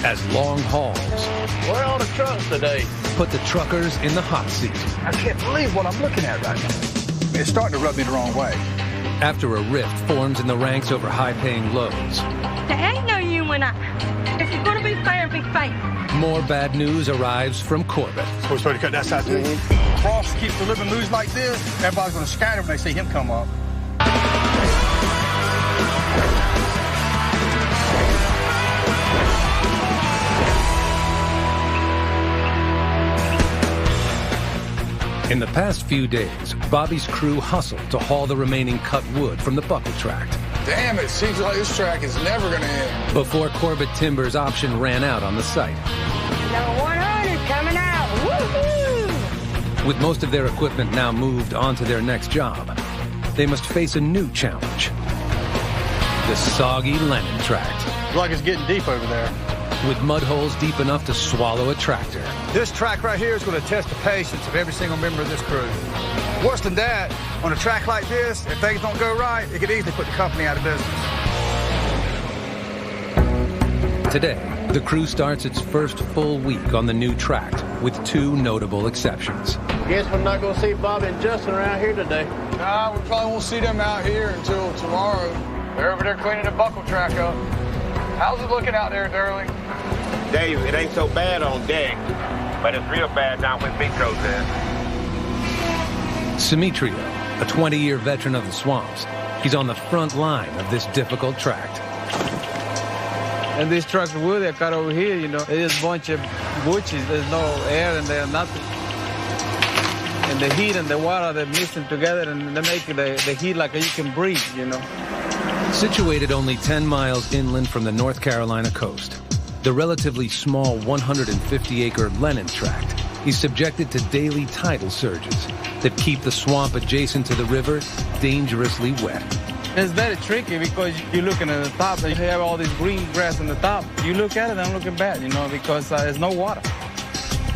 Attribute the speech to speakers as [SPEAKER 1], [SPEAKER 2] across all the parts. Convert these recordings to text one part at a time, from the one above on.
[SPEAKER 1] as long hauls
[SPEAKER 2] Where are all the trucks today?
[SPEAKER 1] put the truckers in the hot seat.
[SPEAKER 3] I can't believe what I'm looking at right now. It's starting to rub me the wrong way.
[SPEAKER 1] After a rift forms in the ranks over high-paying loads,
[SPEAKER 4] There ain't no you and I. If you're gonna be fair, be fair.
[SPEAKER 1] more bad news arrives from Corbett.
[SPEAKER 3] So we're supposed to cut that side too? Frost keeps delivering news like this, everybody's going to scatter when they see him come up.
[SPEAKER 1] In the past few days, Bobby's crew hustled to haul the remaining cut wood from the buckle tract.
[SPEAKER 5] Damn, it seems like this track is never going to end.
[SPEAKER 1] Before Corbett Timber's option ran out on the site.
[SPEAKER 4] Number 100 coming out. Woohoo!
[SPEAKER 1] With most of their equipment now moved onto their next job, they must face a new challenge. The soggy Lennon tract.
[SPEAKER 3] Looks like it's getting deep over there.
[SPEAKER 1] With mud holes deep enough to swallow a tractor.
[SPEAKER 3] This track right here is going to test the patience of every single member of this crew. Worse than that, on a track like this, if things don't go right, it could easily put the company out of business.
[SPEAKER 1] Today, the crew starts its first full week on the new tract, with two notable exceptions.
[SPEAKER 2] Guess we're not gonna see Bobby and Justin around here today.
[SPEAKER 5] Nah, we probably won't see them out here until tomorrow. They're over there cleaning the buckle track up. How's it looking out there, Durley?
[SPEAKER 6] Dave, it ain't so bad on deck, but it's real bad down with Mitro's in.
[SPEAKER 1] Simitrio, a 20-year veteran of the swamps, he's on the front line of this difficult tract.
[SPEAKER 7] And these trucks of wood they cut over here, you know, it is a bunch of bushes. There's no air in there, nothing. And the heat and the water, they're mixing together and they make the heat like you can breathe, you know.
[SPEAKER 1] Situated only 10 miles inland from the North Carolina coast, the relatively small 150-acre Lennon tract is subjected to daily tidal surges that keep the swamp adjacent to the river dangerously wet.
[SPEAKER 7] It's very tricky because you're looking at the top and you have all this green grass on the top. You look at it and looking bad, you know, because there's no water.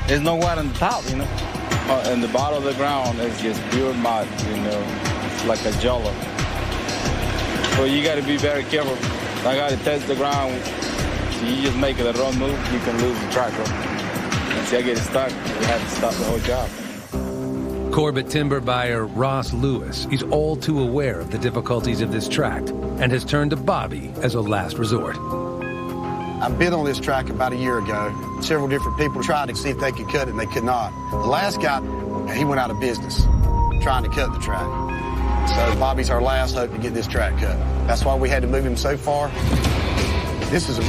[SPEAKER 7] There's no water on the top, you know.
[SPEAKER 8] And the bottom of the ground is just pure mud, you know. It's like a jello. So you got to be very careful. I got to test the ground. So you just make it a wrong move, you can lose the tractor. And see, I get stuck, you have to stop the whole job.
[SPEAKER 1] Corbett timber buyer Ross Lewis is all too aware of the difficulties of this tract and has turned to Bobby as a last resort.
[SPEAKER 9] I've been on this track about a year ago. Several different people tried to see if they could cut it, and they could not. The last guy, he went out of business trying to cut the track. So Bobby's our last hope to get this track cut. That's why we had to move him so far. This is a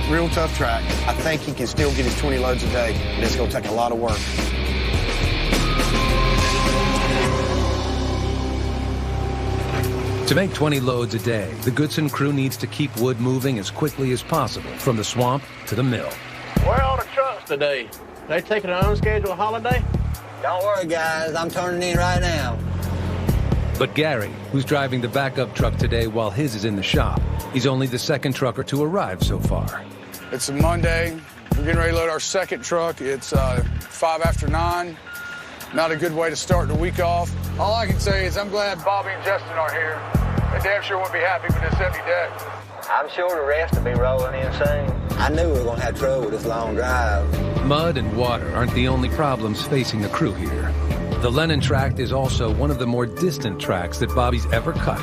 [SPEAKER 9] real tough track. I think he can still get his 20 loads a day, and it's going to take a lot of work.
[SPEAKER 1] To make 20 loads a day, the Goodson crew needs to keep wood moving as quickly as possible from the swamp to the mill.
[SPEAKER 2] Where are all the trucks today? They taking an unscheduled holiday?
[SPEAKER 10] Don't worry, guys. I'm turning in right now.
[SPEAKER 1] But Gary, who's driving the backup truck today while his is in the shop, he's only the second trucker to arrive so far.
[SPEAKER 5] It's a Monday. We're getting ready to load our second truck. It's 5 after 9. Not a good way to start the week off. All I can say is I'm glad Bobby and Justin are here. They damn sure wouldn't be happy with this empty deck.
[SPEAKER 10] I'm sure the rest will be rolling in soon. I knew we were going to have trouble with this long drive.
[SPEAKER 1] Mud and water aren't the only problems facing the crew here. The Lennon tract is also one of the more distant tracks that Bobby's ever cut,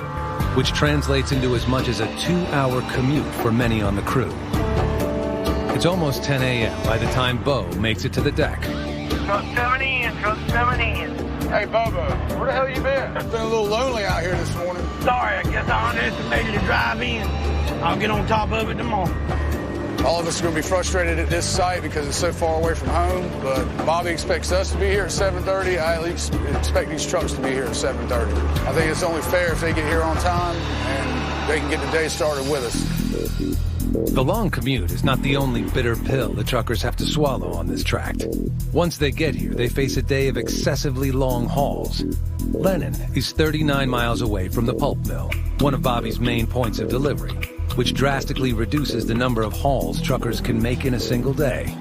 [SPEAKER 1] which translates into as much as a 2-hour commute for many on the crew. It's almost 10 a.m. by the time Bo makes it to the deck.
[SPEAKER 4] Truck coming in, truck coming in.
[SPEAKER 5] Hey, Bobo, where the hell you been? It's been a little lonely out here this morning.
[SPEAKER 4] Sorry, I guess I underestimated the drive in. I'll get on top of it tomorrow.
[SPEAKER 5] All of us are going to be frustrated at this site because it's so far away from home, but Bobby expects us to be here at 7:30. I at least expect these trucks to be here at 7:30. I think it's only fair if they get here on time and they can get the day started with us.
[SPEAKER 1] The long commute is not the only bitter pill the truckers have to swallow on this tract. Once they get here, they face a day of excessively long hauls. Lennon is 39 miles away from the pulp mill, one of Bobby's main points of delivery, which drastically reduces the number of hauls truckers can make in a single day.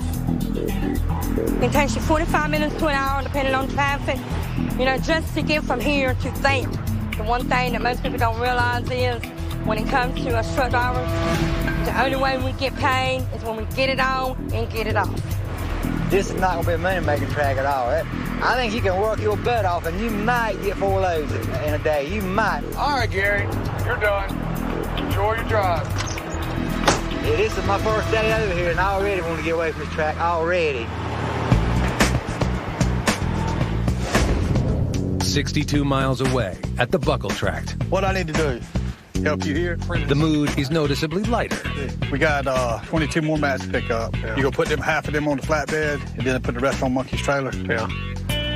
[SPEAKER 4] It takes you 45 minutes to an hour, depending on traffic, you know, just to get from here to there. The one thing that most people don't realize is when it comes to us truck drivers, the only way we get paid is when we get it on and get it off.
[SPEAKER 10] This is not going to be a money-making track at all. I think you can work your butt off, and you might get 4 loads in a day. You might.
[SPEAKER 3] All right, Gary, you're done. Enjoy your drive.
[SPEAKER 10] Yeah, this is my first day over here, and I already want to get away from this track, already.
[SPEAKER 1] 62 miles away at the Buckle Tract.
[SPEAKER 3] What I need to do? Help you here?
[SPEAKER 1] The mood is noticeably lighter.
[SPEAKER 3] We got 22 more mats to pick up. Yeah. You go put half of them on the flatbed, and then put the rest on Monkey's trailer. Yeah.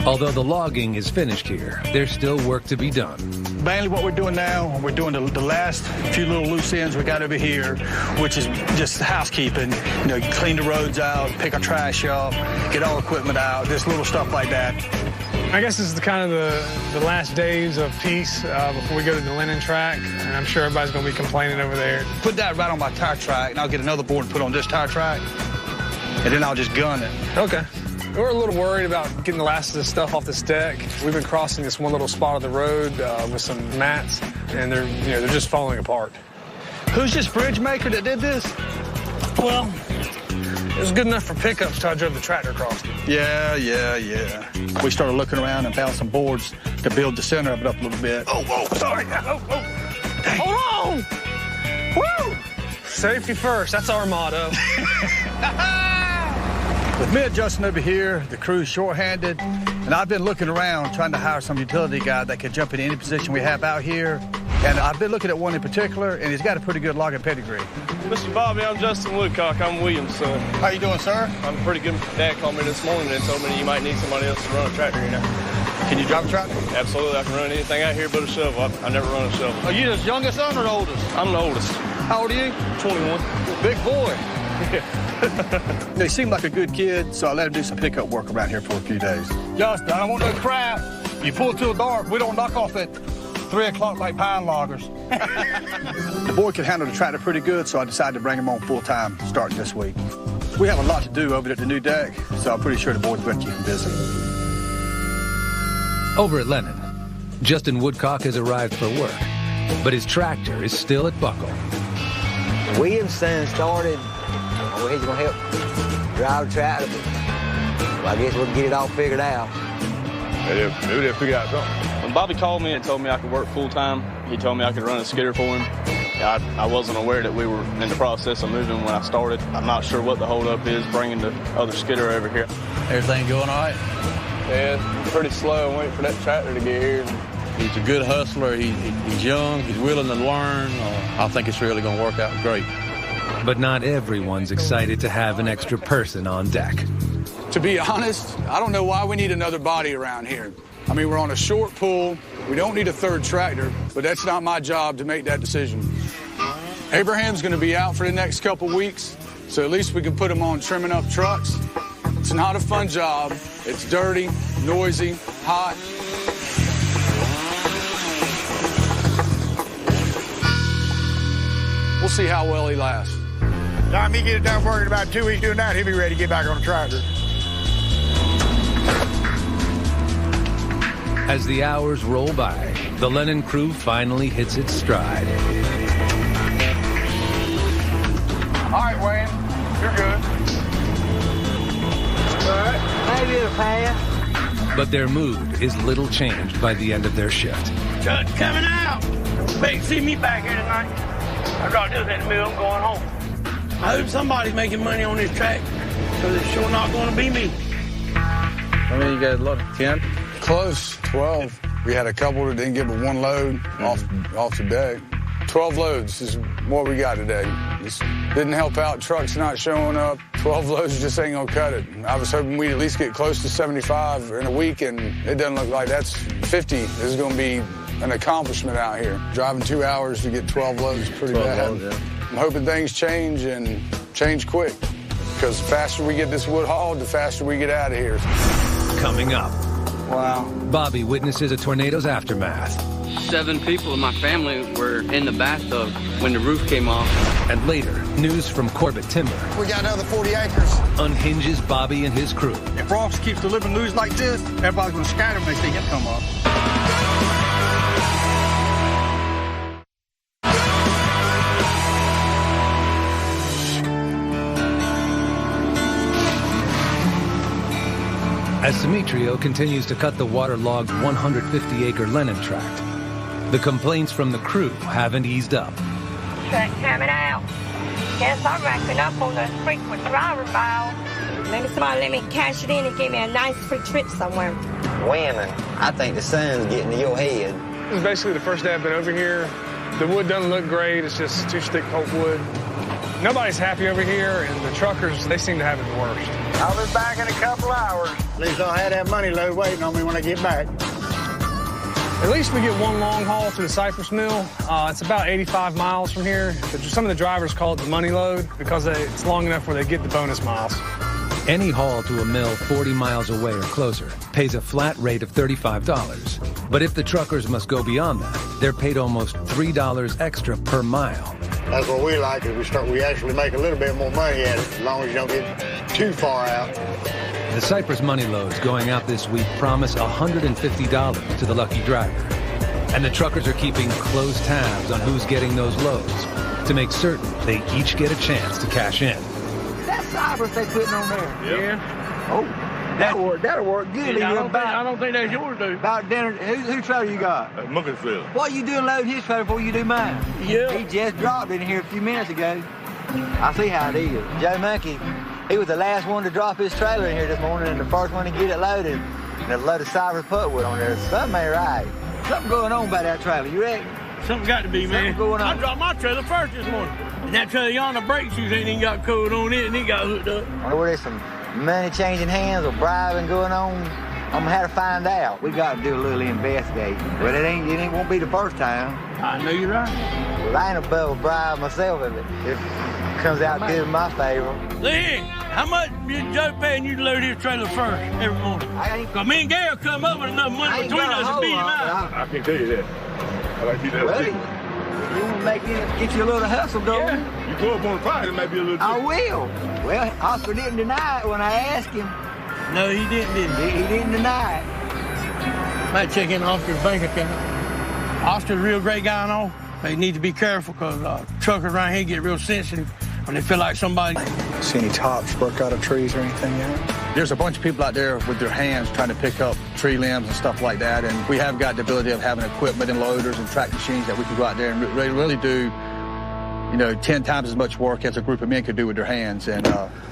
[SPEAKER 1] Although the logging is finished here, there's still work to be done.
[SPEAKER 3] Mainly what we're doing now, we're doing the last few little loose ends we got over here, which is just housekeeping. You know, clean the roads out, pick our trash up, get all equipment out, just little stuff like that.
[SPEAKER 11] I guess this is kind of the last days of peace before we go to the linen track, and I'm sure everybody's going to be complaining over there.
[SPEAKER 3] Put that right on my tire track, and I'll get another board and put on this tire track, and then I'll just gun it.
[SPEAKER 11] Okay. We're a little worried about getting the last of this stuff off this deck. We've been crossing this one little spot of the road with some mats, and they're just falling apart.
[SPEAKER 3] Who's this bridge maker that did this?
[SPEAKER 11] Well, it was good enough for pickups till I drove the tractor across it.
[SPEAKER 3] Yeah. We started looking around and found some boards to build the center of it up a little bit. Oh, whoa, sorry. Oh.
[SPEAKER 11] Hold on. Woo! Safety first, that's our motto.
[SPEAKER 3] With me adjusting over here, the crew's short-handed, and I've been looking around trying to hire some utility guy that can jump in any position we have out here. And I've been looking at one in particular, and he's got a pretty good logging pedigree.
[SPEAKER 12] Mr. Bobby, I'm Justin Woodcock. I'm William's son.
[SPEAKER 3] How you doing, sir?
[SPEAKER 12] I'm pretty good. Dad called me this morning and told me you might need somebody else to run a tractor, you know.
[SPEAKER 3] Can you drive a tractor?
[SPEAKER 12] Absolutely. I can run anything out here but a shovel. I never run a shovel.
[SPEAKER 3] Are you the youngest son or the oldest?
[SPEAKER 12] I'm the oldest.
[SPEAKER 3] How old are you?
[SPEAKER 12] 21.
[SPEAKER 3] Big boy. They seem like a good kid, so I let him do some pickup work around here for a few days. Justin, I don't want no crap. You pull till dark, we don't knock off at 3 o'clock like pine loggers. The boy can handle the tractor pretty good, so I decided to bring him on full-time starting this week. We have a lot to do over at the new deck, so I'm pretty sure the boys will keep him busy.
[SPEAKER 1] Over at Lennon, Justin Woodcock has arrived for work, but his tractor is still at Buckle.
[SPEAKER 10] William's son started. Well, he's going to help drive the tractor, but well, I guess we'll get it all figured out.
[SPEAKER 12] Maybe they'll figure out something. When Bobby called me and told me I could work full-time, he told me I could run a skidder for him. I wasn't aware that we were in the process of moving when I started. I'm not sure what the holdup is bringing the other skidder over here.
[SPEAKER 8] Everything going all right?
[SPEAKER 12] Yeah, pretty slow. I'm waiting for that tractor to get here.
[SPEAKER 8] He's a good hustler. He's young. He's willing to learn. I think it's really going to work out great.
[SPEAKER 1] But not everyone's excited to have an extra person on deck.
[SPEAKER 5] To be honest, I don't know why we need another body around here. I mean, we're on a short pull. We don't need a third tractor, but that's not my job to make that decision. Abraham's going to be out for the next couple weeks, so at least we can put him on trimming up trucks. It's not a fun job. It's dirty, noisy, hot. We'll see how well he lasts.
[SPEAKER 3] Time he gets done working about 2 weeks doing that, he'll be ready to get back on the tractor.
[SPEAKER 1] As the hours roll by, the Lennon crew finally hits its stride.
[SPEAKER 3] All right, Wayne, you're good.
[SPEAKER 10] All right, maybe it'll pass.
[SPEAKER 1] But their mood is little changed by the end of their shift.
[SPEAKER 2] Truck's coming out. Expect to see me back here tonight. I got to do that in the mill. I'm going home. I hope somebody's making money on this track, because it's sure not going to be me.
[SPEAKER 8] I mean, you got a lot of 10?
[SPEAKER 5] Close, 12. We had a couple that didn't get but one load off the deck. 12 loads is what we got today. Just didn't help out. Trucks not showing up. 12 loads just ain't gonna cut it. I was hoping we'd at least get close to 75 in a week, and it doesn't look like that's 50. This is gonna be an accomplishment out here. Driving 2 hours to get 12 loads is pretty bad.
[SPEAKER 8] Loads, yeah.
[SPEAKER 5] I'm hoping things change and change quick, because the faster we get this wood hauled, the faster we get out of here.
[SPEAKER 1] Coming up.
[SPEAKER 10] Wow.
[SPEAKER 1] Bobby witnesses a tornado's aftermath.
[SPEAKER 13] 7 people in my family were in the bathtub when the roof came off.
[SPEAKER 1] And later, news from Corbett Timber
[SPEAKER 3] We got another 40 acres.
[SPEAKER 1] unhinges Bobby and his crew.
[SPEAKER 3] If Ross keeps delivering news like this, everybody's going to scatter when they see him come up.
[SPEAKER 1] as Simitrio continues to cut the waterlogged 150-acre Lennon tract. The complaints from the crew haven't eased up.
[SPEAKER 4] Track coming out. Guess I'm racking up on those frequent driver miles. Maybe somebody let me cash it in and give me a nice free trip somewhere.
[SPEAKER 10] Women, I think the sun's getting to your head.
[SPEAKER 11] This is basically the first day I've been over here. The wood doesn't look great. It's just too thick pulp wood. Nobody's happy over here, and the truckers, they seem to have it the worst.
[SPEAKER 14] I'll be back in a couple hours. At least I'll have that money load waiting on me when I get back.
[SPEAKER 11] At least we get one long haul to the Cypress Mill. It's about 85 miles from here. Some of the drivers call it the money load because it's long enough where they get the bonus miles.
[SPEAKER 1] Any haul to a mill 40 miles away or closer pays a flat rate of $35. But if the truckers must go beyond that, they're paid almost $3 extra per mile.
[SPEAKER 14] That's what we like, is we actually make a little bit more money at it, as long as you don't get too far out.
[SPEAKER 1] The Cypress money loads going out this week promise $150 to the lucky driver. And the truckers are keeping close tabs on who's getting those loads to make certain they each get a chance to cash in.
[SPEAKER 10] That Cypress they putting on there.
[SPEAKER 2] Yeah.
[SPEAKER 10] Oh, that'll work good.
[SPEAKER 2] I don't think that's yours, dude.
[SPEAKER 10] About dinner, whose trailer you got?
[SPEAKER 2] Mucker's trailer.
[SPEAKER 10] What you doing loading his trailer before you do mine?
[SPEAKER 2] Yeah.
[SPEAKER 10] He just dropped in here a few minutes ago. I see how it is. Joe Monkey, he was the last one to drop his trailer in here this morning and the first one to get it loaded. And a load of Cypress putwood on there. Something ain't right. Something going on about that trailer, you reckon?
[SPEAKER 2] Something got to be, man.
[SPEAKER 10] Going on.
[SPEAKER 2] I dropped my trailer first this morning. And that trailer yonder brake shoes ain't even got code on it, and it got hooked up.
[SPEAKER 10] I wonder where there's some money changing hands or bribing going on. I'm gonna have to find out. We got to do a little investigating. But it won't be the first time.
[SPEAKER 2] I know you're right.
[SPEAKER 10] Well, I ain't above a bribe myself if it comes out good in my favor.
[SPEAKER 2] Lee, how much is Joe paying you to load his trailer first every morning? Because me and Gary come up with enough money between us to beat him out.
[SPEAKER 15] I can tell you that. I like you that.
[SPEAKER 10] Well, you want to get you a little hustle, don't you?
[SPEAKER 15] You go up on the price, it might be a little
[SPEAKER 10] I will. Well, Oscar didn't deny it when I asked him.
[SPEAKER 2] No, he didn't, did he?
[SPEAKER 10] He didn't deny it.
[SPEAKER 2] Might check in Oscar's bank account. Oscar's a real great guy and all. They need to be careful because truckers around here get real sensitive when they feel like somebody...
[SPEAKER 3] See any tops broke out of trees or anything yet? There's a bunch of people out there with their hands trying to pick up tree limbs and stuff like that, and we have got the ability of having equipment and loaders and track machines that we can go out there and really do, 10 times as much work as a group of men could do with their hands. And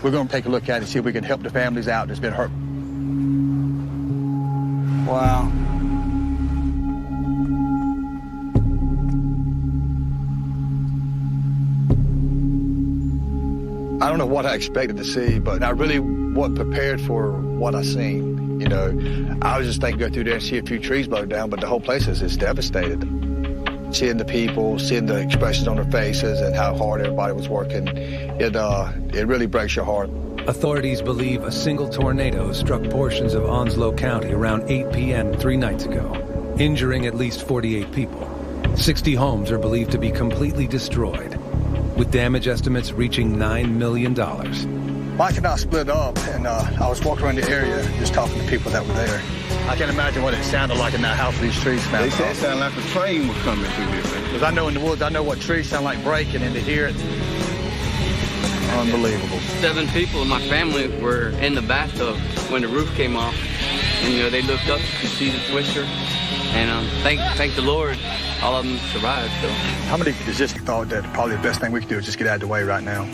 [SPEAKER 3] we're going to take a look at it and see if we can help the families out that's been hurt.
[SPEAKER 14] Wow.
[SPEAKER 3] I don't know what I expected to see, but I really wasn't prepared for what I seen. I was just thinking go through there and see a few trees blow down, but the whole place is devastated. Seeing the people, seeing the expressions on their faces and how hard everybody was working, it really breaks your heart.
[SPEAKER 1] Authorities believe a single tornado struck portions of Onslow County around 8 p.m. 3 nights ago, injuring at least 48 people. 60 homes are believed to be completely destroyed, with damage estimates reaching $9 million.
[SPEAKER 3] Mike and I split up, and I was walking around the area just talking to people that were there. I can't imagine what it sounded like in that house with these trees snapped
[SPEAKER 15] They said
[SPEAKER 3] off.
[SPEAKER 15] it sounded like a train was coming through here.
[SPEAKER 3] Because I know in the woods, I know what trees sound like breaking, and to hear it, unbelievable.
[SPEAKER 13] 7 people in my family were in the bathtub when the roof came off. And, they looked up to see the twister. And thank the Lord, all of them survived. So.
[SPEAKER 3] How many just thought that probably the best thing we could do is just get out of the way right now?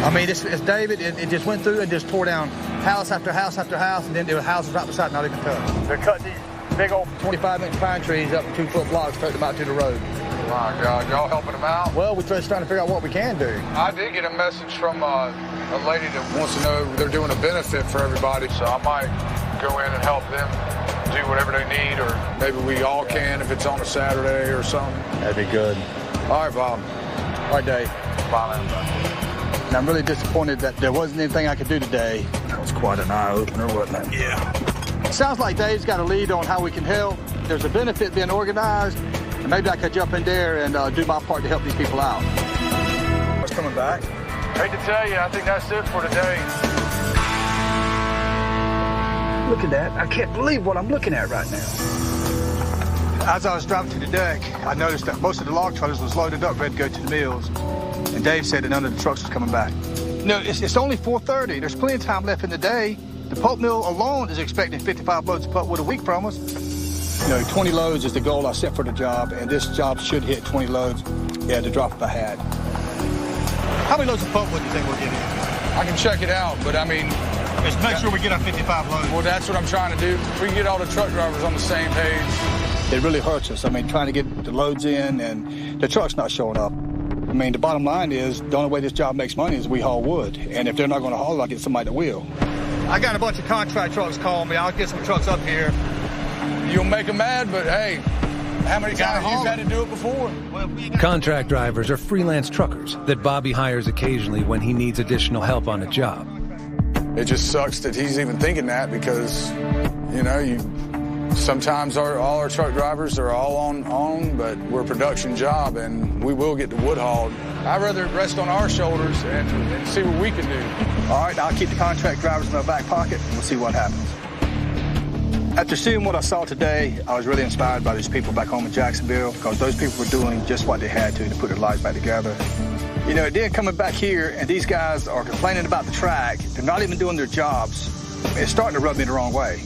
[SPEAKER 3] I mean, it's David, it just went through and just tore down house after house after house, and then there were houses right beside, not even touched. They're cutting these big old 25-inch pine trees up 2-foot blocks, taking them out to the road.
[SPEAKER 5] My God, y'all helping them out?
[SPEAKER 3] Well, we're just trying to figure out what we can do.
[SPEAKER 5] I did get a message from a lady that wants to know they're doing a benefit for everybody, so I might go in and help them do whatever they need, or maybe we all can if it's on a Saturday or something.
[SPEAKER 3] That'd be good.
[SPEAKER 5] All right, Bob.
[SPEAKER 3] All right, Dave.
[SPEAKER 5] Bye, man.
[SPEAKER 3] And I'm really disappointed that there wasn't anything I could do today. That was quite an eye-opener, wasn't it? Yeah. Sounds like Dave's got a lead on how we can help. There's a benefit being organized, and maybe I could jump in there and do my part to help these people out. What's coming back?
[SPEAKER 5] Hate to tell you, I think that's it for today.
[SPEAKER 3] Look at that. I can't believe what I'm looking at right now. As I was driving to the deck, I noticed that most of the log trailers was loaded up, ready to go to the mills. And Dave said that none of the trucks was coming back. No, it's only 4:30. There's plenty of time left in the day. The pulp mill alone is expecting 55 loads of pulpwood a week from us. 20 loads is the goal I set for the job, and this job should hit 20 loads at the drop of a hat. How many loads of pulpwood do you think we'll get in?
[SPEAKER 5] I can check it out, but I mean...
[SPEAKER 3] Just make sure we get our 55 loads.
[SPEAKER 5] Well, that's what I'm trying to do. If we can get all the truck drivers on the same page.
[SPEAKER 3] It really hurts us. I mean, trying to get the loads in, and the truck's not showing up. I mean, the bottom line is the only way this job makes money is we haul wood. And if they're not going to haul it, I'll get somebody that will. I got a bunch of contract trucks calling me. I'll get some trucks up here.
[SPEAKER 5] You'll make them mad, but hey, how many times have you had to do it before?
[SPEAKER 1] Contract drivers are freelance truckers that Bobby hires occasionally when he needs additional help on a job.
[SPEAKER 5] It just sucks that he's even thinking that because, sometimes all our truck drivers are all on, but we're a production job and we will get the wood hauled. I'd rather it rest on our shoulders and see what we can do.
[SPEAKER 3] All right, I'll keep the contract drivers in my back pocket and we'll see what happens. After seeing what I saw today, I was really inspired by these people back home in Jacksonville because those people were doing just what they had to put their lives back together. Then coming back here and these guys are complaining about the track. They're not even doing their jobs. It's starting to rub me the wrong way.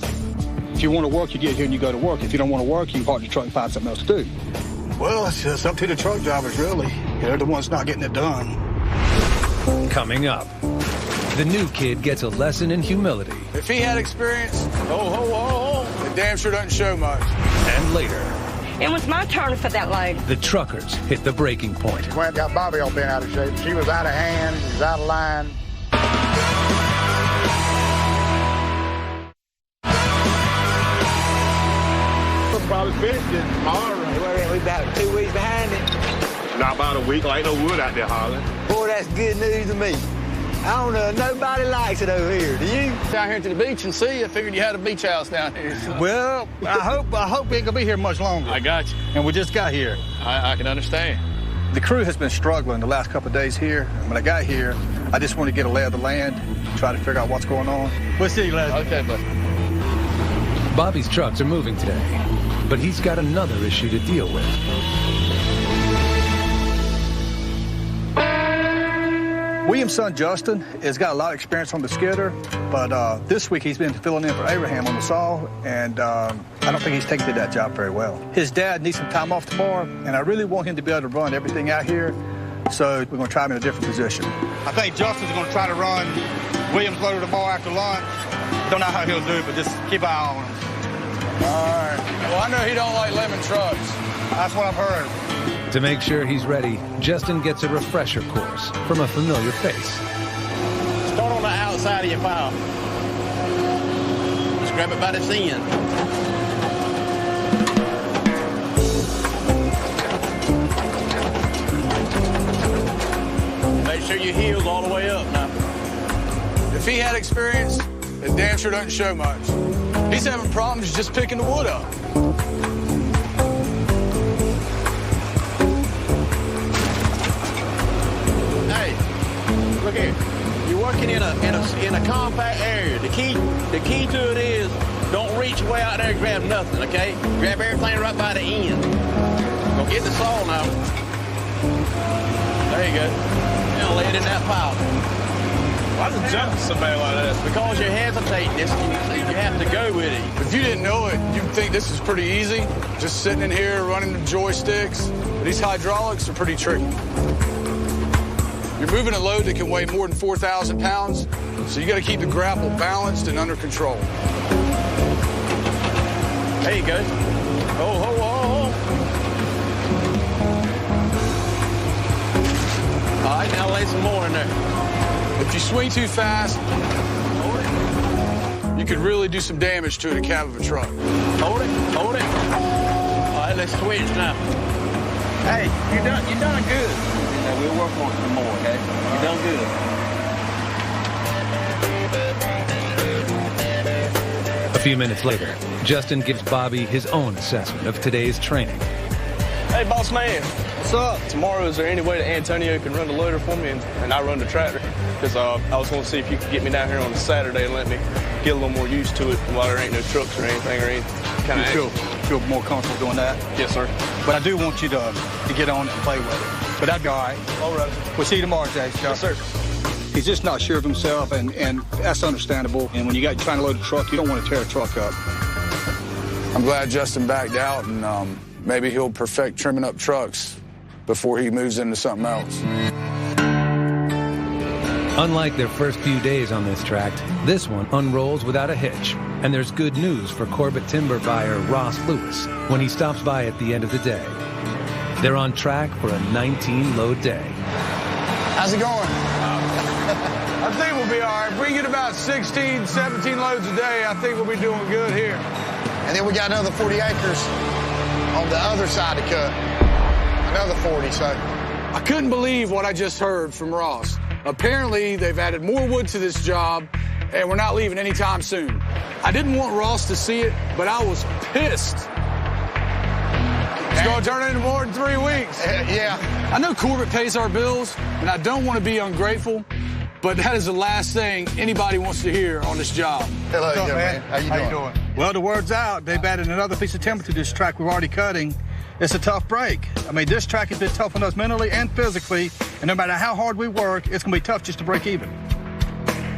[SPEAKER 3] If you want to work, you get here and you go to work. If you don't want to work, you park your truck and find something else to do. Well, it's up to the truck drivers, really. They're the ones not getting it done.
[SPEAKER 1] Coming up, the new kid gets a lesson in humility.
[SPEAKER 5] If he had experience, it damn sure doesn't show much.
[SPEAKER 1] And later,
[SPEAKER 4] it was my turn for that load.
[SPEAKER 1] the truckers hit the breaking point.
[SPEAKER 14] Went and got Bobby all bent out of shape. She was out of hand. She was out of line.
[SPEAKER 15] We'll probably finish it tomorrow.
[SPEAKER 10] We're about 2 weeks behind it.
[SPEAKER 15] Not about a week. Ain't no wood out there, Holland.
[SPEAKER 10] Boy, that's good news to me. I don't know, nobody likes it over here. Do you?
[SPEAKER 5] Down here to the beach and see. I figured you had a beach house down here.
[SPEAKER 3] Well, I hope we ain't gonna be here much longer.
[SPEAKER 12] I got you.
[SPEAKER 3] And we just got here.
[SPEAKER 12] I can understand.
[SPEAKER 3] The crew has been struggling the last couple of days here. When I got here, I just wanted to get a lay of the land, try to figure out what's going on. We'll see you later.
[SPEAKER 12] Okay, bud.
[SPEAKER 1] Bobby's trucks are moving today, but he's got another issue to deal with.
[SPEAKER 3] William's son, Justin, has got a lot of experience on the skidder, but this week he's been filling in for Abraham on the saw, and I don't think he's taken to that job very well. His dad needs some time off tomorrow, and I really want him to be able to run everything out here, so we're going to try him in a different position. I think Justin's going to try to run William's loader tomorrow after lunch. Don't know how he'll do it, but just keep an eye on him.
[SPEAKER 5] All right. Well, I know he don't like lemon trucks.
[SPEAKER 3] That's what I've heard.
[SPEAKER 1] To make sure he's ready, Justin gets a refresher course from a familiar face.
[SPEAKER 2] Start on the outside of your pile. Just grab it by the end. Make sure your heel's all the way up now.
[SPEAKER 5] If he had experience, it damn sure doesn't show much. He's having problems just picking the wood up.
[SPEAKER 2] Look here. You're working in a compact area. The key to it is don't reach way out there and grab nothing, okay? Grab everything right by the end. Go get the saw now. There you go. Now lay it in that pile.
[SPEAKER 12] Why does it jump to somebody like that?
[SPEAKER 2] Because you're hesitating. You have to go with it.
[SPEAKER 5] If you didn't know it, you'd think this is pretty easy. Just sitting in here running the joysticks. But these hydraulics are pretty tricky. You're moving a load that can weigh more than 4,000 pounds, so you got to keep the grapple balanced and under control.
[SPEAKER 2] There you go. Oh. All right, now lay some more in there.
[SPEAKER 5] If you swing too fast, you could really do some damage to the cab of a truck.
[SPEAKER 2] Hold it. All right, let's switch now. Hey, you done good. We'll work on it some more, okay? You done good.
[SPEAKER 1] A few minutes later, Justin gives Bobby his own assessment of today's training.
[SPEAKER 12] Hey, boss man. What's up? Tomorrow, is there any way that Antonio can run the loader for me and I run the tractor? Because I was going to see if you could get me down here on a Saturday and let me get a little more used to it while there ain't no trucks or anything or any kind of
[SPEAKER 3] feel more comfortable doing that?
[SPEAKER 12] Yes, sir.
[SPEAKER 3] But I do want you to get on it and play with it. But that'd be all right.
[SPEAKER 12] All right.
[SPEAKER 3] We'll see you tomorrow, Jay.
[SPEAKER 12] Yes, sir.
[SPEAKER 3] He's just not sure of himself, and that's understandable. And when you're trying to load a truck, you don't want to tear a truck up.
[SPEAKER 5] I'm glad Justin backed out, and maybe he'll perfect trimming up trucks before he moves into something else.
[SPEAKER 1] Unlike their first few days on this tract, this one unrolls without a hitch. And there's good news for Corbett timber buyer Ross Lewis when he stops by at the end of the day. They're on track for a 19-load day.
[SPEAKER 5] How's it going?
[SPEAKER 3] I think we'll be all right. If we get about 16, 17 loads a day, I think we'll be doing good here.
[SPEAKER 9] And then we got another 40 acres on the other side to cut. Another 40, so.
[SPEAKER 3] I couldn't believe what I just heard from Ross. Apparently, they've added more wood to this job, and we're not leaving anytime soon. I didn't want Ross to see it, but I was pissed. It's going to turn into more than 3 weeks.
[SPEAKER 9] Yeah.
[SPEAKER 3] I know Corbett pays our bills, and I don't want to be ungrateful, but that is the last thing anybody wants to hear on this job.
[SPEAKER 9] Hello, man. How you doing?
[SPEAKER 3] Well, the word's out. They've added another piece of timber to this track we're already cutting. It's a tough break. I mean, this track has been tough on us mentally and physically, and no matter how hard we work, it's going to be tough just to break even.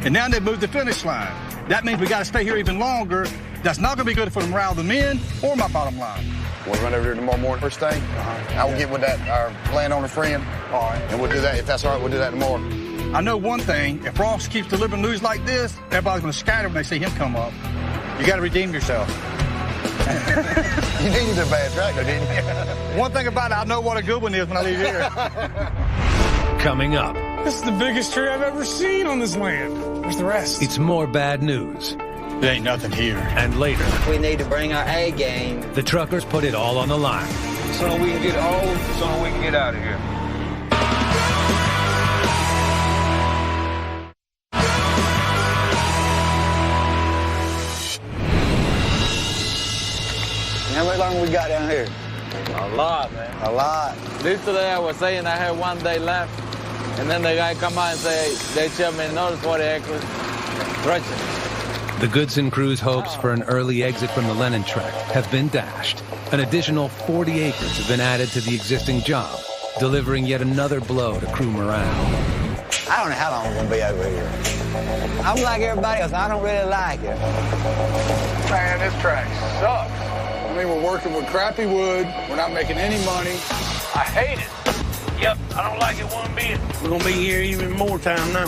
[SPEAKER 3] And now they've moved the finish line. That means we got to stay here even longer. That's not going to be good for the morale of the men or my bottom line.
[SPEAKER 9] We'll run over there tomorrow morning first thing. I will get with our landowner friend. All right. And we'll do that. If that's all right, we'll do that tomorrow.
[SPEAKER 3] I know one thing. If Ross keeps delivering news like this, everybody's going to scatter when they see him come up. You got to redeem yourself.
[SPEAKER 9] You needed a bad tractor, didn't you?
[SPEAKER 3] One thing about it, I know what a good one is when I leave here.
[SPEAKER 1] Coming up.
[SPEAKER 11] This is the biggest tree I've ever seen on this land. Where's the rest?
[SPEAKER 1] It's more bad news.
[SPEAKER 3] There ain't nothing here.
[SPEAKER 1] And later,
[SPEAKER 10] We need to bring our A game.
[SPEAKER 1] the truckers put it all on the line.
[SPEAKER 6] So we can get out of here.
[SPEAKER 10] How much longer we got down here?
[SPEAKER 7] A lot, man.
[SPEAKER 10] A lot.
[SPEAKER 7] Literally, I was saying I had 1 day left, and then the guy come out and say, they tell me another 40 acres.
[SPEAKER 1] The Goodson crew's hopes for an early exit from the Lennon tract have been dashed. An additional 40 acres have been added to the existing job, delivering yet another blow to crew morale.
[SPEAKER 10] I don't know how long we're going to be over here. I'm like everybody else. I don't really like it.
[SPEAKER 3] Man, this track sucks. I mean, we're working with crappy wood. We're not making any money.
[SPEAKER 6] I hate it. Yep, I don't like it one bit. We're gonna be here even more time now.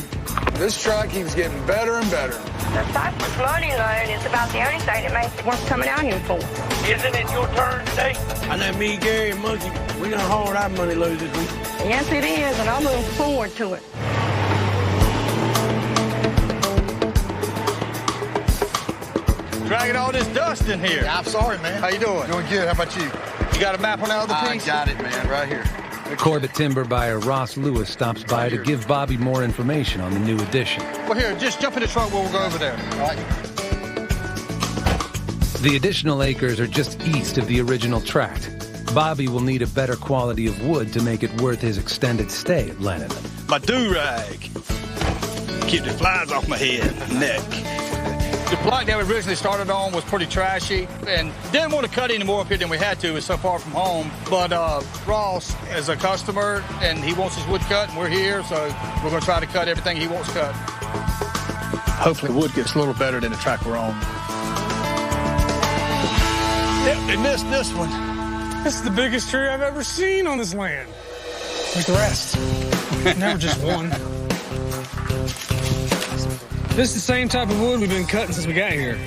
[SPEAKER 3] This track keeps getting better and better.
[SPEAKER 4] The Cypress loading load is about the only thing that makes it worth coming out here for.
[SPEAKER 6] Isn't it your turn today? I know me, Gary, and Monkey, we done hauled our money loads this week.
[SPEAKER 4] Yes, it is, and I'm looking forward to it.
[SPEAKER 3] Dragging all this dust in here.
[SPEAKER 9] I'm sorry, man.
[SPEAKER 3] How you doing?
[SPEAKER 9] Doing good. How about you?
[SPEAKER 3] You got a map on that other piece?
[SPEAKER 9] I got it, man, right here.
[SPEAKER 1] Corbett timber buyer Ross Lewis stops by to give Bobby more information on the new addition.
[SPEAKER 3] Well, here, just jump in the truck where we'll go over there. All right.
[SPEAKER 1] The additional acres are just east of the original tract. Bobby will need a better quality of wood to make it worth his extended stay at Lennon.
[SPEAKER 3] My do-rag. Keep the flies off my head, neck. The block that we originally started on was pretty trashy and didn't want to cut any more up here than we had to. It's so far from home. But Ross is a customer and he wants his wood cut and we're here, so we're going to try to cut everything he wants cut. Hopefully the wood gets a little better than the track we're on. Yep, they missed this one.
[SPEAKER 11] This is the biggest tree I've ever seen on this land. Where's the rest? Never just one. This is the same type of wood we've been cutting since we got here.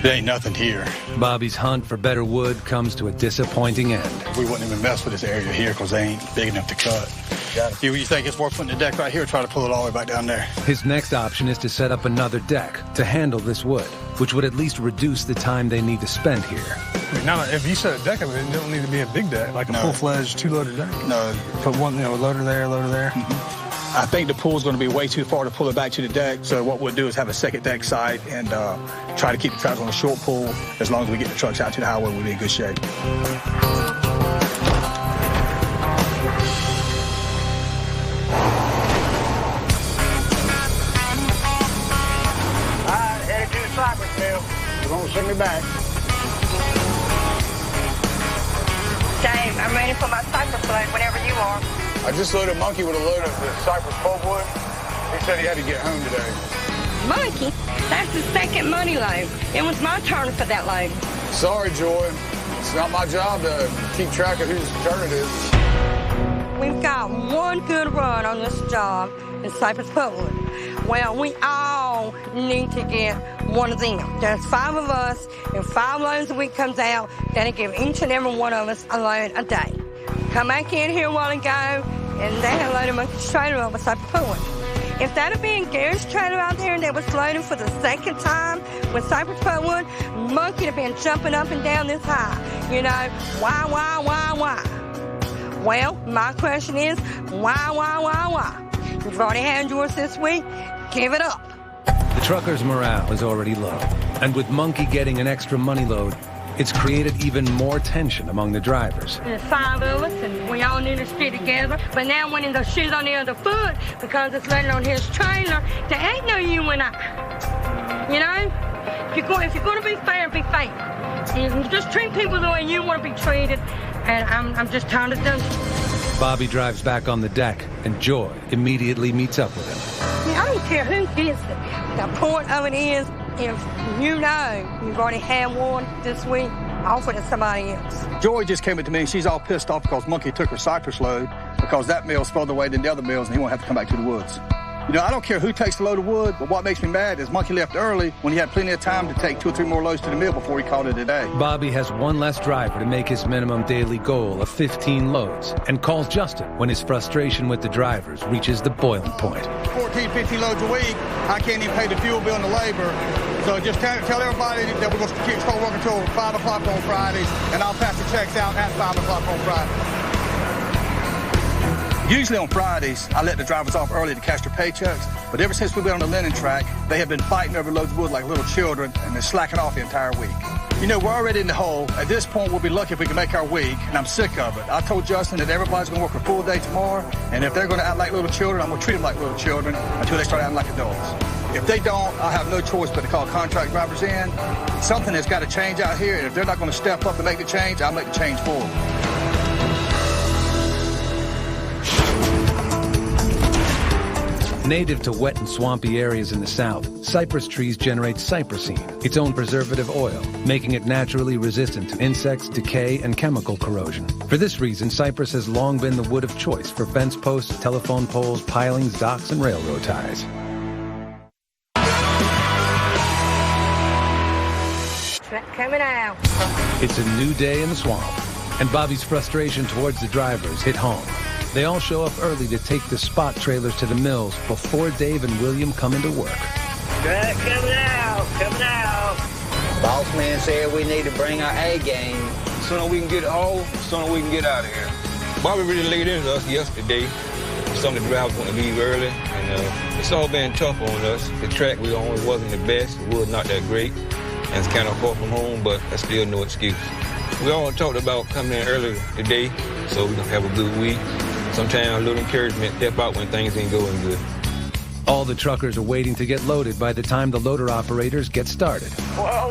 [SPEAKER 3] There ain't nothing here.
[SPEAKER 1] Bobby's hunt for better wood comes to a disappointing end.
[SPEAKER 3] We wouldn't even mess with this area here because they ain't big enough to cut. You think it's worth putting the deck right here or try to pull it all the way back down there?
[SPEAKER 1] His next option is to set up another deck to handle this wood, which would at least reduce the time they need to spend here.
[SPEAKER 11] Now, if you set a deck of it, it don't need to be a big deck, like a full-fledged two-loader deck.
[SPEAKER 3] No.
[SPEAKER 11] Put one, loader there, loader there.
[SPEAKER 3] Mm-hmm. I think the pool's going to be way too far to pull it back to the deck, so what we'll do is have a second deck site and try to keep the trucks on a short pool. As long as we get the trucks out to the highway, we'll be in good shape.
[SPEAKER 14] All right, headed to the Cypress mill. You're going to send me back.
[SPEAKER 4] Dave, I'm ready for my Cypress load whenever you are.
[SPEAKER 5] I just loaded a monkey with a load of the cypress pulpwood. He said he had to get home today.
[SPEAKER 4] Monkey, that's the second money load. It was my turn for that load.
[SPEAKER 5] Sorry, Joy. It's not my job to keep track of whose turn it is.
[SPEAKER 4] We've got one good run on this job in Cypress Putwood. Well, we all need to get one of them. There's 5 of us, and 5 loads a week comes out. That'll give each and every one of us a load a day. Come back in here a while ago, and they had loaded Monkey's trailer up with Cypress Putwood. If that had been Gary's trailer out there that was loaded for the second time with Cypress Putwood, Monkey'd have been jumping up and down this high. You know, why? Well, my question is, why? You've already had yours this week. Give it up.
[SPEAKER 1] The truckers' morale is already low. And with Monkey getting an extra money load, it's created even more tension among the drivers.
[SPEAKER 4] There's 5 of us, and we all need to stick together. But now when the shoes on the other foot, because it's loaded on his trailer, there ain't no you and I. You know? If you're going to be fair, be fair. And just treat people the way you want to be treated. And I'm just tired of doing it.
[SPEAKER 1] Bobby drives back on the deck, and Joy immediately meets up with him.
[SPEAKER 4] I don't care who gets it. The point of it is, if you know you've already had one this week, offer it to somebody else.
[SPEAKER 3] Joy just came up to me, and she's all pissed off because Monkey took her cypress load because that mill's further away than the other mills, and he won't have to come back to the woods. You know, I don't care who takes the load of wood, but what makes me mad is Monkey left early when he had plenty of time to take 2 or 3 more loads to the mill before he called it a day.
[SPEAKER 1] Bobby has one less driver to make his minimum daily goal of 15 loads and calls Justin when his frustration with the drivers reaches the boiling point.
[SPEAKER 3] 14, 15 loads a week, I can't even pay the fuel bill and the labor. So just tell everybody that we're going to start working until 5 o'clock on Fridays, and I'll pass the checks out at 5 o'clock on Friday. Usually on Fridays, I let the drivers off early to cash their paychecks, but ever since we've been on the linen track, they have been fighting over loads of wood like little children, and they're slacking off the entire week. You know, we're already in the hole. At this point, we'll be lucky if we can make our week, and I'm sick of it. I told Justin that everybody's going to work a full day tomorrow, and if they're going to act like little children, I'm going to treat them like little children until they start acting like adults. If they don't, I'll have no choice but to call contract drivers in. Something has got to change out here, and if they're not going to step up and make the change, I'll make the change for them.
[SPEAKER 1] Native to wet and swampy areas in the south, cypress trees generate cypressine, its own preservative oil, making it naturally resistant to insects, decay, and chemical corrosion. For this reason, cypress has long been the wood of choice for fence posts, telephone poles, pilings, docks, and railroad ties.
[SPEAKER 4] Coming out.
[SPEAKER 1] It's a new day in the swamp, and Bobby's frustration towards the drivers hit home. They all show up early to take the spot trailers to the mills before Dave and William come into work.
[SPEAKER 16] Coming out. Boss man said we need to bring our A game.
[SPEAKER 17] The sooner we can get it home, the sooner we can get out of here. Bobby really laid into us yesterday. Some of the drivers want to leave early, and it's all been tough on us. The track we on wasn't the best, the wood not that great, and it's kind of far from home, but that's still no excuse. We all talked about coming in early today, so we can have a good week. Sometimes a little encouragement, step out when things ain't going good.
[SPEAKER 1] All the truckers are waiting to get loaded by the time the loader operators get started.
[SPEAKER 5] Well.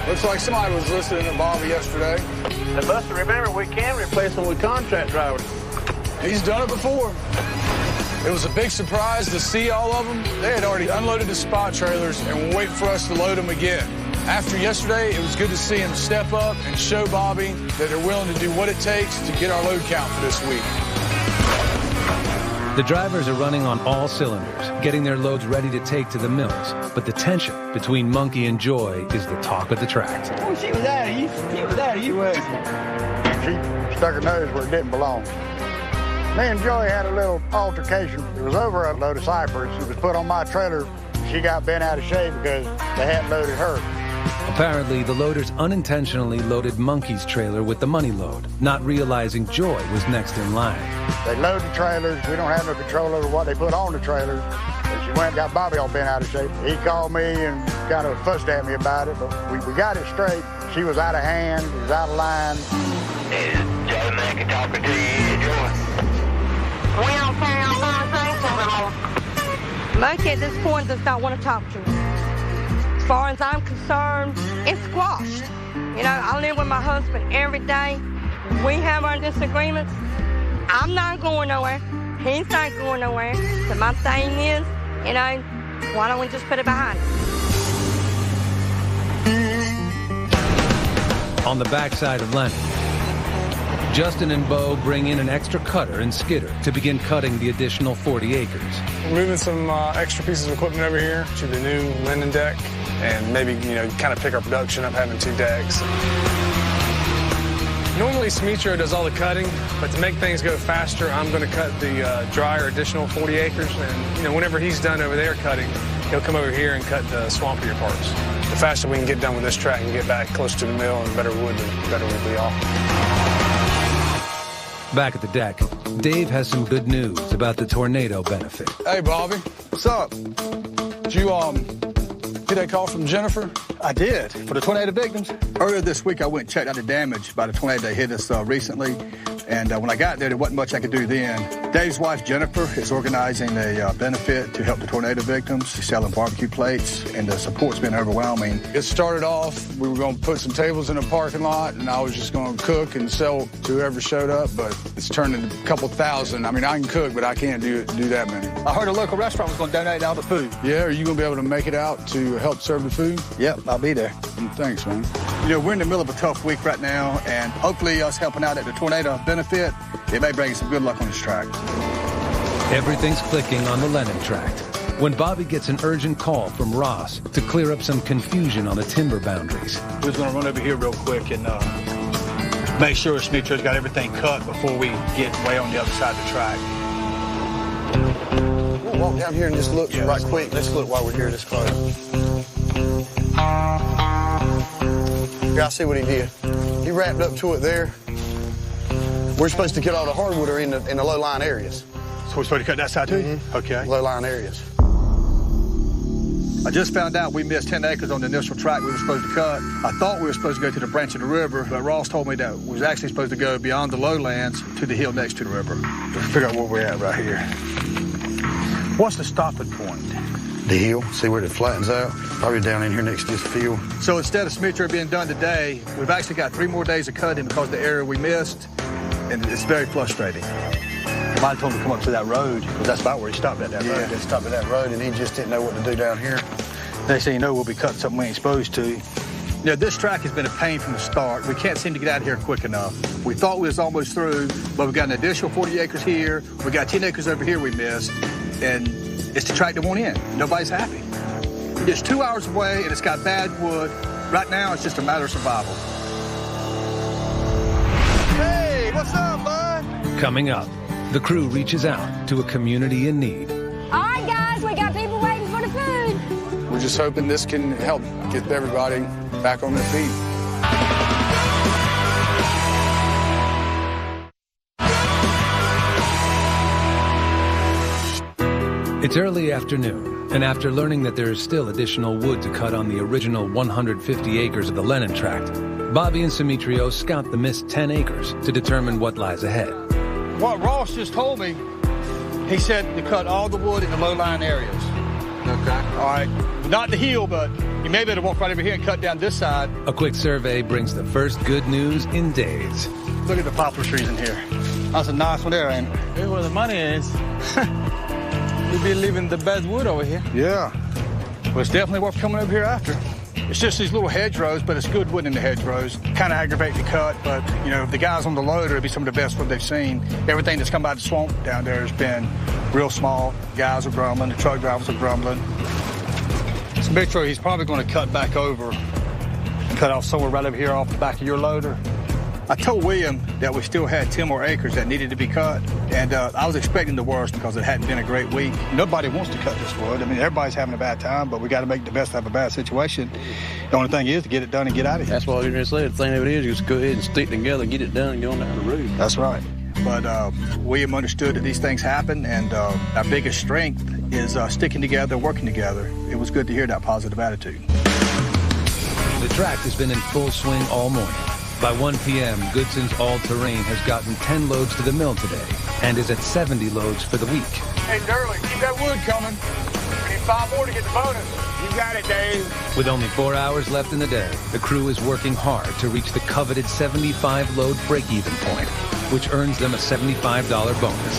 [SPEAKER 5] Looks like somebody was listening to Bobby yesterday.
[SPEAKER 2] They must have remembered we can replace them with contract drivers.
[SPEAKER 5] He's done it before. It was a big surprise to see all of them. They had already unloaded the spot trailers and were waiting for us to load them again. After yesterday, it was good to see him step up and show Bobby that they're willing to do what it takes to get our load count for this week.
[SPEAKER 1] The drivers are running on all cylinders, getting their loads ready to take to the mills. But the tension between Monkey and Joy is the talk of the track.
[SPEAKER 14] Oh, she was out of you. She was out of you. She stuck her nose where it didn't belong. Me and Joy had a little altercation. It was over a load of cypress. It was put on my trailer. She got bent out of shape because they hadn't loaded her.
[SPEAKER 1] Apparently, the loaders unintentionally loaded Monkey's trailer with the money load, not realizing Joy was next in line.
[SPEAKER 14] They load the trailers. We don't have no control over what they put on the trailers. And she went and got Bobby all bent out of shape. He called me and kind of fussed at me about it, but we got it straight. She was out of hand. She was out of line.
[SPEAKER 16] Is Joe Mackey talking to you, Joe?
[SPEAKER 4] We don't carry on things anymore. Monkey at this point does not want to talk to me. As far as I'm concerned, it's squashed. You know, I live with my husband every day. We have our disagreements. I'm not going nowhere. He's not going nowhere. So my thing is, you know, why don't we just put it behind us?
[SPEAKER 1] On the backside of Lennon, Justin and Bo bring in an extra cutter and skidder to begin cutting the additional 40 acres.
[SPEAKER 11] We're moving some extra pieces of equipment over here to the new Lennon deck, and maybe, you know, kind of pick our production up having 2 decks. Normally, Smitro does all the cutting, but to make things go faster, I'm going to cut the drier additional 40 acres. And, you know, whenever he's done over there cutting, he'll come over here and cut the swampier parts. The faster we can get done with this track and get back close to the mill and better wood, the better we'll be off.
[SPEAKER 1] Back at the deck, Dave has some good news about the tornado benefit.
[SPEAKER 5] Hey, Bobby. What's up? Did you, get a call from Jennifer?
[SPEAKER 3] I did, for the tornado victims. Earlier this week, I went and checked out the damage by the tornado that hit us recently. And when I got there wasn't much I could do then. Dave's wife, Jennifer, is organizing a benefit to help the tornado victims. She's selling barbecue plates, and the support's been overwhelming.
[SPEAKER 5] It started off, we were going to put some tables in the parking lot, and I was just going to cook and sell to whoever showed up, but it's turned into a couple thousand. I mean, I can cook, but I can't do that many.
[SPEAKER 3] I heard a local restaurant was going to donate all the food.
[SPEAKER 5] Yeah, are you going to be able to make it out to help serve the food?
[SPEAKER 3] Yep, I'll be there.
[SPEAKER 5] Thanks, man.
[SPEAKER 3] You know, we're in the middle of a tough week right now, and hopefully us helping out at the tornado benefit, it may bring some good luck on this track.
[SPEAKER 1] Everything's clicking on the Lennon tract when Bobby gets an urgent call from Ross to clear up some confusion on the timber boundaries.
[SPEAKER 3] We're going to run over here real quick and make sure Smitro's got everything cut before we get way on the other side of the track.
[SPEAKER 9] We'll walk down here and just look right quick. Let's look while we're here this close. Yeah, I see what he did. He wrapped up to it there. We're supposed to cut all the hardwood or in the low-lying areas.
[SPEAKER 3] So we're supposed to cut that side too? Mm-hmm. Okay.
[SPEAKER 9] Low-lying areas.
[SPEAKER 3] I just found out we missed 10 acres on the initial track we were supposed to cut. I thought we were supposed to go to the branch of the river, but Ross told me that we was actually supposed to go beyond the lowlands to the hill next to the river. Let's figure out where we're at right here. What's the stopping point?
[SPEAKER 9] The hill. See where it flattens out? Probably down in here next to this field.
[SPEAKER 3] So instead of Smitro being done today, we've actually got 3 more days of cutting because of the area we missed, and it's very frustrating. I might have told him to come up to that road, because that's about where he stopped at that road.
[SPEAKER 9] Yeah, he stopped at that road, and he just didn't know what to do down here.
[SPEAKER 3] Next thing you know, we'll be cutting something we ain't supposed to. You know, this track has been a pain from the start. We can't seem to get out of here quick enough. We thought we was almost through, but we got an additional 40 acres here. We got 10 acres over here we missed, and it's the track that won't end. Nobody's happy. It's 2 hours away, and it's got bad wood. Right now, it's just a matter of survival. Hey, what's up, bud?
[SPEAKER 1] Coming up, the crew reaches out to a community in need.
[SPEAKER 4] All right, guys, we got people waiting for the food.
[SPEAKER 5] We're just hoping this can help get everybody back on their feet.
[SPEAKER 1] It's early afternoon, and after learning that there is still additional wood to cut on the original 150 acres of the Lennon tract, Bobby and Smitrio scout the missed 10 acres to determine what lies ahead.
[SPEAKER 3] What Ross just told me, he said to cut all the wood in the low-lying areas.
[SPEAKER 1] Okay.
[SPEAKER 3] All right, not the hill, but you may be able to walk right over here and cut down this side.
[SPEAKER 1] A quick survey brings the first good news in days.
[SPEAKER 3] Look at the poplar trees in here. That's a nice one there, ain't it?
[SPEAKER 7] Here's where the money is. You'll be leaving the best wood over here.
[SPEAKER 3] Yeah. Well, it's definitely worth coming over here after. It's just these little hedgerows, but it's good wood in the hedgerows. Kind of aggravate the cut, but, you know, the guys on the loader, it'll be some of the best wood they've seen. Everything that's come out of the swamp down there has been real small. Guys are grumbling. The truck drivers are grumbling. Smitro, he's probably going to cut back over and cut off somewhere right over here off the back of your loader. I told William that we still had 10 more acres that needed to be cut, and I was expecting the worst because it hadn't been a great week. Nobody wants to cut this wood. I mean, everybody's having a bad time, but we got to make the best out of a bad situation. The only thing is to get it done and get out of here.
[SPEAKER 2] That's what we just said. The thing of it is, just go ahead and stick together, get it done, and go on down the road.
[SPEAKER 3] That's right. But William understood that these things happen, and our biggest strength is sticking together, working together. It was good to hear that positive attitude.
[SPEAKER 1] The tract has been in full swing all morning. By 1 p.m., Goodson's all-terrain has gotten 10 loads to the mill today and is at 70 loads for the week.
[SPEAKER 3] Hey, Durley, keep that wood coming. We need 5 more to get the bonus.
[SPEAKER 15] You got it, Dave.
[SPEAKER 1] With only 4 hours left in the day, the crew is working hard to reach the coveted 75-load break-even point, which earns them a $75 bonus.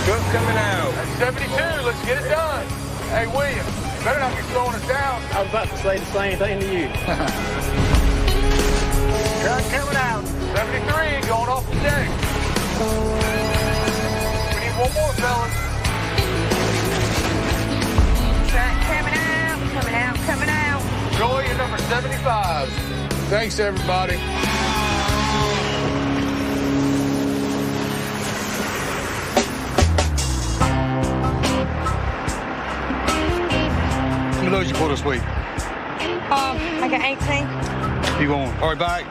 [SPEAKER 3] Good.
[SPEAKER 17] coming out.
[SPEAKER 3] That's 72. Let's get it done. Hey, William, you better not be slowing us down.
[SPEAKER 2] I was about to say the same thing to you.
[SPEAKER 3] Truck coming out. 73 going off the deck. We need one more, fellas.
[SPEAKER 4] Truck coming out, coming out, coming out.
[SPEAKER 3] Joy, you're number 75.
[SPEAKER 5] Thanks, everybody.
[SPEAKER 3] How many loads you pull this week?
[SPEAKER 4] I got 18.
[SPEAKER 3] You going hard back?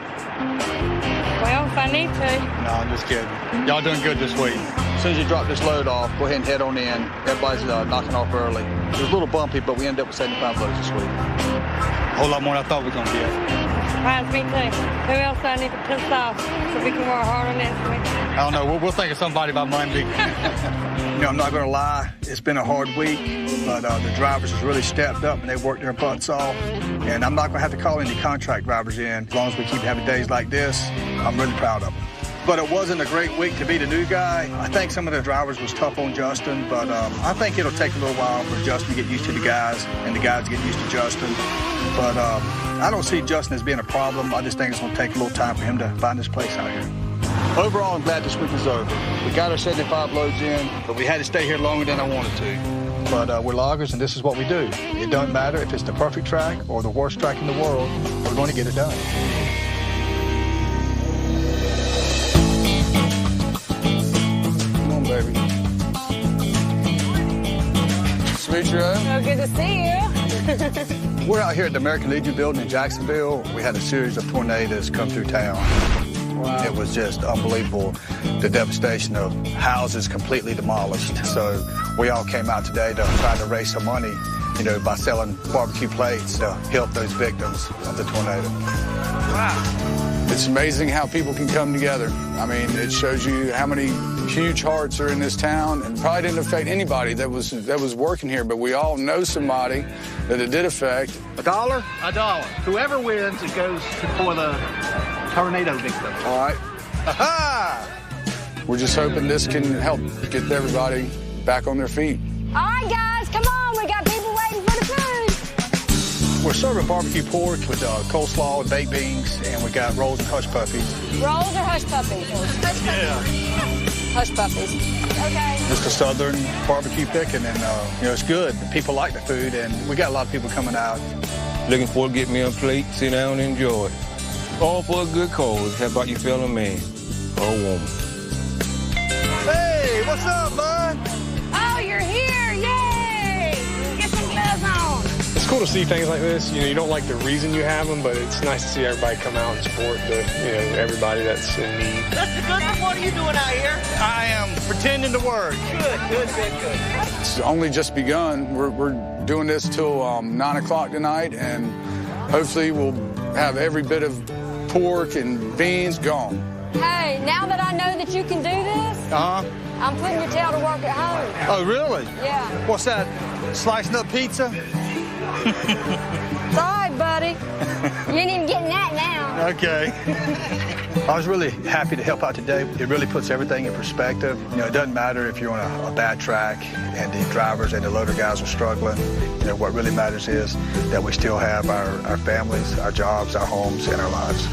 [SPEAKER 4] Well, if I need to.
[SPEAKER 3] No, I'm just kidding. Y'all doing good this week. As soon as you drop this load off, go ahead and head on in. Everybody's knocking off early. It was a little bumpy, but we ended up with 75 loads this week. A whole lot more than I thought we were going to get.
[SPEAKER 4] Reminds me too. Who else I need to piss off so we can work harder next week?
[SPEAKER 3] I don't know. We'll think of somebody by Monday. You know, I'm not going to lie. It's been a hard week, but the drivers has really stepped up and they worked their butts off. And I'm not going to have to call any contract drivers in. As long as we keep having days like this, I'm really proud of them. But it wasn't a great week to be the new guy. I think some of the drivers was tough on Justin, but I think it'll take a little while for Justin to get used to the guys and the guys to get used to Justin. But I don't see Justin as being a problem. I just think it's going to take a little time for him to find his place out here. Overall, I'm glad this week is over. We got our 75 loads in, but we had to stay here longer than I wanted to. But we're loggers, and this is what we do. It doesn't matter if it's the perfect track or the worst track in the world. We're going to get it done. Come on, baby. Sweet you.
[SPEAKER 4] So good to see you.
[SPEAKER 3] We're out here at the American Legion building in Jacksonville. We had a series of tornadoes come through town. Wow. It was just unbelievable, the devastation of houses completely demolished. So we all came out today to try to raise some money, you know, by selling barbecue plates to help those victims of the tornado.
[SPEAKER 5] Wow. It's amazing how people can come together. I mean, it shows you how many huge hearts are in this town, and probably didn't affect anybody that was working here, but we all know somebody that it did affect.
[SPEAKER 3] $1? $1. Whoever wins, it goes for the tornado victim.
[SPEAKER 5] All right. Aha! We're just hoping this can help get everybody back on their feet.
[SPEAKER 4] All right, guys, come on. We got people waiting for the food.
[SPEAKER 3] We're serving barbecue pork with coleslaw and baked beans, and we got rolls and hush puppies.
[SPEAKER 4] Rolls or hush puppies? Hush puppies.
[SPEAKER 3] Yeah.
[SPEAKER 4] Hush puppies. Okay.
[SPEAKER 3] Just a southern barbecue picking, and you know, it's good. People like the food, and we got a lot of people coming out.
[SPEAKER 17] Looking forward to get me a plate, sit down and enjoy it. All for a good cause. How about you fellow man or woman?
[SPEAKER 3] Hey, what's up, bud?
[SPEAKER 4] Oh, you're here. Yay! Get some gloves on.
[SPEAKER 11] It's cool to see things like this. You know, you don't like the reason you have them, but it's nice to see everybody come out and support everybody that's in need.
[SPEAKER 18] What are you doing out here?
[SPEAKER 3] I am pretending to work.
[SPEAKER 18] Good.
[SPEAKER 5] It's only just begun. We're doing this till 9 o'clock tonight, and hopefully we'll have every bit of pork and beans gone.
[SPEAKER 4] Hey, now that I know that you can do this, I'm putting your tail to work at home.
[SPEAKER 3] Oh, really?
[SPEAKER 4] Yeah.
[SPEAKER 3] What's that? Slicing up pizza?
[SPEAKER 4] Sorry, buddy. You ain't even getting that now.
[SPEAKER 3] Okay. I was really happy to help out today. It really puts everything in perspective. You know, it doesn't matter if you're on a bad track and the drivers and the loader guys are struggling. You know, what really matters is that we still have our families, our jobs, our homes, and our lives.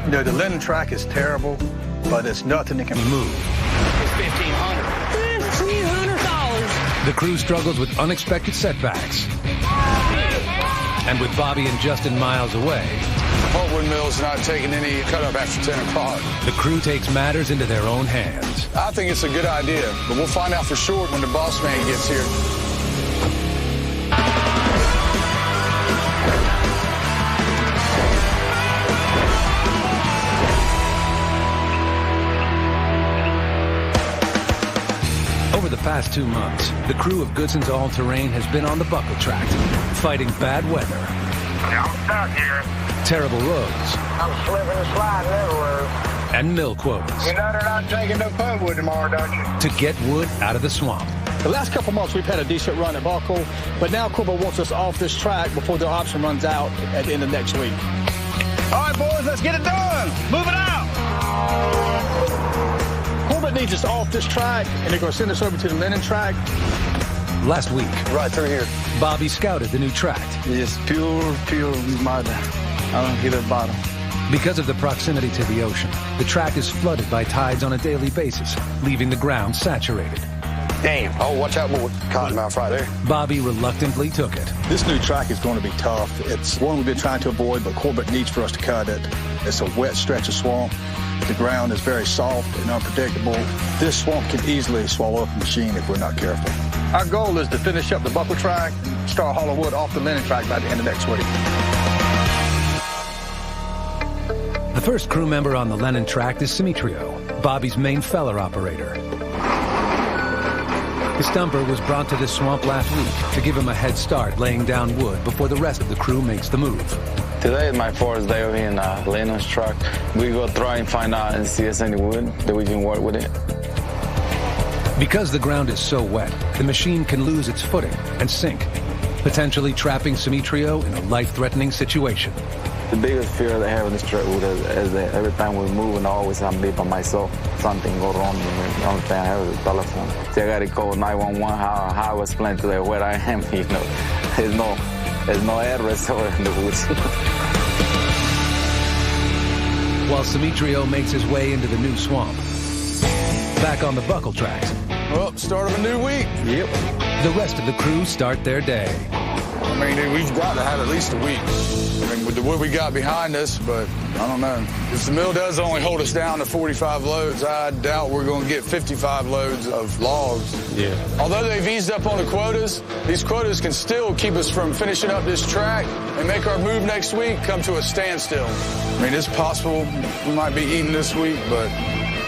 [SPEAKER 3] You know, the Lennon track is terrible, but it's nothing that can move.
[SPEAKER 18] It's $1,500. $1,500.
[SPEAKER 1] The crew struggles with unexpected setbacks. And with Bobby and Justin miles away,
[SPEAKER 5] Pulpwood Mill's not taking any cut up after 10 o'clock.
[SPEAKER 1] the crew takes matters into their own hands.
[SPEAKER 5] I think it's a good idea, but we'll find out for sure when the boss man gets here.
[SPEAKER 1] Over the past 2 months, the crew of Goodson's All-Terrain has been on the buckle track, fighting bad weather,
[SPEAKER 15] I'm stuck here.
[SPEAKER 1] terrible roads,
[SPEAKER 15] I'm slipping and sliding everywhere.
[SPEAKER 1] and mill quotas
[SPEAKER 15] You know they're not taking no pulpwood tomorrow, don't you?
[SPEAKER 1] to get wood out of the swamp.
[SPEAKER 3] The last couple months, we've had a decent run at Buckle, but now Corba wants us off this track before the option runs out at the end of next week. All right, boys, let's get it done. Move it out. Corbett needs us off this track, and they're going to send us over to the Lennon track.
[SPEAKER 1] Last week,
[SPEAKER 3] right through here,
[SPEAKER 1] Bobby scouted the new tract.
[SPEAKER 7] It's pure mud. I don't hit the bottom.
[SPEAKER 1] Because of the proximity to the ocean, the track is flooded by tides on a daily basis, leaving the ground saturated.
[SPEAKER 9] Damn. Oh, watch out, boy. Cottonmouth right there.
[SPEAKER 1] Bobby reluctantly took it.
[SPEAKER 3] This new track is going to be tough. It's one we've been trying to avoid, but Corbett needs for us to cut it. It's a wet stretch of swamp. The ground is very soft and unpredictable. This swamp can easily swallow up a machine if we're not careful. Our goal is to finish up the buckle track and start hauling wood off the Lennon track by the end of next week.
[SPEAKER 1] The first crew member on the Lennon tract is Simitrio, Bobby's main feller operator. His stumper was brought to this swamp last week to give him a head start laying down wood before the rest of the crew makes the move.
[SPEAKER 8] Today is my fourth day in Lennon's truck. We go try and find out and see if there's any wood that we can work with it.
[SPEAKER 1] Because the ground is so wet, the machine can lose its footing and sink, potentially trapping Simitrio in a life-threatening situation.
[SPEAKER 8] The biggest fear I have in this truck is that every time we move, and I always have to be by myself. Something go wrong, and the only thing I have is a telephone. So I got to call 911. How I explain to them where I am, you know. There's no address over in the woods.
[SPEAKER 1] While Simitrio makes his way into the new swamp, back on the buckle tract.
[SPEAKER 5] Well, start of a new week.
[SPEAKER 1] Yep. The rest of the crew start their day.
[SPEAKER 5] I mean, we've got to have at least a week. I mean, with the wood we got behind us, but I don't know. If the mill does only hold us down to 45 loads, I doubt we're going to get 55 loads of logs.
[SPEAKER 12] Yeah.
[SPEAKER 5] Although they've eased up on the quotas, these quotas can still keep us from finishing up this track and make our move next week come to a standstill. I mean, it's possible we might be eating this week, but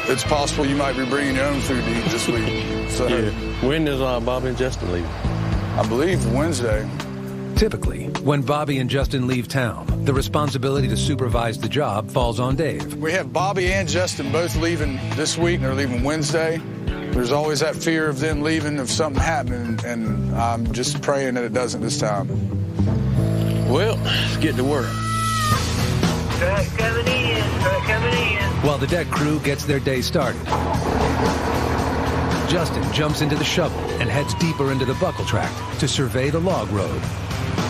[SPEAKER 5] it's possible you might be bringing your own food to eat this week. So,
[SPEAKER 2] yeah. When is Bobby and Justin leaving?
[SPEAKER 5] I believe Wednesday.
[SPEAKER 1] Typically, when Bobby and Justin leave town, the responsibility to supervise the job falls on Dave.
[SPEAKER 5] We have Bobby and Justin both leaving this week. They're leaving Wednesday. There's always that fear of them leaving, of something happening, and I'm just praying that it doesn't this time.
[SPEAKER 2] Well, let's get to work.
[SPEAKER 15] Truck coming in.
[SPEAKER 1] While the deck crew gets their day started, Justin jumps into the shovel and heads deeper into the buckle tract to survey the log road.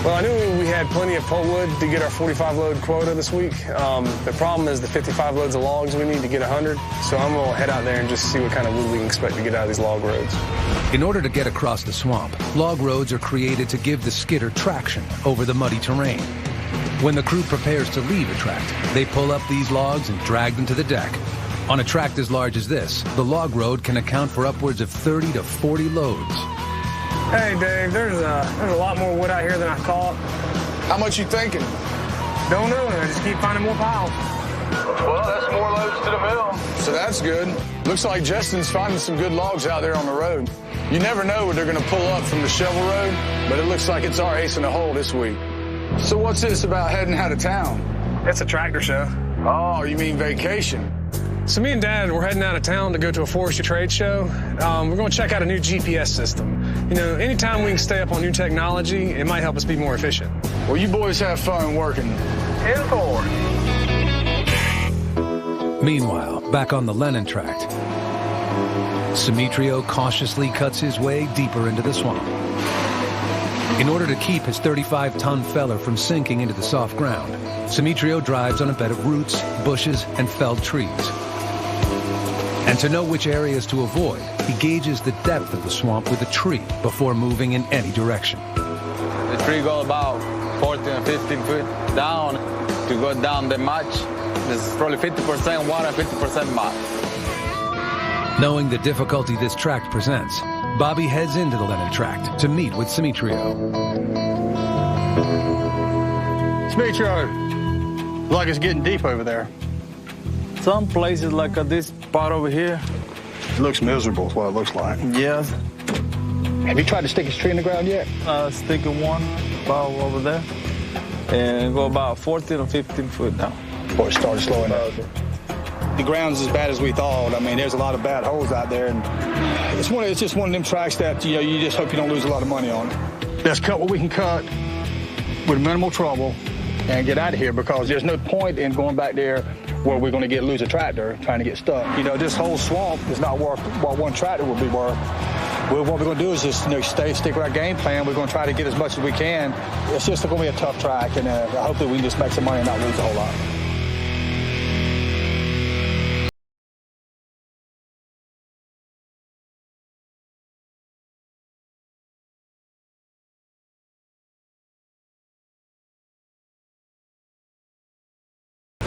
[SPEAKER 11] Well, I knew we had plenty of pulpwood to get our 45-load quota this week. The problem is the 55 loads of logs we need to get 100, so I'm going to head out there and just see what kind of wood we can expect to get out of these log roads.
[SPEAKER 1] In order to get across the swamp, log roads are created to give the skidder traction over the muddy terrain. When the crew prepares to leave a tract, they pull up these logs and drag them to the deck. On a tract as large as this, the log road can account for upwards of 30 to 40 loads.
[SPEAKER 11] Hey, Dave, there's a lot more wood out here than I thought.
[SPEAKER 5] How much you thinking?
[SPEAKER 11] Don't know. I just keep finding more piles.
[SPEAKER 5] Well, that's more loads to the mill. So that's good. Looks like Justin's finding some good logs out there on the road. You never know what they're going to pull up from the shovel road, but it looks like it's our ace in the hole this week. So what's this about heading out of town?
[SPEAKER 11] It's a tractor show.
[SPEAKER 5] Oh, you mean vacation?
[SPEAKER 11] So me and Dad, we're heading out of town to go to a forestry trade show. We're going to check out a new GPS system. You know, anytime we can stay up on new technology, it might help us be more efficient.
[SPEAKER 5] Well, you boys have fun working.
[SPEAKER 11] 10-4.
[SPEAKER 1] Meanwhile, back on the Lennon tract, Simitrio cautiously cuts his way deeper into the swamp. In order to keep his 35-ton feller from sinking into the soft ground, Simitrio drives on a bed of roots, bushes, and felled trees. And to know which areas to avoid, he gauges the depth of the swamp with a tree before moving in any direction.
[SPEAKER 8] The tree goes about 14 or 15 feet down. To go down that much, there's probably 50% water and 50% mud.
[SPEAKER 1] Knowing the difficulty this tract presents, Bobby heads into the Lennon tract to meet with Simitrio.
[SPEAKER 3] Simitrio, like it's getting deep over there.
[SPEAKER 7] Some places like this part over here.
[SPEAKER 3] It looks miserable is what it looks like.
[SPEAKER 7] Yes.
[SPEAKER 3] Have you tried to stick a tree in the ground yet?
[SPEAKER 7] Sticking one about over there. And go about 14 or 15 foot down.
[SPEAKER 3] Before it started slowing up. The ground's as bad as we thought. I mean, there's a lot of bad holes out there. And it's just one of them tracks that, you know, you just hope you don't lose a lot of money on. Let's cut what we can cut with minimal trouble and get out of here, because there's no point in going back there where we're going to lose a tractor trying to get stuck. You know, this whole swamp is not worth what one tractor would be worth. Well, what we're going to do is just stick with our game plan. We're going to try to get as much as we can. It's just going to be a tough track, and I hope that we can just make some money and not lose a whole lot.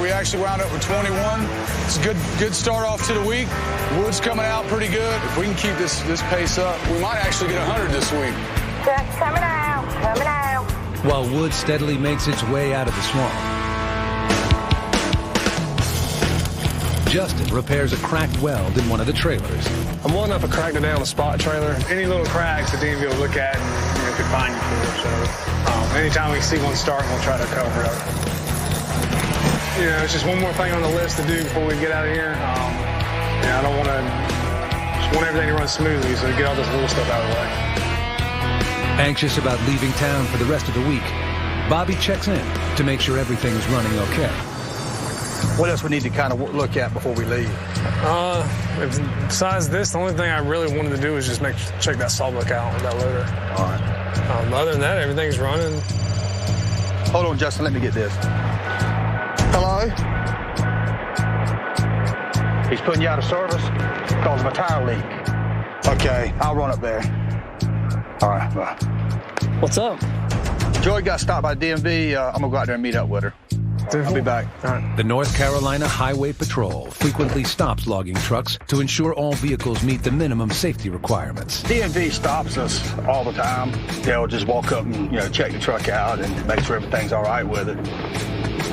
[SPEAKER 5] We actually wound up with 21. It's a good start off to the week. Wood's coming out pretty good. If we can keep this pace up, we might actually get 100 this week.
[SPEAKER 4] Just coming out, coming out.
[SPEAKER 1] While wood steadily makes its way out of the swamp, Justin repairs a cracked weld in one of the trailers.
[SPEAKER 11] I'm well enough to crack it down a spot trailer. Any little cracks that DMV will look at and could find you for. So anytime we see one start, we'll try to cover it up. You know, it's just one more thing on the list to do before we get out of here. I don't want to, just want everything to run smoothly, so get all this little stuff out of the way.
[SPEAKER 1] Anxious about leaving town for the rest of the week, Bobby checks in to make sure everything is running okay.
[SPEAKER 3] What else we need to kind of look at before we leave?
[SPEAKER 11] Besides this, the only thing I really wanted to do was just check that sawbuck out with that loader.
[SPEAKER 3] All right.
[SPEAKER 11] Other than that, everything's running.
[SPEAKER 3] Hold on, Justin, let me get this. Hello? He's putting you out of service because of a tire leak. Okay, I'll run up there. All right, bye.
[SPEAKER 11] What's up?
[SPEAKER 3] Joy got stopped by DMV. I'm going to go out there and meet up with her. I'll be back. All right.
[SPEAKER 1] The North Carolina Highway Patrol frequently stops logging trucks to ensure all vehicles meet the minimum safety requirements.
[SPEAKER 3] DMV stops us all the time. They'll just walk up and, check the truck out and make sure everything's all right with it.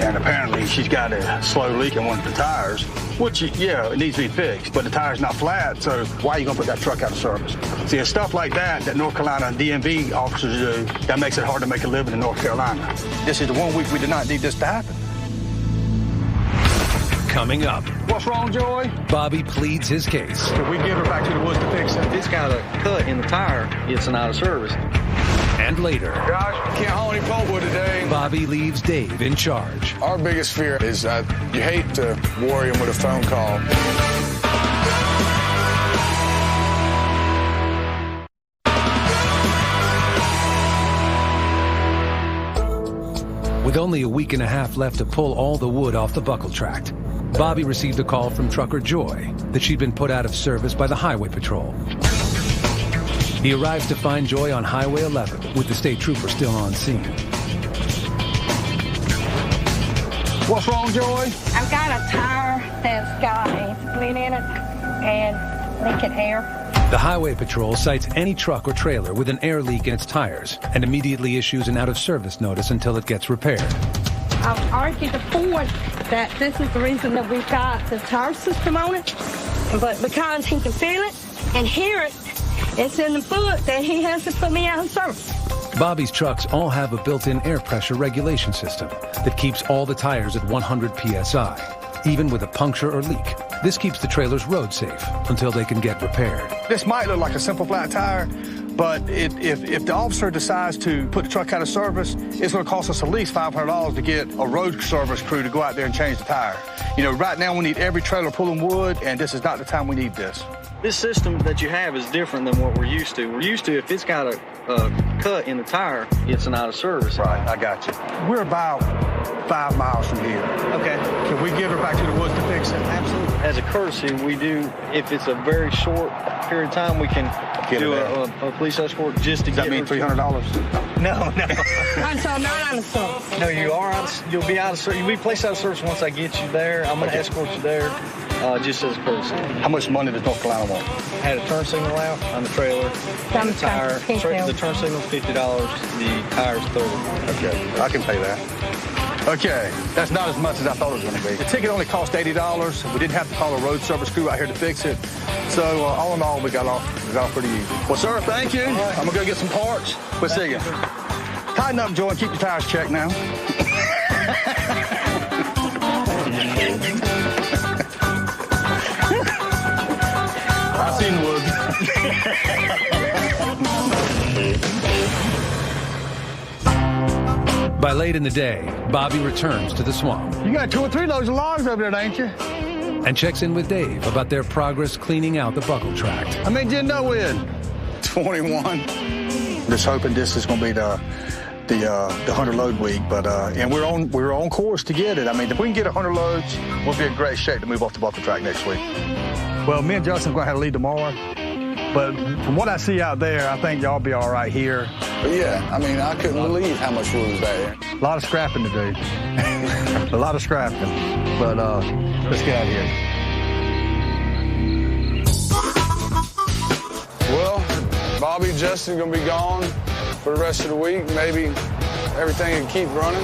[SPEAKER 3] And apparently she's got a slow leak in one of the tires, which, it needs to be fixed, but the tire's not flat, so why are you going to put that truck out of service? See, it's stuff like that North Carolina DMV officers do that makes it hard to make a living in North Carolina. This is the 1 week we did not need this to happen.
[SPEAKER 1] Coming up.
[SPEAKER 3] What's wrong, Joy?
[SPEAKER 1] Bobby pleads his case.
[SPEAKER 3] Can we get her back to the woods to fix it?
[SPEAKER 10] If it's got a cut in the tire, it's an out of service.
[SPEAKER 1] And later,
[SPEAKER 5] Guys, can't haul any pulpwood today.
[SPEAKER 1] Bobby leaves Dave in charge.
[SPEAKER 5] Our biggest fear is you hate to worry him with a phone call.
[SPEAKER 1] With only a week and a half left to pull all the wood off the buckle tract, Bobby received a call from trucker Joy that she'd been put out of service by the Highway Patrol. He arrives to find Joy on Highway 11 with the state trooper still on scene.
[SPEAKER 3] What's wrong, Joy?
[SPEAKER 4] I've got a tire that's got a split in it and leaking air.
[SPEAKER 1] The Highway Patrol cites any truck or trailer with an air leak in its tires and immediately issues an out-of-service notice until it gets repaired.
[SPEAKER 4] I've argued the point that this is the reason that we've got the tire system on it, but because he can feel it and hear it, it's in the book that he has to put me out of service.
[SPEAKER 1] Bobby's trucks all have a built-in air pressure regulation system that keeps all the tires at 100 psi, even with a puncture or leak. This keeps the trailers road safe until they can get repaired.
[SPEAKER 3] This might look like a simple flat tire, but if the officer decides to put the truck out of service, it's going to cost us at least $500 to get a road service crew to go out there and change the tire. Right now we need every trailer pulling wood, and this is not the time we need this.
[SPEAKER 10] This system that you have is different than what we're used to. We're used to, if it's got a cut in the tire, it's an out of service.
[SPEAKER 3] Right, I got you. We're about 5 miles from here.
[SPEAKER 10] Okay.
[SPEAKER 3] Can we get her back to the woods to fix it?
[SPEAKER 10] Absolutely. As a courtesy, we do, if it's a very short period of time, we can do a police escort just to
[SPEAKER 3] Does that mean $300?
[SPEAKER 10] No.
[SPEAKER 4] I'm so not out of service.
[SPEAKER 10] No, you'll be out of service. You'll be placed out of service once I get you there. I'm going to escort you there. Just as a courtesy.
[SPEAKER 3] How much money does North Carolina want?
[SPEAKER 10] Had a turn signal out on the trailer. And the tire. The turn signal's $50. The tire's $30.
[SPEAKER 3] Okay, I can pay that. Okay, that's not as much as I thought it was going to be. The ticket only cost $80. We didn't have to call a road service crew out here to fix it. So all in all, we got off pretty easy. Well, sir, thank you. Right. I'm going to go get some parts. We'll see you. Tighten up, Joe, and keep your tires checked now. I've seen the woods.
[SPEAKER 1] By late in the day, Bobby returns to the swamp.
[SPEAKER 14] You got 2 or 3 loads of logs over there, ain't you?
[SPEAKER 1] And checks in with Dave about their progress cleaning out the buckle tract.
[SPEAKER 14] I mean, you know we're 21. Just hoping this is going to be the 100 load week, but and we're on course to get it. I mean, if we can get 100 loads, we'll be in great shape to move off the buckle track next week. Well, me and Justin are going to have to lead tomorrow, but from what I see out there, I think y'all be all right here.
[SPEAKER 5] But yeah, I mean, I couldn't believe how much wood was back there.
[SPEAKER 14] A lot of scrapping to do. A lot of scrapping. But let's get out of here.
[SPEAKER 5] Well, Bobby and Justin are going to be gone for the rest of the week. Maybe everything can keep running.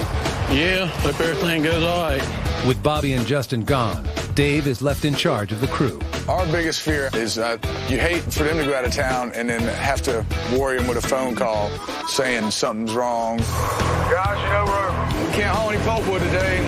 [SPEAKER 2] Yeah, hope everything goes all right.
[SPEAKER 1] With Bobby and Justin gone, Dave is left in charge of the crew.
[SPEAKER 5] Our biggest fear is you hate for them to go out of town and then have to worry them with a phone call saying something's wrong.
[SPEAKER 14] Guys, you know we can't haul any pulpwood today.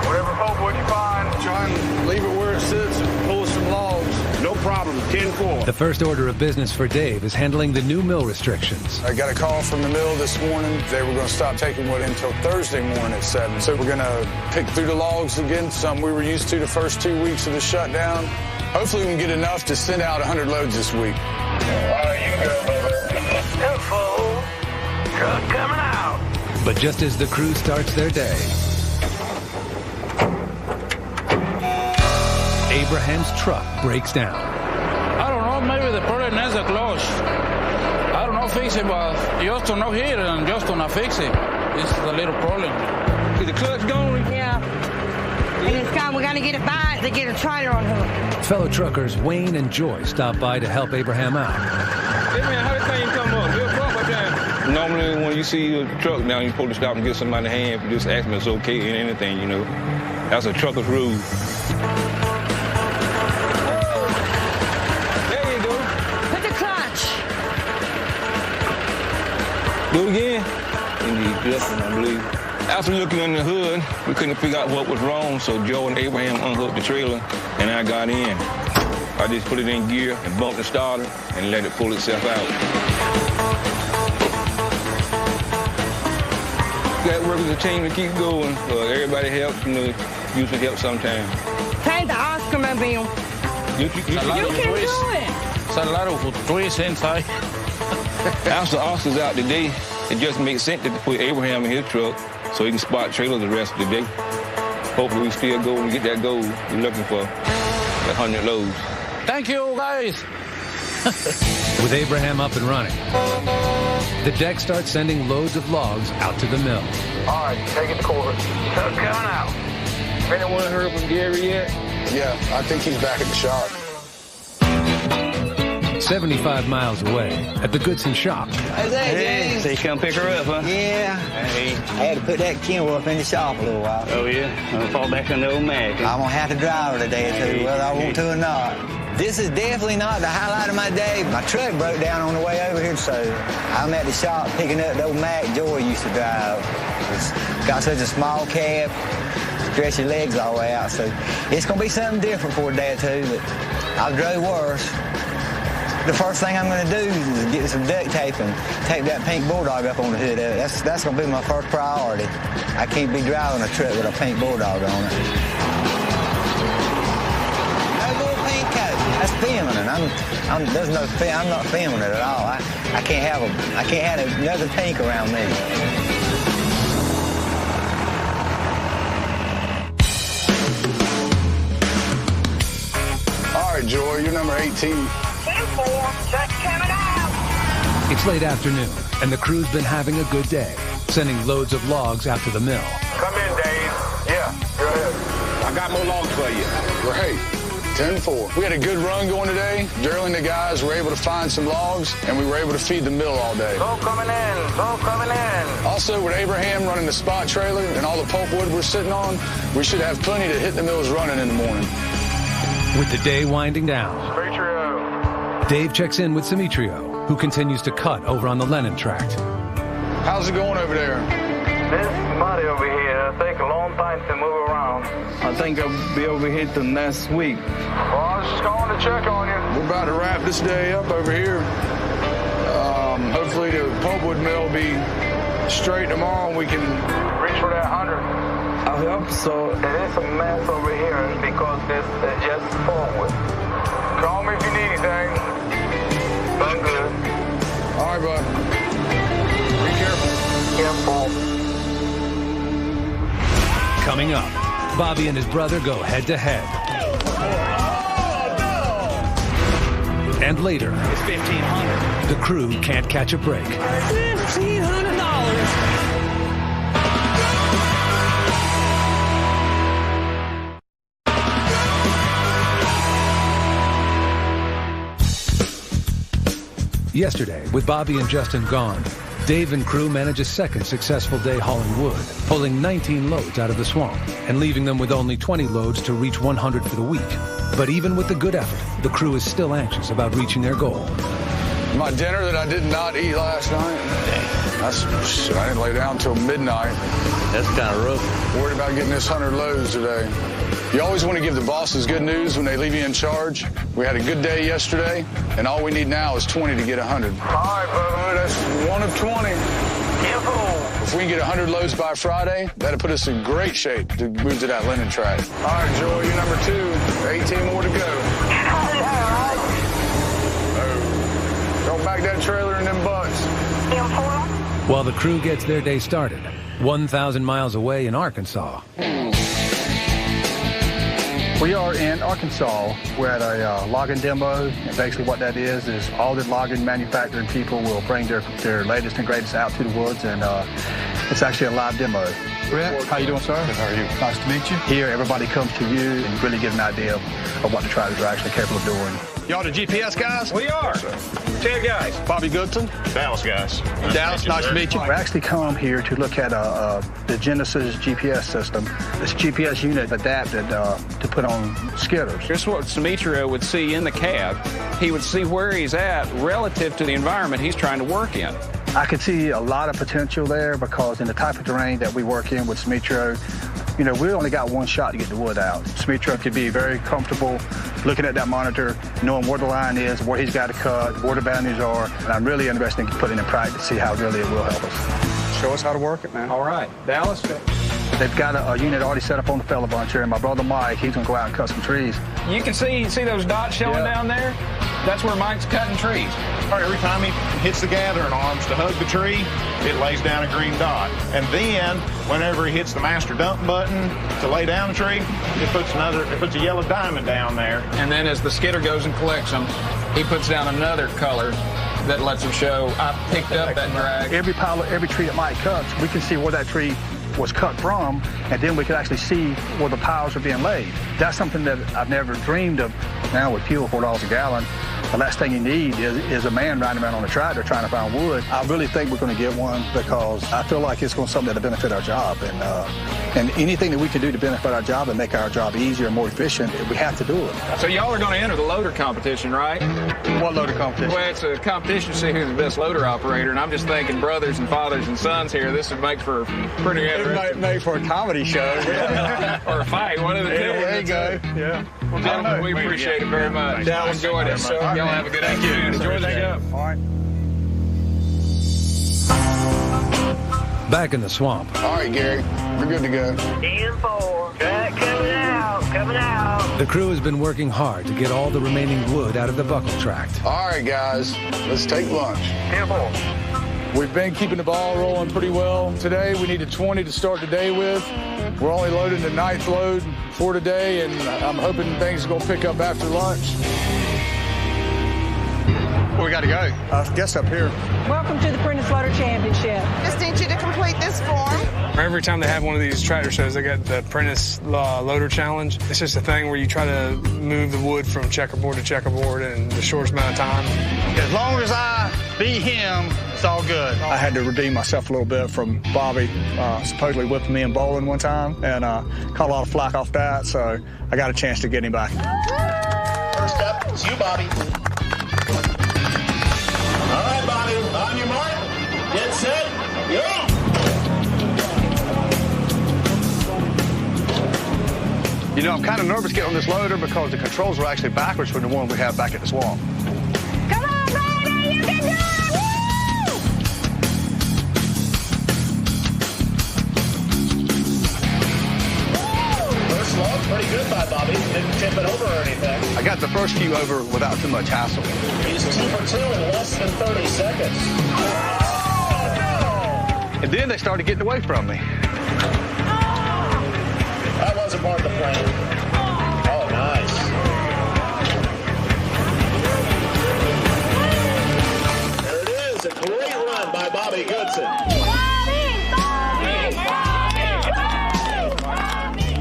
[SPEAKER 14] Whatever pulpwood you find, try and leave it where it sits and pull some logs.
[SPEAKER 6] No problem, 10-4.
[SPEAKER 1] The first order of business for Dave is handling the new mill restrictions.
[SPEAKER 5] I got a call from the mill this morning. They were going to stop taking wood until Thursday morning at 7. So we're going to pick through the logs again, something we were used to the first 2 weeks of the shutdown. Hopefully we can get enough to send out 100 loads this week.
[SPEAKER 15] All right, you can go, brother. Helpful. Truck coming out.
[SPEAKER 1] But just as the crew starts their day, Abraham's truck breaks down.
[SPEAKER 7] I don't know, maybe the problem is the clutch. I don't know fix it, but Justin not here and Justin not fix it. It's a little problem. Is the clutch going?
[SPEAKER 4] Yeah. And it's gone. We're going to get it back to get a trailer on hook.
[SPEAKER 1] Fellow truckers Wayne and Joy stop by to help Abraham out.
[SPEAKER 17] Hey man, how did thing come up? Real proper time. Normally when you see a truck down, you're supposed to stop and give somebody a hand. Just ask them if it's okay and anything, you know. That's a trucker's rule. There you go.
[SPEAKER 4] Put the clutch.
[SPEAKER 17] Do it again. Indeed, Justin, I believe. After looking in the hood, we couldn't figure out what was wrong, so Joe and Abraham unhooked the trailer, and I got in. I just put it in gear and bumped the starter and let it pull itself out. Got to work as a team to keep going. Everybody helps, you know, usually help sometimes.
[SPEAKER 4] Paint the Oscar mobile.
[SPEAKER 7] You can do
[SPEAKER 4] it.
[SPEAKER 7] It's a lot of twists inside.
[SPEAKER 17] After the Oscar's out today, it just makes sense to put Abraham in his truck so he can spot trailers the rest of the day. Hopefully we still go and get that goal. We're looking for 100 loads.
[SPEAKER 7] Thank you, guys.
[SPEAKER 1] With Abraham up and running, the deck starts sending loads of logs out to the mill.
[SPEAKER 14] All right, take it to court.
[SPEAKER 15] Truck coming out.
[SPEAKER 17] Anyone heard from Gary yet?
[SPEAKER 5] Yeah, I think he's back at the shop.
[SPEAKER 1] 75 miles away at the Goodson shop.
[SPEAKER 10] Hey,
[SPEAKER 18] So you come pick her up, huh?
[SPEAKER 10] Yeah.
[SPEAKER 18] Hey.
[SPEAKER 10] I had to put that Kenworth in the shop a little while.
[SPEAKER 18] Oh, yeah? I'll fall back on the old Mac.
[SPEAKER 10] I'm going to have to drive her today or two, whether I want to or not. This is definitely not the highlight of my day. My truck broke down on the way over here, so I'm at the shop picking up the old Mac Joy used to drive. It's got such a small cab, stretch your legs all the way out, so it's going to be something different for a day or two, but I've drove worse. The first thing I'm going to do is get some duct tape and tape that pink bulldog up on the hood of it. That's going to be my first priority. I can't be driving a truck with a pink bulldog on it. No more pink coat. That's feminine. I'm not feminine at all. I can't have another pink around me.
[SPEAKER 5] All right, Joy, you're number 18.
[SPEAKER 1] It's late afternoon, and the crew's been having a good day, sending loads of logs out to the mill.
[SPEAKER 14] Come in, Dave. Yeah, go ahead.
[SPEAKER 6] I got more logs for you.
[SPEAKER 5] Great. 10-4. We had a good run going today. Daryl and the guys were able to find some logs, and we were able to feed the mill all day.
[SPEAKER 15] All coming in. All coming in.
[SPEAKER 5] Also, with Abraham running the spot trailer and all the pulpwood we're sitting on, we should have plenty to hit the mills running in the morning.
[SPEAKER 1] With the day winding down, Dave checks in with Simitrio, who continues to cut over on the Lennon tract.
[SPEAKER 5] How's it going over there?
[SPEAKER 14] This muddy over here. It'll take a long time to move around.
[SPEAKER 8] I think I'll be over here till next week.
[SPEAKER 14] Well, I was just calling to check on you.
[SPEAKER 5] We're about to wrap this day up over here. Hopefully the pulpwood mill will be straight tomorrow and we can reach for that 100.
[SPEAKER 18] I hope so. There is a mess over here because this just forward.
[SPEAKER 5] Call me if you need anything.
[SPEAKER 18] I'm good.
[SPEAKER 5] All right, bud. Be careful.
[SPEAKER 18] Careful.
[SPEAKER 1] Coming up, Bobby and his brother go head-to-head. And later,
[SPEAKER 15] It's $1,500.
[SPEAKER 1] the crew can't catch a break.
[SPEAKER 15] $1,500.
[SPEAKER 1] Yesterday, with Bobby and Justin gone, Dave and crew managed a second successful day hauling wood, pulling 19 loads out of the swamp and leaving them with only 20 loads to reach 100 for the week. But even with the good effort, the crew is still anxious about reaching their goal.
[SPEAKER 5] My dinner that I did not eat last night, I didn't lay down until midnight.
[SPEAKER 2] That's kind of rough.
[SPEAKER 5] Worried about getting this 100 loads today. You always want to give the bosses good news when they leave you in charge. We had a good day yesterday, and all we need now is 20 to get 100. All right, brother, that's one of 20. If we can get 100 loads by Friday, that'll put us in great shape to move to that linen track. All right, Joel, you're number 2. 18 more to go. Don't back that trailer in them butts.
[SPEAKER 1] While the crew gets their day started, 1,000 miles away in Arkansas.
[SPEAKER 3] We are in Arkansas. We're at a logging demo, and basically what that is all the logging manufacturing people will bring their latest and greatest out to the woods, and it's actually a live demo. Brett, how you doing, sir? Good, how are you? Nice to meet you. Here, everybody comes to you and you really get an idea of what the tractors are actually capable of doing. Y'all the GPS guys?
[SPEAKER 19] We are. Ted guys.
[SPEAKER 3] Bobby Goodson.
[SPEAKER 19] Dallas guys.
[SPEAKER 3] Dallas, nice to meet you. We actually come here to look at the Genesis GPS system. This GPS unit adapted to put on skidders.
[SPEAKER 19] Here's what Demetrio would see in the cab. He would see where he's at relative to the environment he's trying to work in.
[SPEAKER 3] I could see a lot of potential there because in the type of terrain that we work in with Demetrio, you know, we only got one shot to get the wood out. Demetrio could be very comfortable looking at that monitor, knowing where the line is, where he's got to cut, where the boundaries are. And I'm really interested in putting it in practice to see how really it will help us. Show us how to work it, man.
[SPEAKER 19] All right. Dallas?
[SPEAKER 3] They've got a unit already set up on the fella bunch here, and my brother Mike, he's going to go out and cut some trees.
[SPEAKER 19] You can see those dots showing down there? That's where Mike's cutting trees.
[SPEAKER 20] Every time he hits the gathering arms to hug the tree, it lays down a green dot. And then, whenever he hits the master dump button to lay down the tree, it puts a yellow diamond down there.
[SPEAKER 19] And then as the skidder goes and collects them, he puts down another color that lets him show, I picked up that drag.
[SPEAKER 3] Every tree that Mike cuts, we can see where that tree was cut from, and then we could actually see where the piles are being laid. That's something that I've never dreamed of. Now with fuel, $4 a gallon, the last thing you need is a man riding around on a tractor trying to find wood. I really think we're going to get one because I feel like it's going to something that'll benefit our job. And anything that we can do to benefit our job and make our job easier and more efficient, we have to do it.
[SPEAKER 19] So y'all are going to enter the loader competition, right?
[SPEAKER 3] What loader competition?
[SPEAKER 19] Well, it's a competition to see who's the best loader operator, and I'm just thinking brothers and fathers and sons here, this would make for pretty interesting.
[SPEAKER 3] It might make for a comedy show.
[SPEAKER 19] Or a fight, one of the two.
[SPEAKER 3] There you go. Yeah.
[SPEAKER 19] Well, gentlemen, we appreciate it very much.
[SPEAKER 3] Yeah,
[SPEAKER 19] enjoyed it. Y'all have a good afternoon.
[SPEAKER 3] Enjoy that. All right.
[SPEAKER 1] Back in the swamp.
[SPEAKER 5] All right, Gary, we're good to go.
[SPEAKER 15] 10-4. Track coming out.
[SPEAKER 1] The crew has been working hard to get all the remaining wood out of the buckle tract.
[SPEAKER 5] All right, guys, let's take lunch.
[SPEAKER 15] 10-4.
[SPEAKER 5] We've been keeping the ball rolling pretty well. Today, we needed 20 to start the day with. We're only loading the 9th load for today, and I'm hoping things are going to pick up after lunch.
[SPEAKER 3] Where we got to go? I guess up here.
[SPEAKER 21] Welcome to the Prentice Loader Championship.
[SPEAKER 22] Just need you to complete this form.
[SPEAKER 11] Every time they have one of these tractor shows, they got the Prentice Loader Challenge. It's just a thing where you try to move the wood from checkerboard to checkerboard in the shortest amount of time.
[SPEAKER 3] As long as I beat him, it's all good. I had to redeem myself a little bit from Bobby supposedly whipping me in bowling one time, and caught a lot of flack off that, so I got a chance to get him back.
[SPEAKER 20] First up, it's you, Bobby. All right, Bobby, on your mark, get set, go!
[SPEAKER 3] You know, I'm kind of nervous getting on this loader because the controls are actually backwards from the one we have back at the swamp.
[SPEAKER 15] Come on, baby, you can do it! Woo!
[SPEAKER 3] first few over without too much hassle.
[SPEAKER 20] He's 2 for 2 in less than 30 seconds.
[SPEAKER 3] And then they started getting away from me.
[SPEAKER 20] That wasn't part of the plan. Oh, nice. There it is, a great run by Bobby Goodson.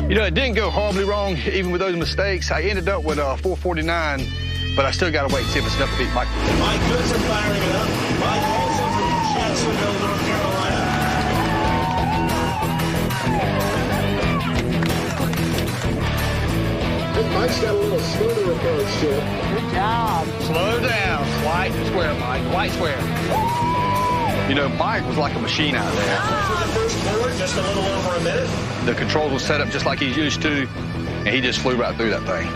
[SPEAKER 3] You know, it didn't go horribly wrong, even with those mistakes. I ended up with 4:49, but I still got to wait and see if it's enough to beat Mike.
[SPEAKER 20] Mike Goodson firing it up. Mike also from Jacksonville, North Carolina. I think Mike's got a little smoother approach to it.
[SPEAKER 10] Good job.
[SPEAKER 3] Slow down. White square, Mike. White square. You know, Mike was like a machine out there.
[SPEAKER 20] For the first board, just a little over a minute.
[SPEAKER 3] The controls were set up just like he's used to, and he just flew right through that thing.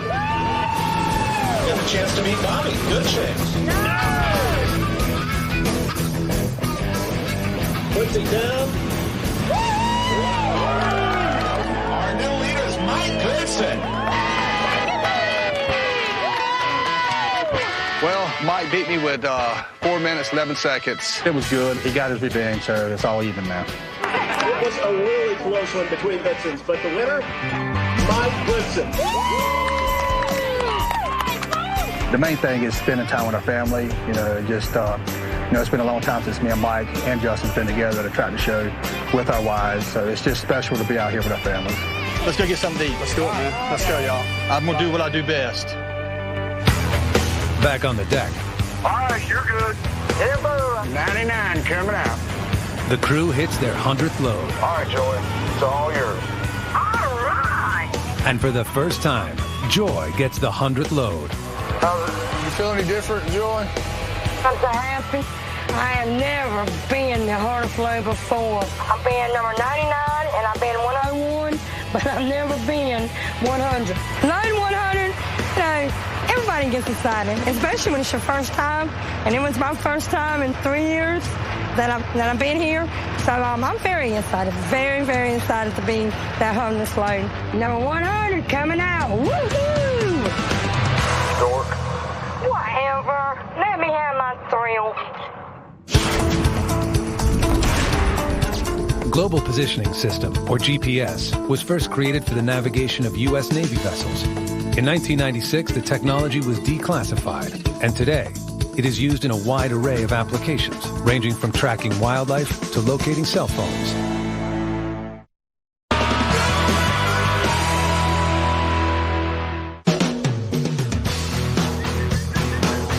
[SPEAKER 20] Get a chance to meet Bobby. Good chance. Puts it down. Our new leader is Mike Goodson.
[SPEAKER 3] Well, Mike beat me with 4 minutes, 11 seconds.
[SPEAKER 14] It was good. He got his revenge, so it's all even now.
[SPEAKER 20] It was a really close one between Goodsons, but the winner, Mike Goodson.
[SPEAKER 14] The main thing is spending time with our family. You know, just, it's been a long time since me and Mike and Justin's been together at a tractor show with our wives, so it's just special to be out here with our families.
[SPEAKER 3] Let's go get something to eat. Let's do it, man. Let's go, y'all. I'm going to do what I do best.
[SPEAKER 1] Back on the deck,
[SPEAKER 15] All right, you're good. 99 coming out.
[SPEAKER 1] the crew hits their 100th load.
[SPEAKER 15] All right, Joy. It's all yours. All right.
[SPEAKER 1] And for the first time, Joy gets the 100th load.
[SPEAKER 5] You feel any different, Joy?
[SPEAKER 4] I'm so happy. I have never been the hardest load before. I've been number 99 and I've been 101, but I've never been 100. Load 100, everybody gets excited, especially when it's your first time. And it was my first time in 3 years that I've been here. So I'm very excited, very, very excited to be that 100th load. Number 100 coming out. Woohoo!
[SPEAKER 15] Dork.
[SPEAKER 4] Whatever. Let me have my thrill.
[SPEAKER 1] Global Positioning System, or GPS, was first created for the navigation of U.S. Navy vessels. In 1996, the technology was declassified, and today, it is used in a wide array of applications, ranging from tracking wildlife to locating cell phones.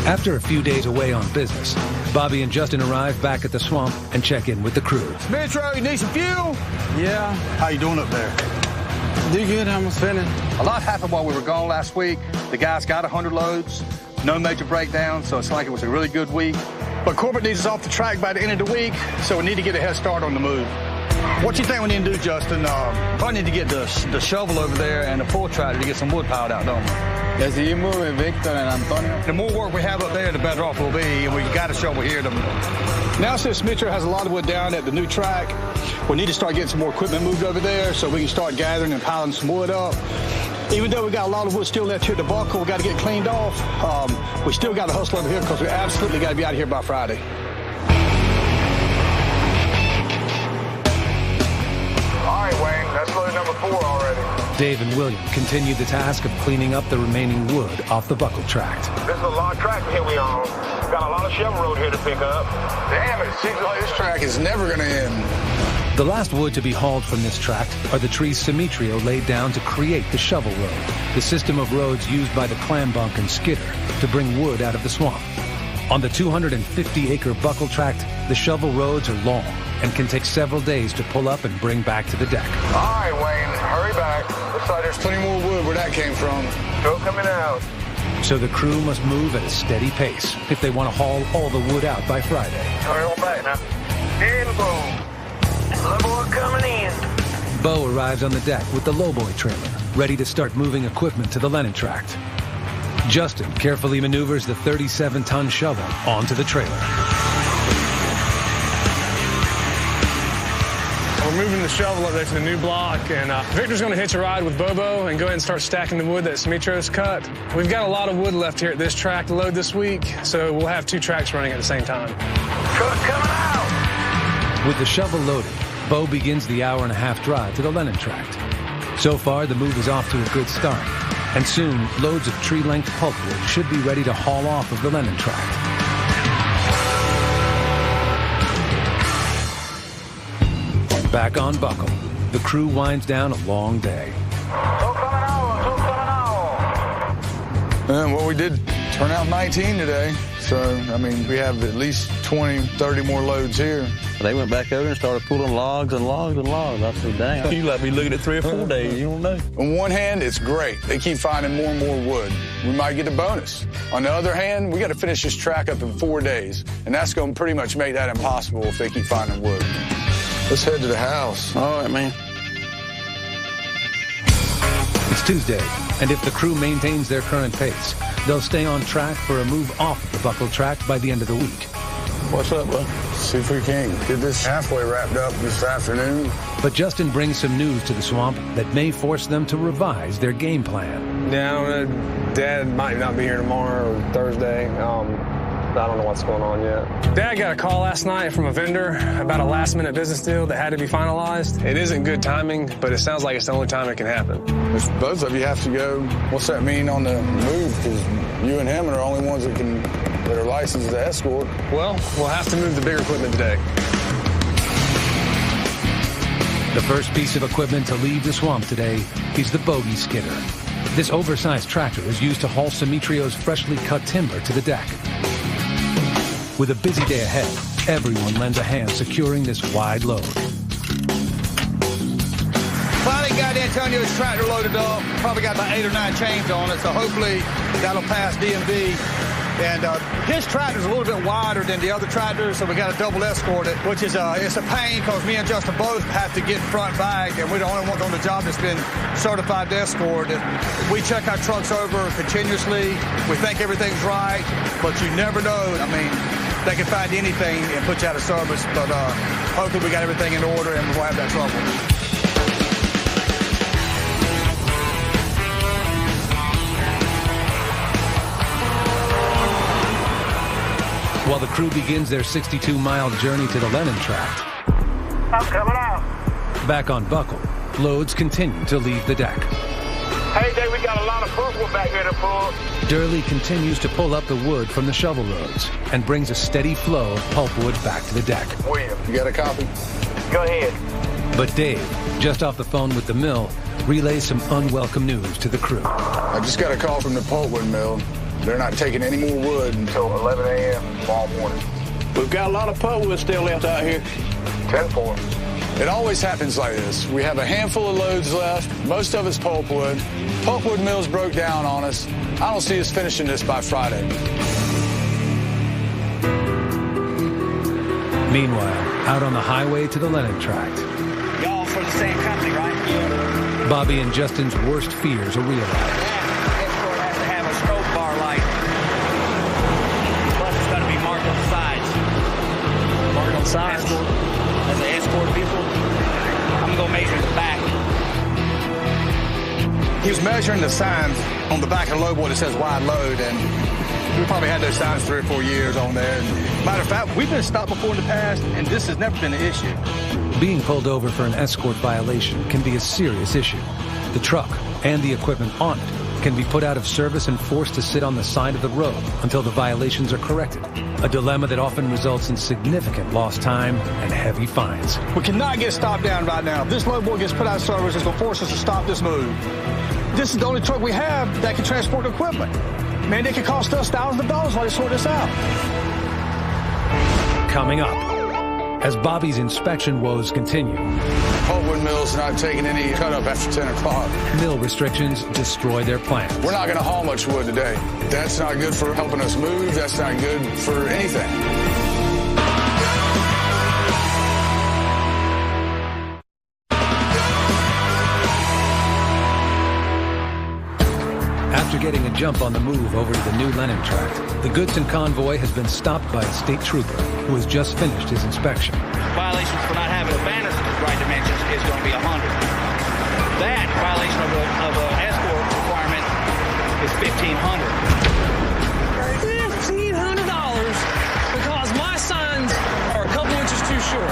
[SPEAKER 1] After a few days away on business, Bobby and Justin arrive back at the swamp and check in with the crew.
[SPEAKER 3] Metro, you need some fuel?
[SPEAKER 7] Yeah.
[SPEAKER 3] How you doing up there?
[SPEAKER 7] Do good. How am I feeling?
[SPEAKER 3] A lot happened while we were gone last week. The guys got 100 loads, no major breakdowns, so it's like it was a really good week. But corporate needs us off the track by the end of the week, so we need to get a head start on the move. What you think we need to do, Justin? Probably need to get the shovel over there and the pull tractor to get some wood piled out, don't we?
[SPEAKER 8] Yes, you move it, Victor and Antonio.
[SPEAKER 3] The more work we have up there, the better off we'll be, and we got a shovel here. Now, since Metro has a lot of wood down at the new track, we need to start getting some more equipment moved over there so we can start gathering and piling some wood up. Even though we got a lot of wood still left here at the buckle, we got to get cleaned off. We still got to hustle over here because we absolutely got to be out of here by Friday.
[SPEAKER 15] All right, Wayne. That's load number 4 already.
[SPEAKER 1] Dave and William continue the task of cleaning up the remaining wood off the buckle tract.
[SPEAKER 15] This is a long track here we on. Got a lot of shovel road here to pick up.
[SPEAKER 5] Damn it seems like this track is never going to end.
[SPEAKER 1] The last wood to be hauled from this tract are the trees Simetrio laid down to create the shovel road, the system of roads used by the clambunk and skidder to bring wood out of the swamp. On the 250-acre buckle tract, the shovel roads are long and can take several days to pull up and bring back to the deck.
[SPEAKER 15] All right, Wayne. Hurry back.
[SPEAKER 5] Looks like there's plenty more wood where that came from.
[SPEAKER 15] Still coming out.
[SPEAKER 1] So the crew must move at a steady pace if they want to haul all the wood out by Friday.
[SPEAKER 15] Hurry on back now. And boom. Lowboy coming in.
[SPEAKER 1] Bo arrives on the deck with the lowboy trailer, ready to start moving equipment to the Lennon tract. Justin carefully maneuvers the 37-ton shovel onto the trailer.
[SPEAKER 3] We're
[SPEAKER 11] moving the shovel up there to the new block, and Victor's going to hitch a ride with Bobo and go ahead and start stacking the wood that Simitro's cut. We've got a lot of wood left here at this track to load this week, so we'll have 2 tracks running at the same time.
[SPEAKER 15] Truck coming out!
[SPEAKER 1] With the shovel loaded, Bo begins the hour-and-a-half drive to the Lennon tract. So far, the move is off to a good start, and soon, loads of tree-length pulpwood should be ready to haul off of the Lennon tract. Back on Buckle, the crew winds down a long day.
[SPEAKER 5] Well, we did turn out 19 today, so, I mean, we have at least 20, 30 more loads here.
[SPEAKER 2] They went back over and started pulling logs and logs and logs. I said, dang. You let me looking at 3 or 4 days, you don't know.
[SPEAKER 5] On one hand, it's great. They keep finding more and more wood. We might get a bonus. On the other hand, we got to finish this track up in 4 days, and that's going to pretty much make that impossible if they keep finding wood. Let's head to the house.
[SPEAKER 2] All right, man.
[SPEAKER 1] It's Tuesday, and if the crew maintains their current pace, they'll stay on track for a move off of the Buckle track by the end of the week.
[SPEAKER 5] What's up, bud? See if we can get this halfway wrapped up this afternoon.
[SPEAKER 1] But Justin brings some news to the swamp that may force them to revise their game plan.
[SPEAKER 11] Yeah, I don't know. Dad might not be here tomorrow or Thursday. I don't know what's going on yet. Dad got a call last night from a vendor about a last-minute business deal that had to be finalized. It isn't good timing, but it sounds like it's the only time it can happen.
[SPEAKER 5] If both of you have to go, what's that mean on the move? Because you and him are the only ones that are licensed to escort.
[SPEAKER 11] Well, we'll have to move the bigger equipment today.
[SPEAKER 1] The first piece of equipment to leave the swamp today is the bogey skidder. This oversized tractor is used to haul Simitrio's freshly cut timber to the deck. With a busy day ahead, everyone lends a hand securing this wide load.
[SPEAKER 3] Finally got Antonio's tractor loaded up. Probably got about 8 or 9 chains on it, so hopefully that'll pass DMV. And his tractor's a little bit wider than the other tractors, so we got to double escort it, which is it's a pain because me and Justin both have to get front back, and we're the only ones on the job that's been certified to escort. We check our trucks over continuously. We think everything's right, but you never know. I mean, they can find anything and put you out of service, but hopefully we got everything in order and we won't have that trouble.
[SPEAKER 1] While the crew begins their 62-mile journey to the Lennon tract.
[SPEAKER 15] I'm coming out.
[SPEAKER 1] Back on Buckle, loads continue to leave the deck.
[SPEAKER 6] Hey, Dave, we got a lot of pulpwood back here to pull.
[SPEAKER 1] Durley continues to pull up the wood from the shovel roads and brings a steady flow of pulpwood back to the deck.
[SPEAKER 5] William, you got a copy?
[SPEAKER 6] Go ahead.
[SPEAKER 1] But Dave, just off the phone with the mill, relays some unwelcome news to the crew.
[SPEAKER 5] I just got a call from the pulpwood mill. They're not taking any more wood until 11 a.m. tomorrow morning.
[SPEAKER 2] We've got a lot of pulpwood still left out here.
[SPEAKER 5] 10-4. It always happens like this. We have a handful of loads left. Most of it's pulpwood. Pulpwood mills broke down on us. I don't see us finishing this by Friday.
[SPEAKER 1] Meanwhile, out on the highway to the Lennon tract.
[SPEAKER 10] Y'all for the same company, right?
[SPEAKER 1] Bobby and Justin's worst fears are realized.
[SPEAKER 10] Size. As an escort people, I'm gonna measure the back.
[SPEAKER 3] He was measuring the signs on the back of the load board that says wide load, and we probably had those signs 3 or 4 years on there. And matter of fact, we've been stopped before in the past, and this has never been an issue.
[SPEAKER 1] Being pulled over for an escort violation can be a serious issue. The truck and the equipment on it can be put out of service and forced to sit on the side of the road until the violations are corrected. A dilemma that often results in significant lost time and heavy fines.
[SPEAKER 3] We cannot get stopped down right now. If this load board gets put out of service, it's going to force us to stop this move. This is the only truck we have that can transport equipment. Man, it could cost us thousands of dollars while they sort this out.
[SPEAKER 1] Coming up, as Bobby's inspection woes continue.
[SPEAKER 5] Pulpwood mill's not taking any cut up after 10 o'clock.
[SPEAKER 1] Mill restrictions destroy their plans.
[SPEAKER 5] We're not going to haul much wood today. That's not good for helping us move. That's not good for anything.
[SPEAKER 1] After getting a jump on the move over to the new Lennon tract, the Goodson convoy has been stopped by a state trooper who has just finished his inspection.
[SPEAKER 10] Violations for not having a banner
[SPEAKER 13] right dimensions is going to be 100. That violation of an escort requirement is $1,500.
[SPEAKER 11] $1,500 because my signs are a couple inches too short.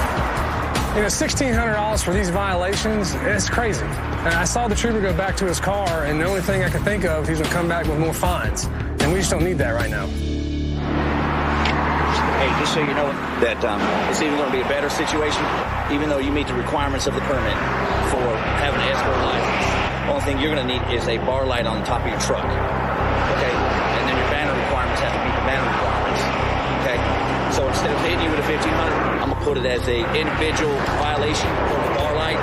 [SPEAKER 11] You know, $1,600 for these violations, it's crazy. And I saw the trooper go back to his car, and the only thing I could think of, he's going to come back with more fines. And we just don't need that right now.
[SPEAKER 13] Hey, just so you know that it's even going to be a better situation, even though you meet the requirements of the permit for having an escort license. The only thing you're going to need is a bar light on the top of your truck. Okay? And then your banner requirements have to meet the banner requirements. Okay? So instead of hitting you with a $1,500, I'm going to put it as an individual violation for the bar light,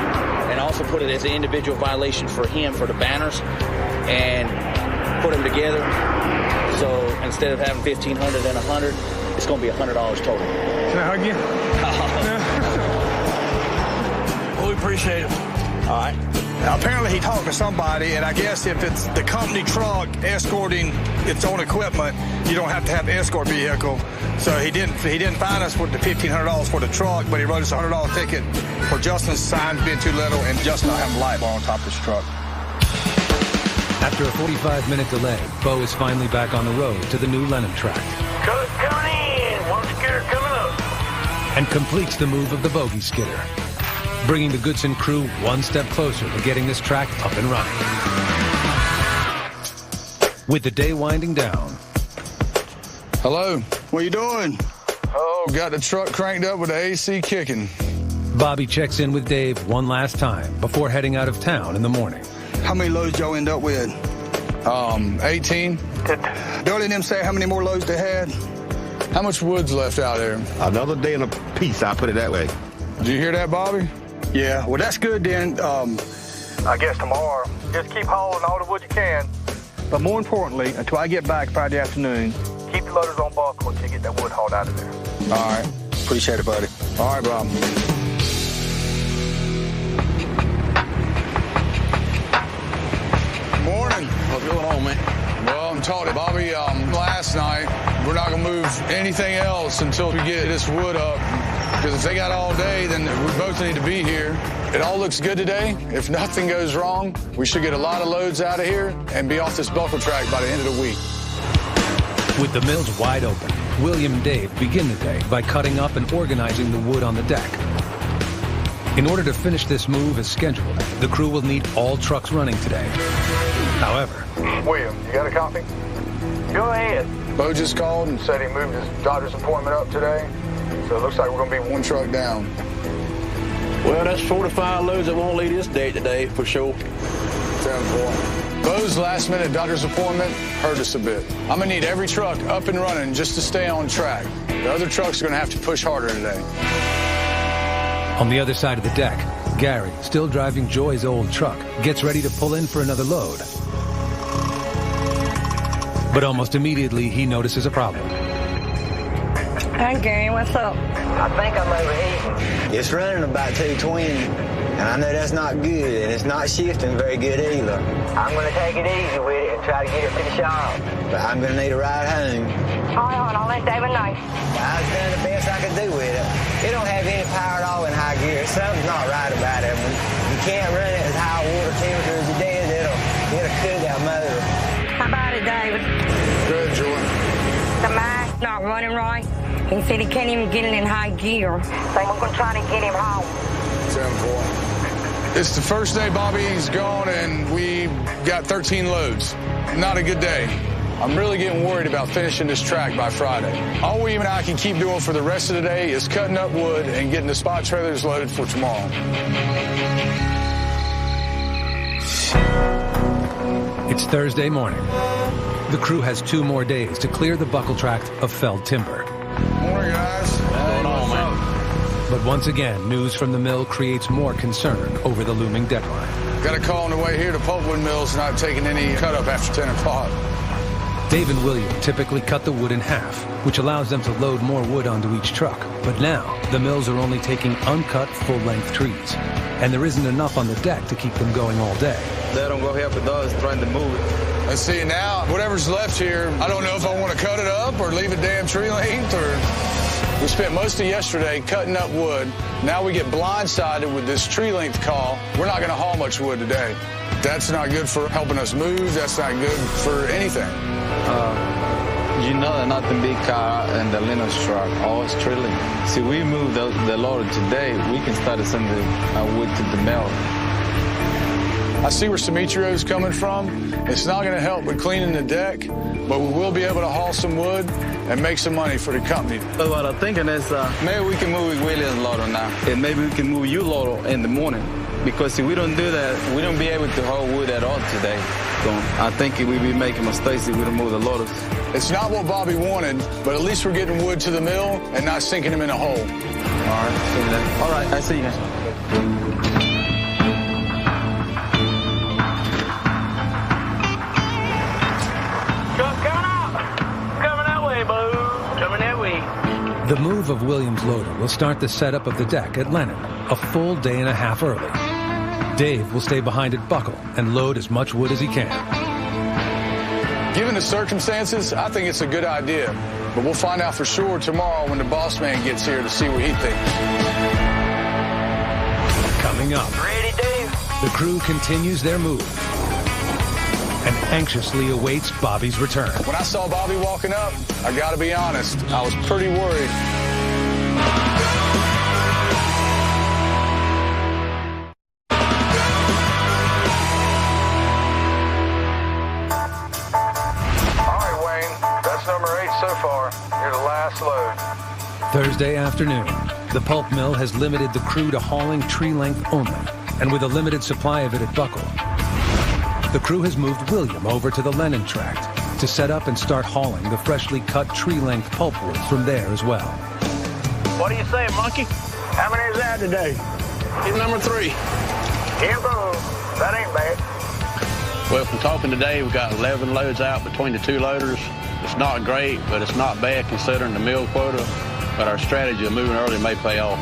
[SPEAKER 13] and also put it as an individual violation for him for the banners, and put them together. So instead of having $1,500 and $100, it's going to be $100 total.
[SPEAKER 11] Can I hug you?
[SPEAKER 3] Well, we appreciate it.
[SPEAKER 13] All right.
[SPEAKER 3] Now, apparently he talked to somebody, and I guess if it's the company truck escorting its own equipment, you don't have to have an escort vehicle. So he didn't fine us with the $1,500 for the truck, but he wrote us a $100 ticket for Justin's signs being too little and Justin not having a light bar on top of his truck.
[SPEAKER 1] After a 45-minute delay, Bo is finally back on the road to the new Lennon track.
[SPEAKER 15] Cut coming in, one skidder coming up.
[SPEAKER 1] And completes the move of the bogey skidder, bringing the Goodson crew one step closer to getting this track up and running. With the day winding down.
[SPEAKER 5] Hello, what you doing? Oh, got the truck cranked up with the AC kicking.
[SPEAKER 1] Bobby checks in with Dave one last time before heading out of town in the morning.
[SPEAKER 3] How many loads y'all end up with?
[SPEAKER 5] 18.
[SPEAKER 3] Dolly and them say how many more loads they had?
[SPEAKER 5] How much wood's left out there?
[SPEAKER 16] Another day and a piece, I'll put it that way.
[SPEAKER 5] Did you hear that, Bobby?
[SPEAKER 3] Yeah, well, that's good then.
[SPEAKER 14] I guess tomorrow. Just keep hauling all the wood you can.
[SPEAKER 3] But more importantly, until I get back Friday afternoon,
[SPEAKER 14] keep the loaders on buckle until you get that wood hauled out of there.
[SPEAKER 3] All right. Appreciate it, buddy.
[SPEAKER 5] All right, Bob. Morning.
[SPEAKER 2] What's going on, man?
[SPEAKER 5] Well, I'm talking to Bobby last night. We're not going to move anything else until we get this wood up. Because if they got all day, then we both need to be here. It all looks good today. If nothing goes wrong, we should get a lot of loads out of here and be off this buckle track by the end of the week.
[SPEAKER 1] With the mills wide open, William and Dave begin the day by cutting up and organizing the wood on the deck. In order to finish this move as scheduled, the crew will need all trucks running today. However,
[SPEAKER 14] William, you got a copy? Go ahead.
[SPEAKER 5] Bo just called and
[SPEAKER 14] Said he moved his daughter's appointment up today, so it looks like we're going to be
[SPEAKER 5] one truck down.
[SPEAKER 2] Well, that's 45 loads that won't leave this date today, for sure.
[SPEAKER 5] Bo's last-minute doctor's appointment hurt us a bit. I'm going to need every truck up and running just to stay on track. The other trucks are going to have to push harder today.
[SPEAKER 1] On the other side of the deck, Gary, still driving Joy's old truck, gets ready to pull in for another load. But almost immediately, he notices a problem.
[SPEAKER 4] Hey, Gary, what's up?
[SPEAKER 10] I think I'm overheating. It's running about 220, and I know that's not good, and it's not shifting very good either. I'm going to take it easy with it and try to get it to the shop. But I'm going to need a ride home.
[SPEAKER 4] All right, I'll let David know.
[SPEAKER 10] I was doing the best I could do with it. It don't have any power at all in high gear. Something's not right about it. You can't run it as high water temperature as you did. It'll cook that motor.
[SPEAKER 4] How about it, David?
[SPEAKER 5] Good, Joy.
[SPEAKER 4] The mine's not running right. He said he can't even get it in high gear. So we're going to try to get him home.
[SPEAKER 5] 7-4. It's the first day Bobby's gone, and we got 13 loads. Not a good day. I'm really getting worried about finishing this track by Friday. All William and I can keep doing for the rest of the day is cutting up wood and getting the spot trailers loaded for tomorrow.
[SPEAKER 1] It's Thursday morning. The crew has 2 more days to clear the buckle track of felled timber.
[SPEAKER 5] Morning, guys.
[SPEAKER 2] What's going on, man?
[SPEAKER 1] But once again, news from the mill creates more concern over the looming deadline.
[SPEAKER 5] Got a call on the way here to Pulp Mill's not taking any cut up after 10 o'clock.
[SPEAKER 1] Dave and William typically cut the wood in half, which allows them to load more wood onto each truck. But now, the mills are only taking uncut, full-length trees, and there isn't enough on the deck to keep them going all day.
[SPEAKER 8] They don't go help with us trying to move it.
[SPEAKER 5] Let's see, now, whatever's left here, I don't know if I want to cut it up or leave it damn tree length or... We spent most of yesterday cutting up wood. Now we get blindsided with this tree length call. We're not going to haul much wood today. That's not good for helping us move. That's not good for anything.
[SPEAKER 8] You know that not the big car and the Linux truck, all it's tree length. See, we moved the loader today. We can start sending wood to the mill.
[SPEAKER 5] I see where Summitrio's coming from. It's not going to help with cleaning the deck, but we will be able to haul some wood and make some money for the company.
[SPEAKER 8] But what I'm thinking is maybe we can move William's loader now, and maybe we can move your loader in the morning. Because if we don't do that, we don't be able to haul wood at all today. So I think we'd be making mistakes if we don't move the loaders.
[SPEAKER 5] It's not what Bobby wanted, but at least we're getting wood to the mill and not sinking him in a hole.
[SPEAKER 8] All right, see you then. All right, I see you guys.
[SPEAKER 1] The move of Williams' loader will start the setup of the deck at Lennon, a full day and a half early. Dave will stay behind at Buckle and load as much wood as he can.
[SPEAKER 5] Given the circumstances, I think it's a good idea, but we'll find out for sure tomorrow when the boss man gets here to see what he thinks.
[SPEAKER 1] Coming up,
[SPEAKER 15] Ready, Dave?
[SPEAKER 1] the crew continues their move and anxiously awaits Bobby's return.
[SPEAKER 5] When I saw Bobby walking up, I gotta be honest, I was pretty worried.
[SPEAKER 20] All right, Wayne, that's number 8 so far. You're the last load.
[SPEAKER 1] Thursday afternoon, the pulp mill has limited the crew to hauling tree length only, and with a limited supply of it at Buckle, the crew has moved William over to the Lennon tract to set up and start hauling the freshly cut tree-length pulpwood from there as well.
[SPEAKER 2] What do you say, Monkey?
[SPEAKER 14] How many is that today?
[SPEAKER 2] He's number 3.
[SPEAKER 14] That ain't bad.
[SPEAKER 2] Well, from talking today, we've got 11 loads out between the 2 loaders. It's not great, but it's not bad considering the mill quota. But our strategy of moving early may pay off.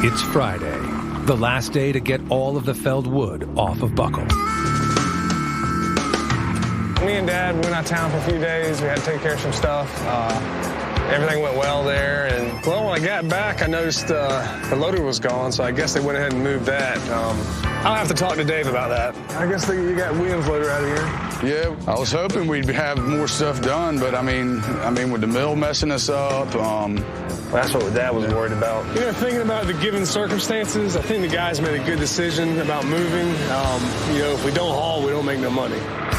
[SPEAKER 1] It's Friday, the last day to get all of the felled wood off of Buckle.
[SPEAKER 11] Me and Dad went out of town for a few days. We had to take care of some stuff. Everything went well there, and well, when I got back, I noticed the loader was gone, so I guess they went ahead and moved that. I'll have to talk to Dave about that. I guess you got Williams' loader out of here.
[SPEAKER 5] Yeah, I was hoping we'd have more stuff done, but I mean, with the mill messing us up,
[SPEAKER 11] that's what Dad was worried about. You know, thinking about the given circumstances, I think the guys made a good decision about moving. You know, if we don't haul, we don't make no money.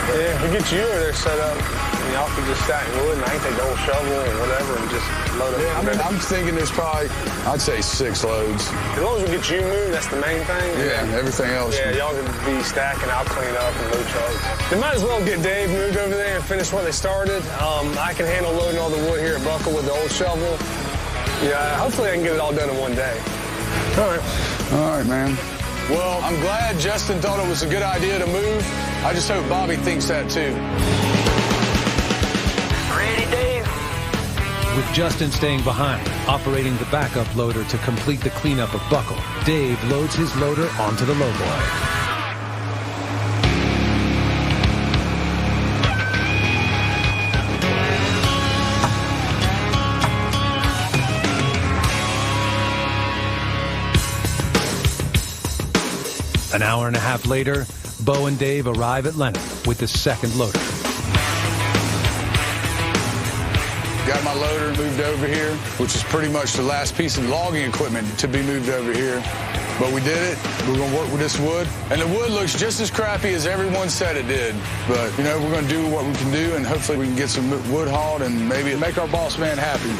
[SPEAKER 11] Yeah, if we get you over there set up, y'all can just stack wood, and I can take the old shovel or whatever and just load up.
[SPEAKER 5] Yeah, I mean, I'm thinking there's probably, I'd say 6 loads.
[SPEAKER 11] As long as we get you moved, that's the main thing.
[SPEAKER 5] Yeah, everything else.
[SPEAKER 11] Yeah, y'all can be stacking, I'll clean up and load trucks. They might as well get Dave moved over there and finish what they started. I can handle loading all the wood here at Buckle with the old shovel. Yeah, hopefully I can get it all done in one day. All right.
[SPEAKER 5] All right, man. Well, I'm glad Justin thought it was a good idea to move. I just hope Bobby thinks that too.
[SPEAKER 15] Ready, Dave?
[SPEAKER 1] With Justin staying behind, operating the backup loader to complete the cleanup of Buckle, Dave loads his loader onto the lowboy. An hour and a half later, Bo and Dave arrive at Lennon with the second loader.
[SPEAKER 5] Got my loader moved over here, which is pretty much the last piece of logging equipment to be moved over here. But we did it. We're going to work with this wood. And the wood looks just as crappy as everyone said it did. But, you know, we're going to do what we can do, and hopefully we can get some wood hauled and maybe make our boss man happy.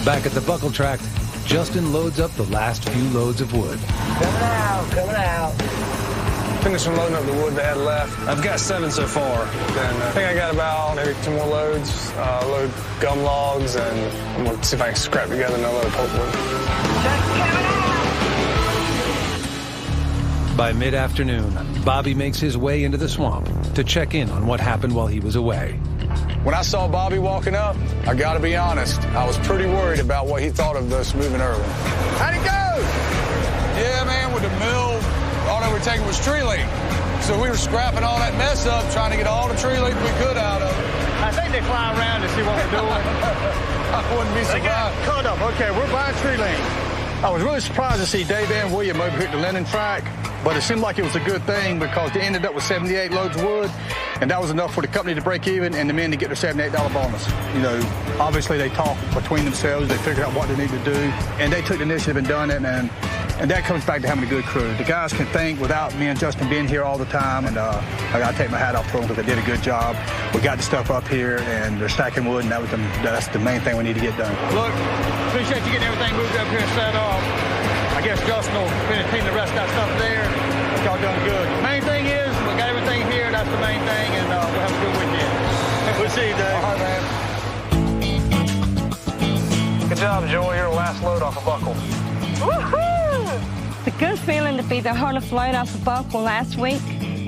[SPEAKER 1] Back at the Buckle tract, Justin loads up the last few loads of wood.
[SPEAKER 14] Coming out.
[SPEAKER 11] Finishing loading up the wood they had left. I've got 7 so far. And I think I got about maybe 2 more loads. Load gum logs, and I'm going to see if I can scrap together another load of pulpwood.
[SPEAKER 1] By mid-afternoon, Bobby makes his way into the swamp to check in on what happened while he was away.
[SPEAKER 5] When I saw Bobby walking up, I got to be honest, I was pretty worried about what he thought of us moving early. How'd it go? Yeah, man, with the mill, all they were taking was tree length. So we were scrapping all that mess up, trying to get all the tree length we could out of it.
[SPEAKER 3] I think they fly around to see what we're doing.
[SPEAKER 5] I wouldn't be
[SPEAKER 3] They got
[SPEAKER 5] surprised.
[SPEAKER 3] cut up. Okay, we're buying tree length. I was really surprised to see Dave and William over here at the Lennon track, but it seemed like it was a good thing because they ended up with 78 loads of wood, and that was enough for the company to break even and the men to get their $78 bonus. You know, obviously they talked between themselves, they figured out what they need to do, and they took the initiative and done it, and that comes back to having a good crew. The guys can think without me and Justin being here all the time, and I got to take my hat off to them because they did a good job. We got the stuff up here, and they're stacking wood, and that's the main thing we need to get done. Look, appreciate you getting everything moved up here and set up. I guess Justin will finish cleaning the rest of that stuff there. But y'all done good. Main thing is we got everything here. That's the main thing, and we'll have a good weekend. We'll see you, Dave. All right, man.
[SPEAKER 11] Good job, Joel. Your last load off a buckle.
[SPEAKER 4] Woohoo! It's a good feeling to be the 100th load off the buckle last week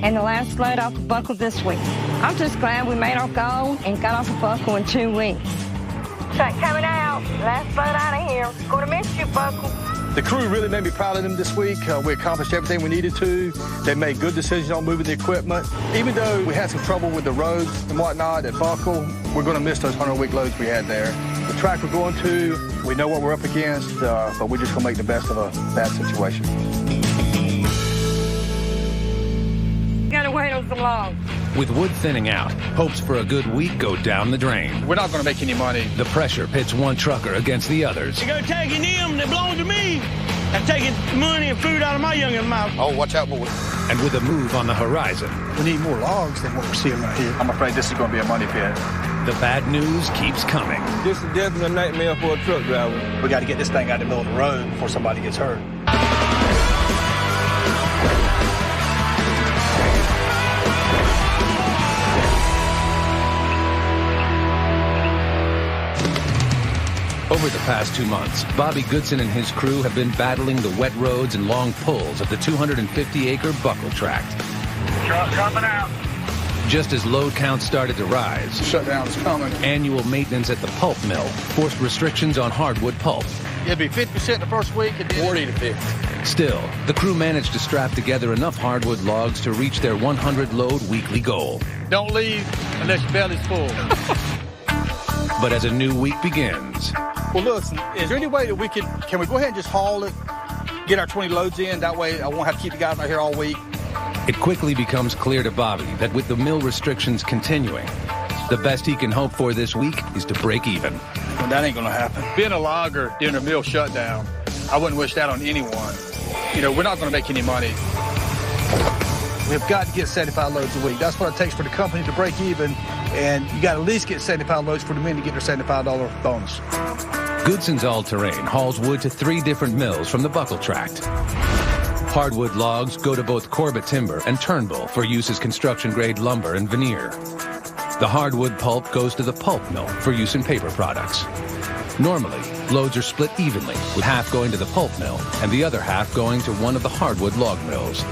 [SPEAKER 4] and the last load off the buckle this week. I'm just glad we made our goal and got off the buckle in 2 weeks. Track coming out. Last load out of here. Gonna miss you, buckle.
[SPEAKER 3] The crew really made me proud of them this week. We accomplished everything we needed to. They made good decisions on moving the equipment. Even though we had some trouble with the roads and whatnot at Buckle, we're going to miss those 100-week loads we had there. The track we're going to, we know what we're up against, but we're just going to make the best of a bad situation.
[SPEAKER 4] Gotta wait on some logs.
[SPEAKER 1] With wood thinning out, hopes for a good week go down the drain.
[SPEAKER 3] We're not going to make any money.
[SPEAKER 1] The pressure pits one trucker against the others.
[SPEAKER 2] You're taking them that belong to me and taking money and food out of my youngin' mouth.
[SPEAKER 3] Oh, watch out, boy.
[SPEAKER 1] And with a move on the horizon,
[SPEAKER 3] We need more logs than what we're seeing right here. I'm afraid this is going to be a money pit.
[SPEAKER 1] the bad news keeps coming.
[SPEAKER 17] This is definitely a nightmare for a truck driver.
[SPEAKER 3] We got to get this thing out of the middle of the road before somebody gets hurt.
[SPEAKER 1] Over the past 2 months, Bobby Goodson and his crew have been battling the wet roads and long pulls of the 250-acre Buckle Tract.
[SPEAKER 15] Truck coming out.
[SPEAKER 1] Just as load counts started to rise,
[SPEAKER 5] Shutdown's coming.
[SPEAKER 1] annual maintenance at the pulp mill forced restrictions on hardwood pulp.
[SPEAKER 3] It'd be 50% the first week and then
[SPEAKER 5] 40 to 50.
[SPEAKER 1] Still, the crew managed to strap together enough hardwood logs to reach their 100-load weekly goal.
[SPEAKER 3] Don't leave unless your belly's full.
[SPEAKER 1] But as a new week begins,
[SPEAKER 3] Well, listen, is there any way that can we go ahead and just haul it, get our 20 loads in? That way I won't have to keep the guys out here all week.
[SPEAKER 1] it quickly becomes clear to Bobby that with the mill restrictions continuing, the best he can hope for this week is to break even.
[SPEAKER 3] Well, that ain't going to happen. Being a logger during a mill shutdown, I wouldn't wish that on anyone. You know, we're not going to make any money. We've got to get 75 loads a week. That's what it takes for the company to break even, and you got to at least get 75 loads for the men to get their $75 bonus.
[SPEAKER 1] Goodson's All-Terrain hauls wood to 3 different mills from the Buckle Tract. Hardwood logs go to both Corbett Timber and Turnbull for use as construction-grade lumber and veneer. The hardwood pulp goes to the pulp mill for use in paper products. Normally, loads are split evenly, with half going to the pulp mill and the other half going to one of the hardwood log mills.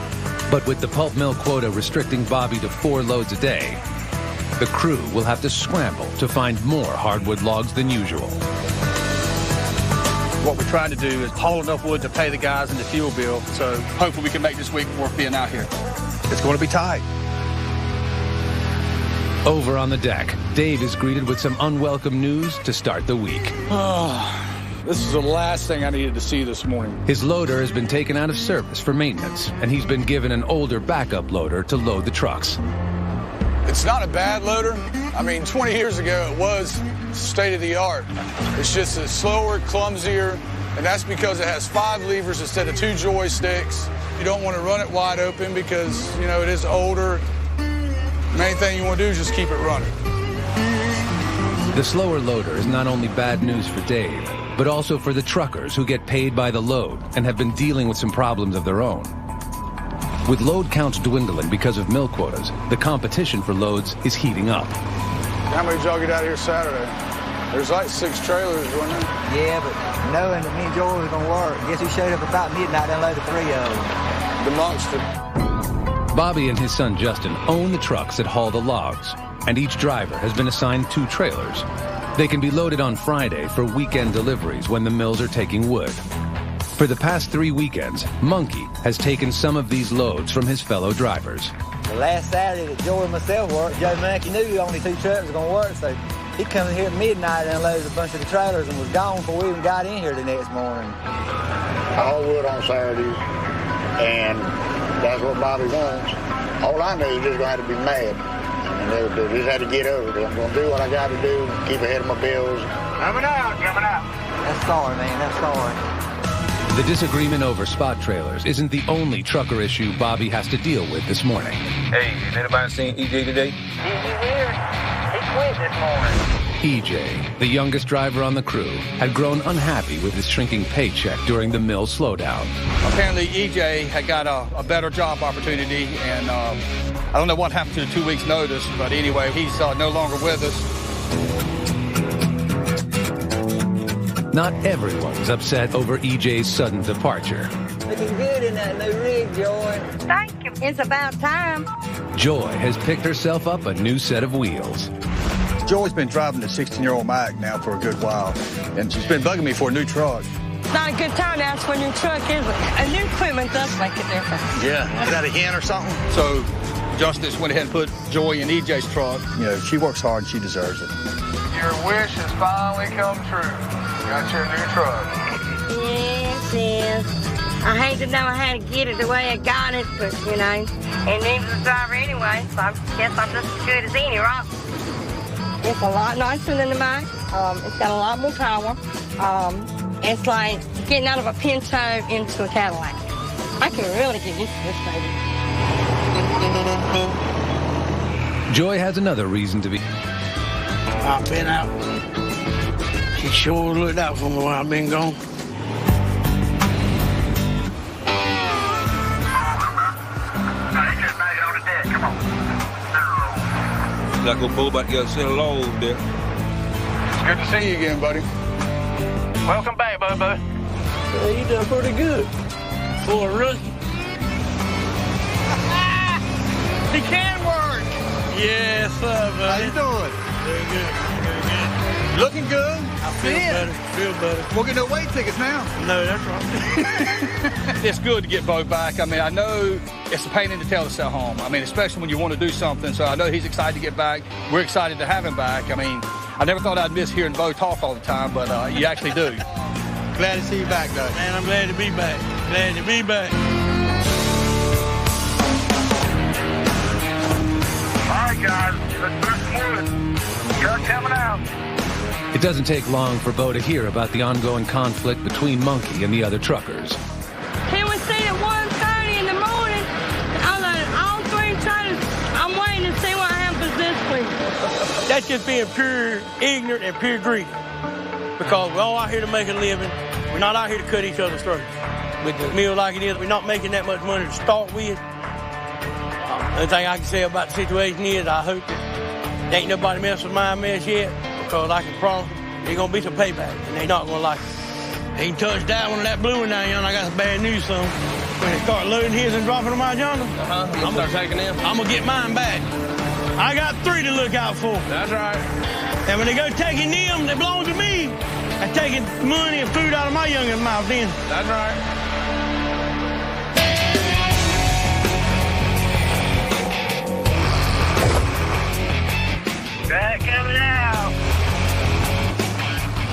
[SPEAKER 1] But with the pulp mill quota restricting Bobby to 4 loads a day, the crew will have to scramble to find more hardwood logs than usual.
[SPEAKER 3] What we're trying to do is haul enough wood to pay the guys in the fuel bill, so hopefully we can make this week worth being out here. It's going to be tight.
[SPEAKER 1] Over on the deck, Dave is greeted with some unwelcome news to start the week.
[SPEAKER 5] This is the last thing I needed to see this morning.
[SPEAKER 1] His loader has been taken out of service for maintenance, and he's been given an older backup loader to load the trucks.
[SPEAKER 5] It's not a bad loader. I mean, 20 years ago, it was state-of-the-art. It's just a slower, clumsier, and that's because it has 5 levers instead of 2 joysticks. You don't want to run it wide open because, you know, it is older. Main thing you want to do is just keep it running.
[SPEAKER 1] The slower loader is not only bad news for Dave, but also for the truckers who get paid by the load and have been dealing with some problems of their own. With load counts dwindling because of mill quotas, the competition for loads is heating up.
[SPEAKER 5] How many did y'all get out here Saturday? There's like 6 trailers, wasn't there?
[SPEAKER 10] Yeah, but knowing that me and Joel was going to work, guess who showed up about midnight and unloaded 3 of them?
[SPEAKER 5] The monster.
[SPEAKER 1] Bobby and his son Justin own the trucks that haul the logs, and each driver has been assigned 2 trailers. They can be loaded on Friday for weekend deliveries when the mills are taking wood. For the past 3 weekends, Monkey has taken some of these loads from his fellow drivers.
[SPEAKER 10] The last Saturday that Joey and myself worked, Joe Mackey knew only 2 trucks were going to work, so he come in here at midnight and unloaded a bunch of the trailers and was gone before we even got in here the next morning.
[SPEAKER 14] All wood on Saturdays, and that's what Bobby wants. All I know is just going to have to be mad. And just had to get over it. I'm going to do what I got to do, keep ahead of my bills.
[SPEAKER 15] Coming out.
[SPEAKER 10] That's sorry, man, that's sorry.
[SPEAKER 1] The disagreement over spot trailers isn't the only trucker issue Bobby has to deal with this morning.
[SPEAKER 17] Hey, has anybody seen EJ today?
[SPEAKER 15] He's here. He quit this morning.
[SPEAKER 1] EJ, the youngest driver on the crew, had grown unhappy with his shrinking paycheck during the mill slowdown.
[SPEAKER 3] Apparently, EJ had got a better job opportunity, and I don't know what happened to the 2 weeks' notice, but anyway, he's no longer with us.
[SPEAKER 1] Not everyone's upset over EJ's sudden departure.
[SPEAKER 10] Looking good in that new rig, Joy.
[SPEAKER 4] Thank you. It's about time.
[SPEAKER 1] Joy has picked herself up a new set of wheels.
[SPEAKER 3] Joy's been driving the 16-year-old Mac now for a good while, and she's been bugging me for a new truck.
[SPEAKER 4] It's not a good time to ask for a new truck, is it? A new equipment does make a difference.
[SPEAKER 3] Yeah, is that a hint or something? So Justice went ahead and put Joy in EJ's truck. You know, she works hard and she deserves it.
[SPEAKER 15] Your wish has finally come true. Got your new truck.
[SPEAKER 4] Yes. I hate to know I had to get it the way I got it, but, you know, it needs a driver anyway, so I guess I'm just as good as any, right? It's a lot nicer than the Mac. It's got a lot more power. It's like getting out of a Pinto into a Cadillac. I can really get used to this baby.
[SPEAKER 1] Joy has another reason to be.
[SPEAKER 2] I've been out. She sure looked out for me while I've been gone.
[SPEAKER 17] Like a bull about to get a load there.
[SPEAKER 3] It's good to see you again, buddy.
[SPEAKER 15] Welcome back, Bobo.
[SPEAKER 2] Well, you done pretty good for a rookie.
[SPEAKER 15] He can work.
[SPEAKER 2] Yes, sir, buddy.
[SPEAKER 3] How you doing?
[SPEAKER 2] Very good. Very good.
[SPEAKER 3] Looking good.
[SPEAKER 2] I feel better.
[SPEAKER 3] We'll get no weight tickets now.
[SPEAKER 2] No, that's right.
[SPEAKER 3] It's good to get Bo back. I mean, I know it's a pain in the tail to stay home. I mean, especially when you want to do something. So I know he's excited to get back. We're excited to have him back. I mean, I never thought I'd miss hearing Bo talk all the time, but you actually do. Glad to see you back, though.
[SPEAKER 2] Man, I'm glad to be back. Glad to be back.
[SPEAKER 15] All right, guys. Let's move forward. Truck coming out.
[SPEAKER 1] It doesn't take long for Bo to hear about the ongoing conflict between Monkey and the other truckers.
[SPEAKER 4] Can we see at 1:30 in the morning? I'll load all 3 trailers. I'm waiting to see what happens this week.
[SPEAKER 2] That's just being pure ignorant and pure greedy. Because we're all out here to make a living. We're not out here to cut each other's throats. With the mill like it is, we're not making that much money to start with. The only thing I can say about the situation is I hope that ain't nobody mess with my mess yet. Because I can promise there's going to be some payback, and they're not going to like it. They can touch that one of that blue one down yonder. I got some bad news for them. When they start loading his and dropping them out yonder, I'm going to start taking them. I'm going to get mine back. I got 3 to look out for. That's right. And when they go taking them that belong to me, they're taking money and food out of my youngest mouth then. That's right.
[SPEAKER 15] Back coming out.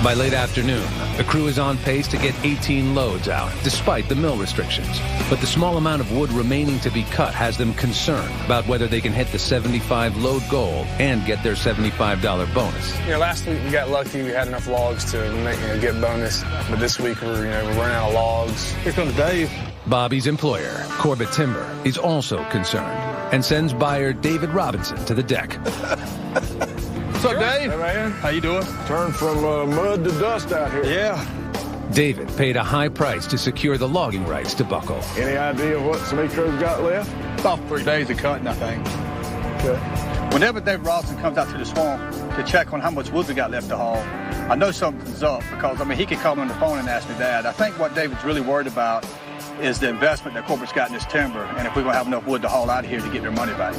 [SPEAKER 1] By late afternoon, the crew is on pace to get 18 loads out, despite the mill restrictions. But the small amount of wood remaining to be cut has them concerned about whether they can hit the 75 load goal and get their $75 bonus.
[SPEAKER 11] You know, last week we got lucky. We had enough logs to make, get bonus. But this week we're running out of logs.
[SPEAKER 3] Here comes Dave.
[SPEAKER 1] Bobby's employer, Corbett Timber, is also concerned and sends buyer David Robinson to the deck.
[SPEAKER 3] What's up, Dave?
[SPEAKER 20] Hey, man.
[SPEAKER 3] How you doing?
[SPEAKER 20] Turned from mud to dust out here.
[SPEAKER 3] Yeah.
[SPEAKER 1] David paid a high price to secure the logging rights to Buckle.
[SPEAKER 20] Any idea what Semitro's got left?
[SPEAKER 3] About 3 days of cutting, I think.
[SPEAKER 20] Okay.
[SPEAKER 3] Whenever David Robinson comes out to the swamp to check on how much wood we got left to haul, I know something's up because, I mean, he could call me on the phone and ask me that. I think what David's really worried about is the investment that corporate's got in this timber and if we're going to have enough wood to haul out of here to get their money back.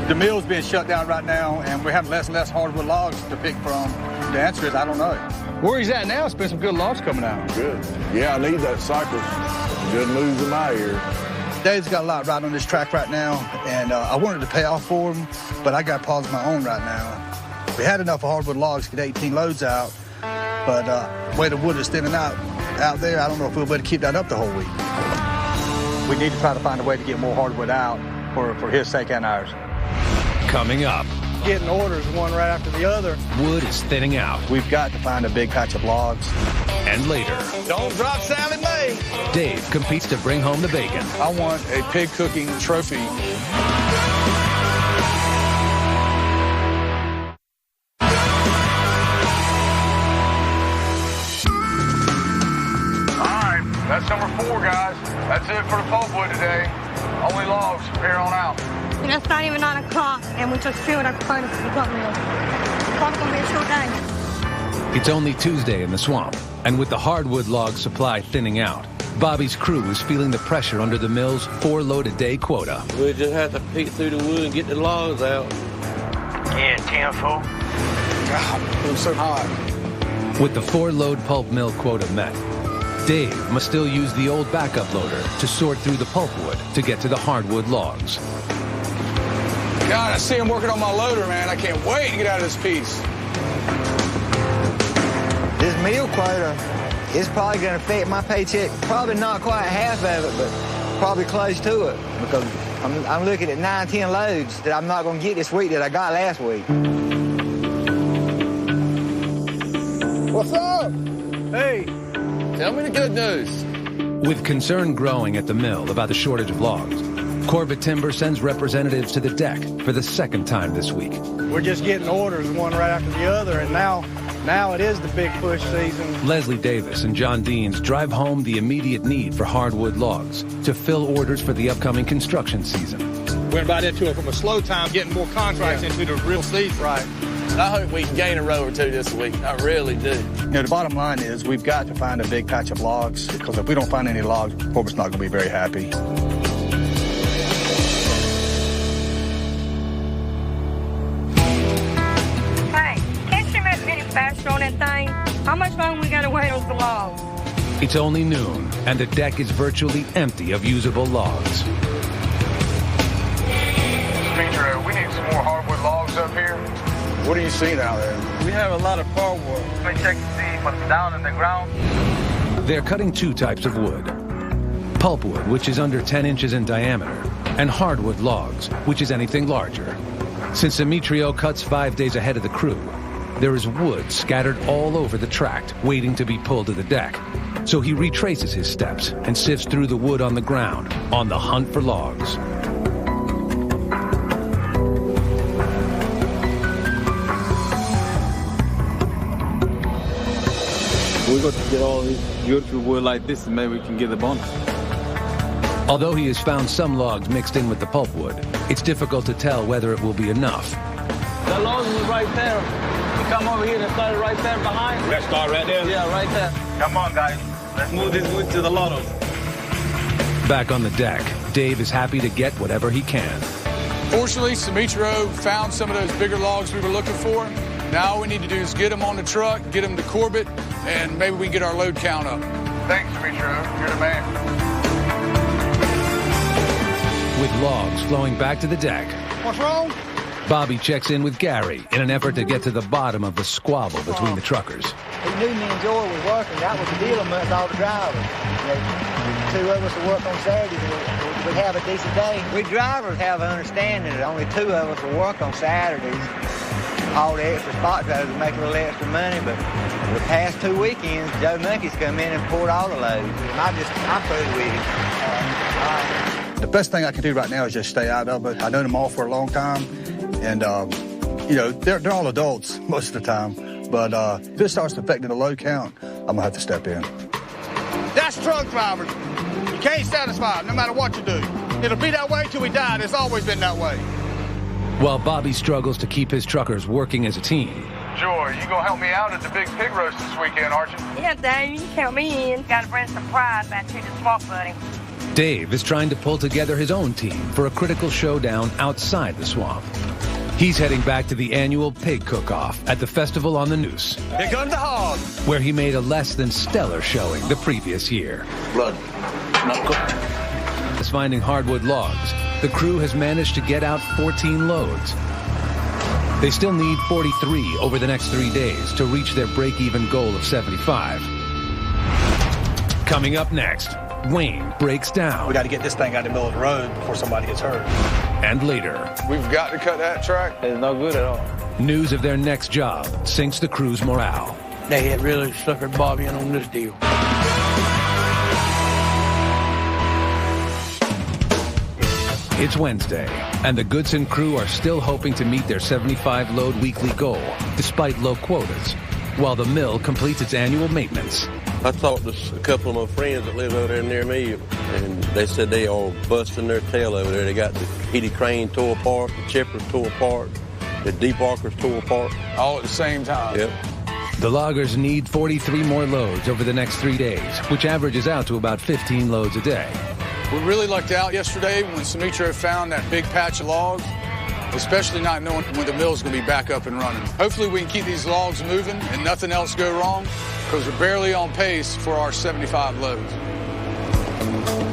[SPEAKER 3] The mill's being shut down right now, and we're having less and less hardwood logs to pick from. The answer is I don't know. Where he's at now, there's been some good logs coming out.
[SPEAKER 20] Good. Yeah, I need that cycle. Good news in my ear.
[SPEAKER 3] Dave's got a lot riding on this track right now, and I wanted to pay off for him, but I got paws of my own right now. We had enough hardwood logs to get 18 loads out, but the way the wood is thinning out there, I don't know if we'll be able to keep that up the whole week. We need to try to find a way to get more hardwood out for his sake and ours.
[SPEAKER 1] Coming up.
[SPEAKER 3] Getting orders one right after the other.
[SPEAKER 1] Wood is thinning out.
[SPEAKER 3] We've got to find a big patch of logs.
[SPEAKER 1] And later.
[SPEAKER 3] Don't drop Sally Mae.
[SPEAKER 1] Dave competes to bring home the bacon.
[SPEAKER 5] I want a pig cooking trophy. That's number 4, guys. That's it for the pulpwood today. Only logs from here on out.
[SPEAKER 4] And it's not even 9 o'clock, and we just filled our furnace with pulp mill. It's probably going to be a short day.
[SPEAKER 1] It's only Tuesday in the swamp, and with the hardwood log supply thinning out, Bobby's crew is feeling the pressure under the mill's 4-load-a-day quota.
[SPEAKER 2] We just have to pick through the wood and get the logs out.
[SPEAKER 15] Yeah, 10-4.
[SPEAKER 5] God, it was so hot.
[SPEAKER 1] With the 4-load pulp mill quota met, Dave must still use the old backup loader to sort through the pulpwood to get to the hardwood logs.
[SPEAKER 5] God, I see him working on my loader, man. I can't wait to get out of this piece.
[SPEAKER 10] This meal quota is probably going to affect my paycheck. Probably not quite half of it, but probably close to it. Because I'm looking at 9, 10 loads that I'm not going to get this week that I got last week.
[SPEAKER 5] What's up? Hey, tell me the good news.
[SPEAKER 1] With concern growing at the mill about the shortage of logs, Corbett Timber sends representatives to the deck for the second time this week.
[SPEAKER 3] We're just getting orders one right after the other, and now it is the big push season.
[SPEAKER 1] Leslie Davis and John Deans drive home the immediate need for hardwood logs to fill orders for the upcoming construction season.
[SPEAKER 3] We're about into it from a slow time, getting more contracts into the real season. Right.
[SPEAKER 2] I hope we can gain a row or two this week. I really do.
[SPEAKER 3] You know, the bottom line is we've got to find a big patch of logs, because if we don't find any logs, Corbett's not going to be very happy.
[SPEAKER 4] Faster on that thing. How much longer we gotta wait on the logs?
[SPEAKER 1] It's only noon, and the deck is virtually empty of usable logs.
[SPEAKER 5] Petro, we need some more hardwood logs up here. What are you seeing out there?
[SPEAKER 7] We have a lot of hardwood.
[SPEAKER 18] Let me check to see what's down in the ground.
[SPEAKER 1] They're cutting 2 types of wood. Pulpwood, which is under 10 inches in diameter, and hardwood logs, which is anything larger. Since Demetrio cuts 5 days ahead of the crew, there is wood scattered all over the tract, waiting to be pulled to the deck. So he retraces his steps and sifts through the wood on the ground, on the hunt for logs.
[SPEAKER 7] We're going to get all this beautiful wood like this, and maybe we can get a bonus.
[SPEAKER 1] Although he has found some logs mixed in with the pulpwood, it's difficult to tell whether it will be enough.
[SPEAKER 7] The logs is right there. Come over here and start right there behind.
[SPEAKER 6] Let's start right there?
[SPEAKER 7] Yeah, right there.
[SPEAKER 18] Come on, guys.
[SPEAKER 7] Let's move this wood to the loader.
[SPEAKER 1] Back on the deck, Dave is happy to get whatever he can.
[SPEAKER 5] Fortunately, Demetrio found some of those bigger logs we were looking for. Now all we need to do is get them on the truck, get them to Corbett, and maybe we can get our load count up. Thanks, Demetrio. You're the man.
[SPEAKER 1] With logs flowing back to the deck,
[SPEAKER 3] What's wrong?
[SPEAKER 1] Bobby checks in with Gary in an effort to get to the bottom of the squabble between the truckers.
[SPEAKER 10] He knew me and Joy was working. That was the deal amongst all the drivers. You know, 2 of us would work on Saturdays and we'd have a decent day. We drivers have an understanding that only 2 of us will work on Saturdays. All the extra spot drivers will make a little extra money, but the past 2 weekends, Joe Monkey's come in and poured all the loads. I'm through with it.
[SPEAKER 3] The best thing I can do right now is just stay out of it. I've known them all for a long time. And, you know, they're all adults most of the time. But if this starts affecting the load count, I'm going to have to step in.
[SPEAKER 14] That's truck drivers. You can't satisfy them no matter what you do. It'll be that way till we die. It's always been that way.
[SPEAKER 1] While Bobby struggles to keep his truckers working as a team.
[SPEAKER 5] Joy, you gonna help me out at the big pig roast this weekend, aren't you?
[SPEAKER 4] Yeah, Dave, you can count me in. Gotta bring some pride back to the swamp, buddy.
[SPEAKER 1] Dave is trying to pull together his own team for a critical showdown outside the swamp. He's heading back to the annual pig cook-off at the Festival on the Noose.
[SPEAKER 2] Here comes the hog.
[SPEAKER 1] Where he made a less than stellar showing the previous year.
[SPEAKER 2] Blood, not cooked.
[SPEAKER 1] The as finding hardwood logs, the crew has managed to get out 14 loads. They still need 43 over the next 3 days to reach their break-even goal of 75. Coming up next, Wayne breaks down.
[SPEAKER 3] We got to get this thing out of the middle of the road before somebody gets hurt.
[SPEAKER 1] And later,
[SPEAKER 5] We've got to cut that track.
[SPEAKER 7] It's no good at all.
[SPEAKER 1] news of their next job sinks the crew's morale.
[SPEAKER 2] They had really suckered Bobby in on this deal.
[SPEAKER 1] It's Wednesday, and the Goodson crew are still hoping to meet their 75-load weekly goal, despite low quotas, while the mill completes its annual maintenance.
[SPEAKER 2] I talked to a couple of my friends that live over there near me, and they said they are busting their tail over there. They got the heated crane tore apart, the chippers tore apart, the debarkers tore apart.
[SPEAKER 5] All at the same time.
[SPEAKER 2] Yep.
[SPEAKER 1] The loggers need 43 more loads over the next 3 days, which averages out to about 15 loads a day.
[SPEAKER 5] We really lucked out yesterday when Sumitra found that big patch of logs, especially not knowing when the mill's going to be back up and running. Hopefully we can keep these logs moving and nothing else go wrong, because we're barely on pace for our 75 loads.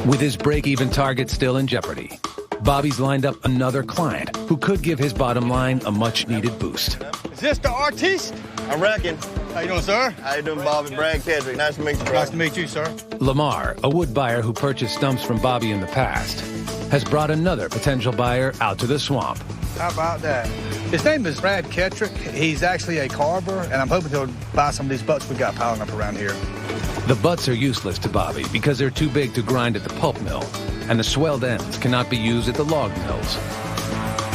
[SPEAKER 1] With his break-even target still in jeopardy, Bobby's lined up another client who could give his bottom line a much-needed boost.
[SPEAKER 3] Is this the artiste?
[SPEAKER 9] I reckon.
[SPEAKER 3] How you doing, sir?
[SPEAKER 9] How you doing, Bobby? Brad Kedrick. Nice to meet you, bro.
[SPEAKER 3] Nice to meet you, sir.
[SPEAKER 1] Lamar, a wood buyer who purchased stumps from Bobby in the past, has brought another potential buyer out to the swamp.
[SPEAKER 3] How about that? His name is Brad Kedrick. He's actually a carver, and I'm hoping he'll buy some of these butts we got piling up around here.
[SPEAKER 1] The butts are useless to Bobby because they're too big to grind at the pulp mill, and the swelled ends cannot be used at the log mills.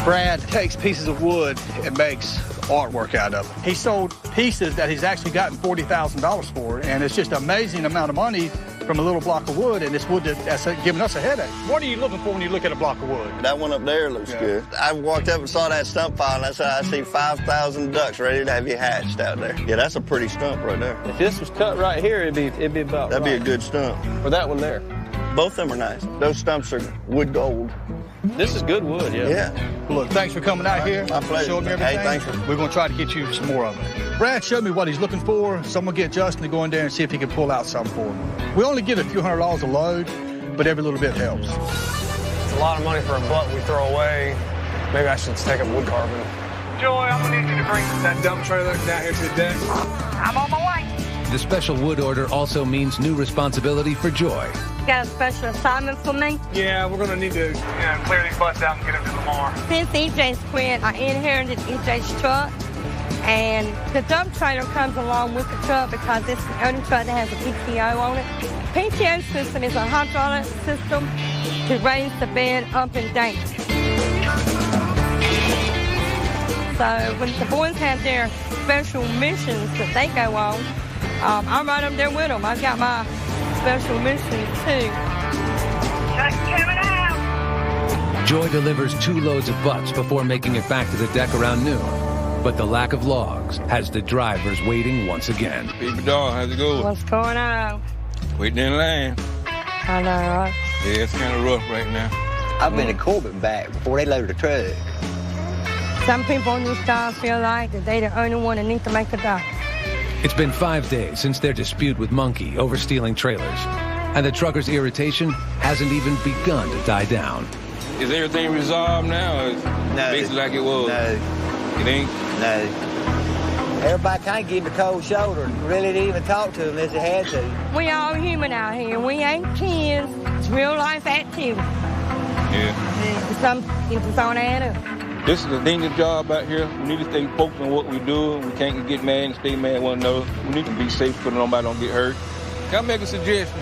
[SPEAKER 3] Brad takes pieces of wood and makes artwork out of it. He sold pieces that he's actually gotten $40,000 for, and it's just an amazing amount of money from a little block of wood, and it's wood that's giving us a headache. What are you looking for when you look at a block of wood?
[SPEAKER 9] That one up there looks good. I walked up and saw that stump pile, and I said, I see 5,000 ducks ready to have you hatched out there. Yeah, that's a pretty stump right there.
[SPEAKER 2] If this was cut right here, it'd be about
[SPEAKER 9] That'd be a good stump.
[SPEAKER 2] Or that one there.
[SPEAKER 9] Both of them are nice. Those stumps are wood gold.
[SPEAKER 2] This is good wood, yeah.
[SPEAKER 9] Yeah.
[SPEAKER 3] Well, look, thanks for coming out here.
[SPEAKER 9] My pleasure.
[SPEAKER 3] Showing me everything.
[SPEAKER 9] Hey, thanks.
[SPEAKER 3] We're going to try to get you some more of it. Brad showed me what he's looking for, so I'm going to get Justin to go in there and see if he can pull out something for him. We only get a few $100 a load, but every little bit helps.
[SPEAKER 11] It's a lot of money for a butt we throw away. Maybe I should take up wood carving. Joy, I'm gonna need you to bring that dump trailer down here to the deck.
[SPEAKER 4] I'm on my way.
[SPEAKER 1] The special wood order also means new responsibility for Joy.
[SPEAKER 4] Got a special assignment for me?
[SPEAKER 11] Yeah, we're gonna need to clear these butts out and get them to Lamar.
[SPEAKER 4] Since EJ's quit, I inherited EJ's truck, and the dump trailer comes along with the truck because it's the only truck that has a PTO on it. PTO system is a hydraulic system to raise the bed up and down. So when the boys have their special missions that they go on, I'm right up there with them. I've got my special missions too. Just coming out.
[SPEAKER 1] Joy delivers 2 loads of butts before making it back to the deck around noon. But the lack of logs has the drivers waiting once again.
[SPEAKER 17] Baby doll, how's it going?
[SPEAKER 4] What's going on?
[SPEAKER 17] Waiting in line.
[SPEAKER 4] I know, right?
[SPEAKER 17] Yeah, it's kind of rough right now.
[SPEAKER 10] I've been to Corbin back before they loaded the truck.
[SPEAKER 4] Some people on this job feel like that they're the only one that needs to make a dock.
[SPEAKER 1] It's been 5 days since their dispute with Monkey over stealing trailers, and the truckers' irritation hasn't even begun to die down.
[SPEAKER 17] Is everything resolved now? Or is
[SPEAKER 10] No.
[SPEAKER 17] basically like it was?
[SPEAKER 10] No.
[SPEAKER 17] It ain't?
[SPEAKER 10] No. Everybody kind of gave him the cold shoulder and really didn't even talk to him unless they had to.
[SPEAKER 4] We all human out here. We ain't kids. It's real life activity.
[SPEAKER 17] Yeah.
[SPEAKER 4] It's on add up.
[SPEAKER 17] This is a dangerous job out here. We need to stay focused on what we're doing. We can't get mad and stay mad at one another. We need to be safe so nobody don't get hurt. Can I make a suggestion?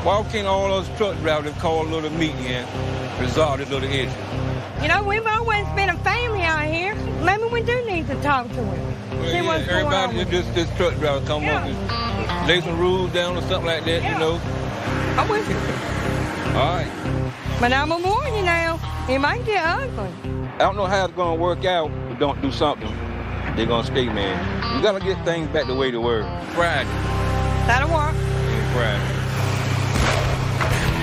[SPEAKER 17] Why can't all those truck drivers call a little meeting and resolve this little issue?
[SPEAKER 4] You know, we've always been a family out here. Maybe we do need to talk to him.
[SPEAKER 17] Well,
[SPEAKER 4] See what's going on.
[SPEAKER 17] everybody, this truck driver come up and lay some rules down or something like that, you know?
[SPEAKER 4] I'm with you.
[SPEAKER 17] All right.
[SPEAKER 4] But I'm a warn you now. It might get ugly.
[SPEAKER 17] I don't know how it's going to work out, but don't do something. They're going to stay, man. We got to get things back the way they were. Friday.
[SPEAKER 4] That'll work.
[SPEAKER 17] Yeah, Friday.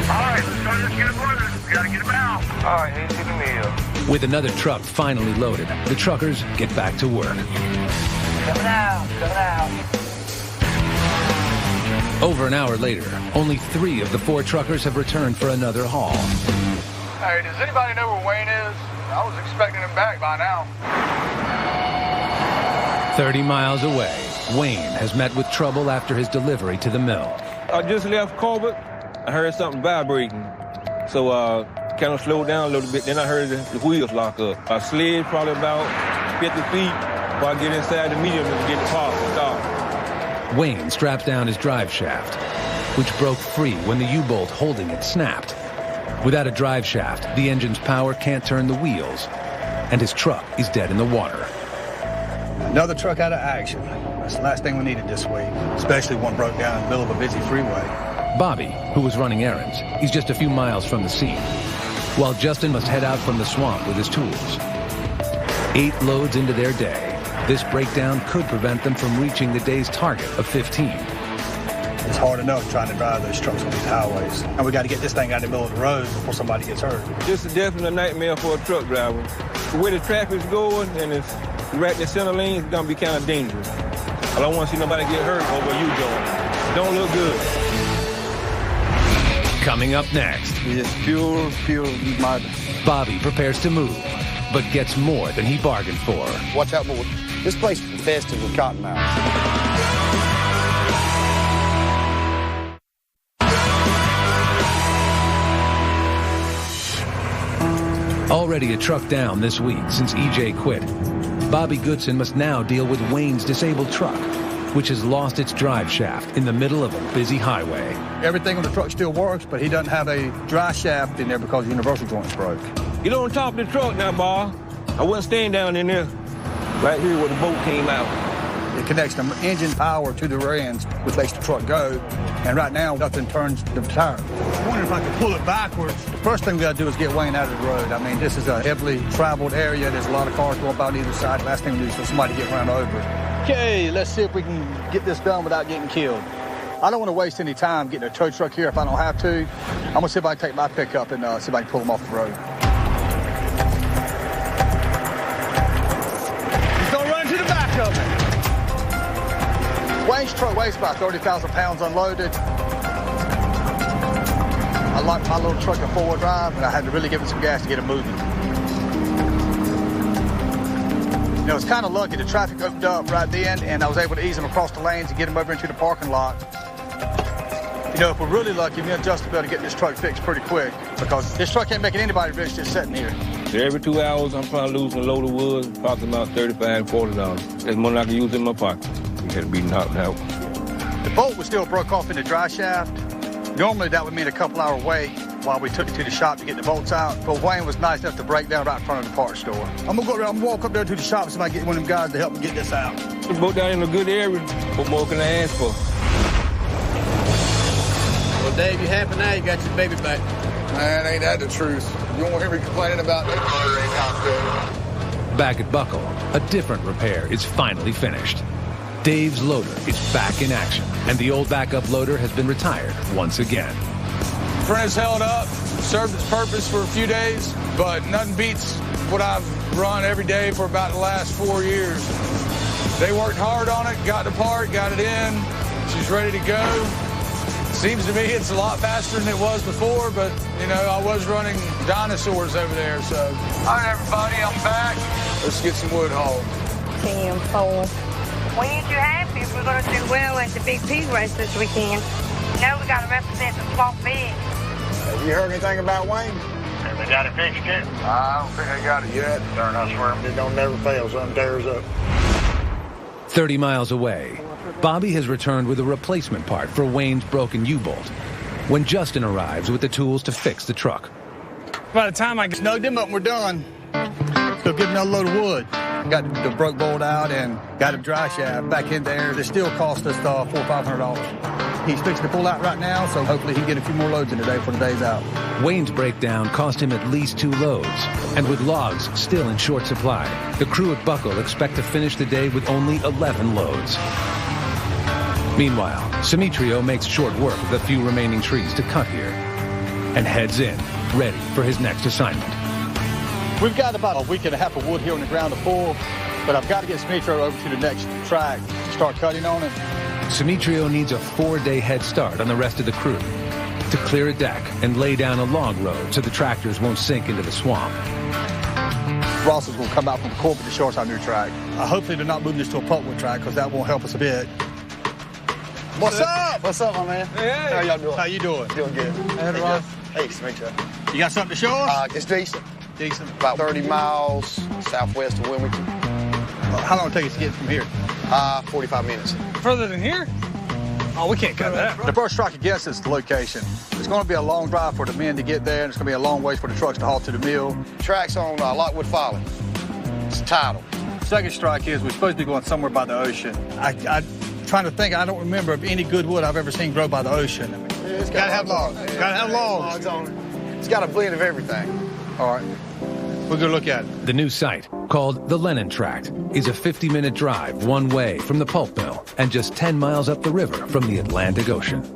[SPEAKER 15] All right, let's get it loaded. We gotta get them out.
[SPEAKER 11] All right, here's the meal.
[SPEAKER 1] With another truck finally loaded, the truckers get back to work.
[SPEAKER 15] Coming out, coming out.
[SPEAKER 1] Over an hour later, only 3 of the 4 truckers have returned for another haul.
[SPEAKER 3] Hey, does anybody know where Wayne is? I was expecting him back by now.
[SPEAKER 1] 30 miles away, Wayne has met with trouble after his delivery to the mill.
[SPEAKER 17] I just left Colbert. I heard something vibrating. So kind of slowed down a little bit. Then I heard the wheels lock up. I slid probably about 50 feet before I get inside the medium and get the car to stop.
[SPEAKER 1] Wayne straps down his drive shaft, which broke free when the U-bolt holding it snapped. Without a drive shaft, the engine's power can't turn the wheels, and his truck is dead in the water.
[SPEAKER 3] Another truck out of action. That's the last thing we needed this week, especially one broke down in the middle of a busy freeway.
[SPEAKER 1] Bobby, who was running errands, is just a few miles from the scene, while Justin must head out from the swamp with his tools. 8 loads into their day, this breakdown could prevent them from reaching the day's target of 15.
[SPEAKER 3] It's hard enough trying to drive those trucks on these highways. And we got to get this thing out in the middle of the road before somebody gets hurt.
[SPEAKER 17] This is definitely a nightmare for a truck driver. The way the traffic's going and it's right in the center lane, it's going to be kind of dangerous. I don't want to see nobody get hurt over you going. It don't look good.
[SPEAKER 1] Coming up next.
[SPEAKER 3] It's pure mud.
[SPEAKER 1] Bobby prepares to move, but gets more than he bargained for.
[SPEAKER 14] Watch out, boy. This place is infested with cottonmouths.
[SPEAKER 1] Already a truck down this week since EJ quit, Bobby Goodson must now deal with Wayne's disabled truck, which has lost its drive shaft in the middle of a busy highway.
[SPEAKER 3] Everything on the truck still works, but he doesn't have a drive shaft in there because the universal joint's broke.
[SPEAKER 17] Get on top of the truck now, Bob. I wasn't staying down in there. Right here where the boat came out.
[SPEAKER 3] It connects the engine power to the rear ends, which makes the truck go. And right now, nothing turns the tire. I wonder if I could pull it backwards. The first thing we got to do is get Wayne out of the road. I mean, this is a heavily traveled area. There's a lot of cars going by on either side. The last thing we need is for somebody to get run over. Okay, let's see if we can get this done without getting killed. I don't want to waste any time getting a tow truck here if I don't have to. I'm going to see if I can take my pickup and see if I can pull them off the road. He's going to run to the back of it. Wayne's truck weighs about 30,000 pounds unloaded. I like my little truck a 4-wheel drive, and I had to really give it some gas to get it moving. You know, it's kind of lucky. The traffic opened up right then, and I was able to ease them across the lanes and get them over into the parking lot. You know, if we're really lucky, me and Justin will be able to get this truck fixed pretty quick, because this truck ain't making anybody rich just sitting here.
[SPEAKER 17] Every 2 hours, I'm probably losing a load of wood, probably about $35, $40. That's more than I can use in my pocket. It had to be knocked out.
[SPEAKER 3] The bolt was still broke off in the dry shaft. Normally, that would mean a couple-hour wait while we took it to the shop to get the bolts out. But Wayne was nice enough to break down right in front of the parts store. I'm gonna go around and walk up there to the shop and see if I can get one of them guys to help me get this out.
[SPEAKER 17] The boat down in a good area. What more can I ask for?
[SPEAKER 2] Well, Dave, you happy now? You got your baby back.
[SPEAKER 5] Man, ain't that the truth? You won't hear me complaining about that motor ain't out there.
[SPEAKER 1] Back at Buckle, a different repair is finally finished. Dave's loader is back in action, and the old backup loader has been retired once again.
[SPEAKER 5] Print's held up, served its purpose for a few days, but nothing beats what I've run every day for about the last 4 years. They worked hard on it, got the part, got it in. She's ready to go. Seems to me it's a lot faster than it was before, but, you know, I was running dinosaurs over there, so. All right, everybody, I'm back. Let's get some wood hauled.
[SPEAKER 4] 10, 4. We need you happy if we're going to do well at the Big Pig race this weekend. You know we got to represent the Swamp Pig.
[SPEAKER 14] Have you heard anything about Wayne?
[SPEAKER 18] Have they got it fixed yet?
[SPEAKER 14] I don't think they got it yet.
[SPEAKER 18] Darn, I swear
[SPEAKER 14] It don't never fail, something tears up.
[SPEAKER 1] 30 miles away, Bobby has returned with a replacement part for Wayne's broken U-bolt when Justin arrives with the tools to fix the truck.
[SPEAKER 3] By the time I snug them up, we're done. So give another load of wood. Got the broke bolt out and got a dry shaft back in there. It still cost us $400 or $500. He's fixing to pull out right now, so hopefully he can get a few more loads in today before the day's out.
[SPEAKER 1] Wayne's breakdown cost him at least 2 loads, and with logs still in short supply, the crew at Buckle expect to finish the day with only 11 loads. Meanwhile, Simitrio makes short work of the few remaining trees to cut here and heads in, ready for his next assignment.
[SPEAKER 3] We've got about a week and a half of wood here on the ground to pull, but I've got to get Simitrio over to the next track to start cutting on it.
[SPEAKER 1] Simitrio needs a 4-day head start on the rest of the crew to clear a deck and lay down a log road so the tractors won't sink into the swamp.
[SPEAKER 3] Ross is going to come out from the corporate to show us our new track. Hopefully they're not moving this to a pulpwood track because that won't help us a bit. What's up?
[SPEAKER 5] What's up, my man?
[SPEAKER 3] Hey.
[SPEAKER 5] How y'all doing?
[SPEAKER 3] How you doing?
[SPEAKER 5] Doing good.
[SPEAKER 3] Hey, Ross.
[SPEAKER 5] Hey, Simitrio.
[SPEAKER 3] You got something to show us?
[SPEAKER 5] It's decent.
[SPEAKER 3] Decent.
[SPEAKER 5] About 30 miles southwest of Wilmington.
[SPEAKER 3] How long will it take us to get from here?
[SPEAKER 5] 45 minutes.
[SPEAKER 11] Further than here? Oh, we can't cut that.
[SPEAKER 3] The first strike against us is the location. It's going to be a long drive for the men to get there, and it's going to be a long ways for the trucks to haul to the mill.
[SPEAKER 5] Track's on Lockwood Folly. It's tidal.
[SPEAKER 3] Second strike is we're supposed to be going somewhere by the ocean. I'm trying to think. I don't remember of any good wood I've ever seen grow by the ocean.
[SPEAKER 5] It's
[SPEAKER 3] got to have logs. Got to have logs.
[SPEAKER 5] It's got a blend of everything.
[SPEAKER 3] All right. We're going to look at it.
[SPEAKER 1] The new site, called the Lennon Tract, is a 50-minute drive one way from the pulp mill and just 10 miles up the river from the Atlantic Ocean.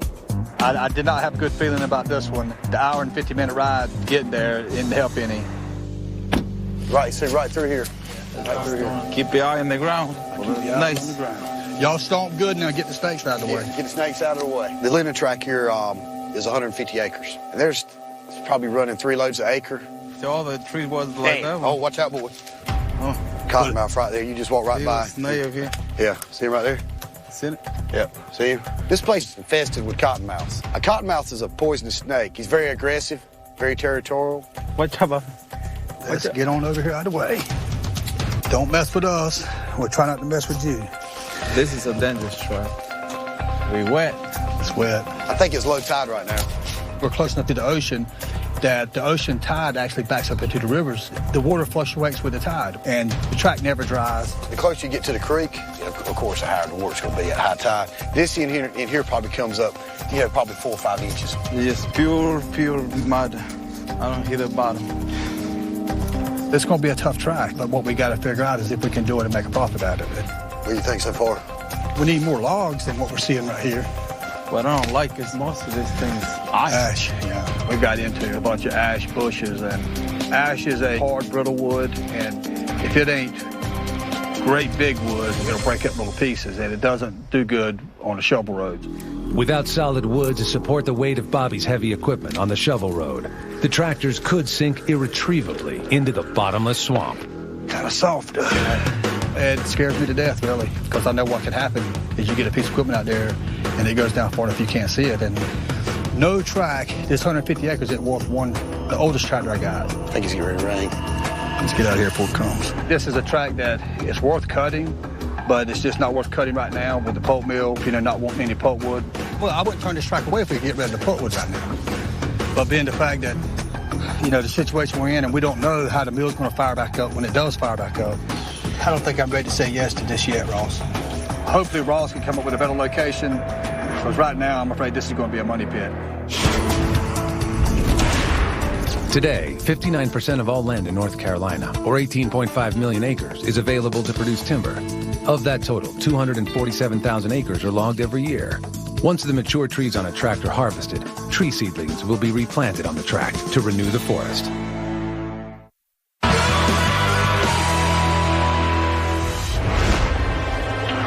[SPEAKER 3] I did not have a good feeling about this one. The hour and 50-minute ride to get there didn't help any.
[SPEAKER 5] Right, see, right through here. Right through here.
[SPEAKER 8] Keep your eye on the ground. Nice.
[SPEAKER 3] Y'all stomp good, now get the snakes out of the way.
[SPEAKER 5] Get the snakes out of the way. The Lennon Tract here is 150 acres. And there's probably running 3 loads an acre.
[SPEAKER 8] So all the trees was like that one.
[SPEAKER 5] Oh, watch out, boy.
[SPEAKER 8] Oh.
[SPEAKER 5] Cottonmouth right there. You just walk right by.
[SPEAKER 8] Snail here.
[SPEAKER 5] Yeah, see him right there?
[SPEAKER 8] Seen it?
[SPEAKER 5] Yep, see him? This place is infested with cottonmouths. A cottonmouth is a poisonous snake. He's very aggressive, very territorial.
[SPEAKER 8] Watch out.
[SPEAKER 3] Let's get on over here out of the way. Don't mess with us. We'll try not to mess with you.
[SPEAKER 8] This is a dangerous track. We wet.
[SPEAKER 3] It's wet.
[SPEAKER 5] I think it's low tide right now.
[SPEAKER 3] We're close enough to the ocean that the ocean tide actually backs up into the rivers. The water fluctuates with the tide, and the track never dries.
[SPEAKER 5] The closer you get to the creek, of course, the higher the water's going to be at high tide. This in here probably comes up, probably 4 or 5 inches.
[SPEAKER 8] It's pure mud. I don't hit the bottom.
[SPEAKER 3] It's going to be a tough track, but what we got to figure out is if we can do it and make a profit out of it.
[SPEAKER 5] What do you think so far?
[SPEAKER 3] We need more logs than what we're seeing right here.
[SPEAKER 8] What I don't like is most of these things
[SPEAKER 3] ash. Yeah, we got into a bunch of ash bushes, and ash is a hard, brittle wood, and if it ain't great big wood, it'll break up little pieces, and it doesn't do good on a shovel road.
[SPEAKER 1] Without solid wood to support the weight of Bobby's heavy equipment on the shovel road, the tractors could sink irretrievably into the bottomless swamp.
[SPEAKER 3] Kind of soft. It scares me to death, really, because I know what can happen is you get a piece of equipment out there and it goes down far enough you can't see it. And no track, this 150 acres isn't worth the oldest tractor I got.
[SPEAKER 5] I think it's getting ready to rain.
[SPEAKER 3] Let's get out of here before it comes. This is a track that is worth cutting, but it's just not worth cutting right now with the pulp mill, not wanting any pulp wood. Well, I wouldn't turn this track away if we could get rid of the pulp wood right now. But being the fact that, the situation we're in and we don't know how the mill's going to fire back up when it does fire back up, I don't think I'm ready to say yes to this yet, Ross. Hopefully Ross can come up with a better location, because right now I'm afraid this is going to be a money pit.
[SPEAKER 1] Today, 59% of all land in North Carolina, or 18.5 million acres, is available to produce timber. Of that total, 247,000 acres are logged every year. Once the mature trees on a tract are harvested, tree seedlings will be replanted on the tract to renew the forest.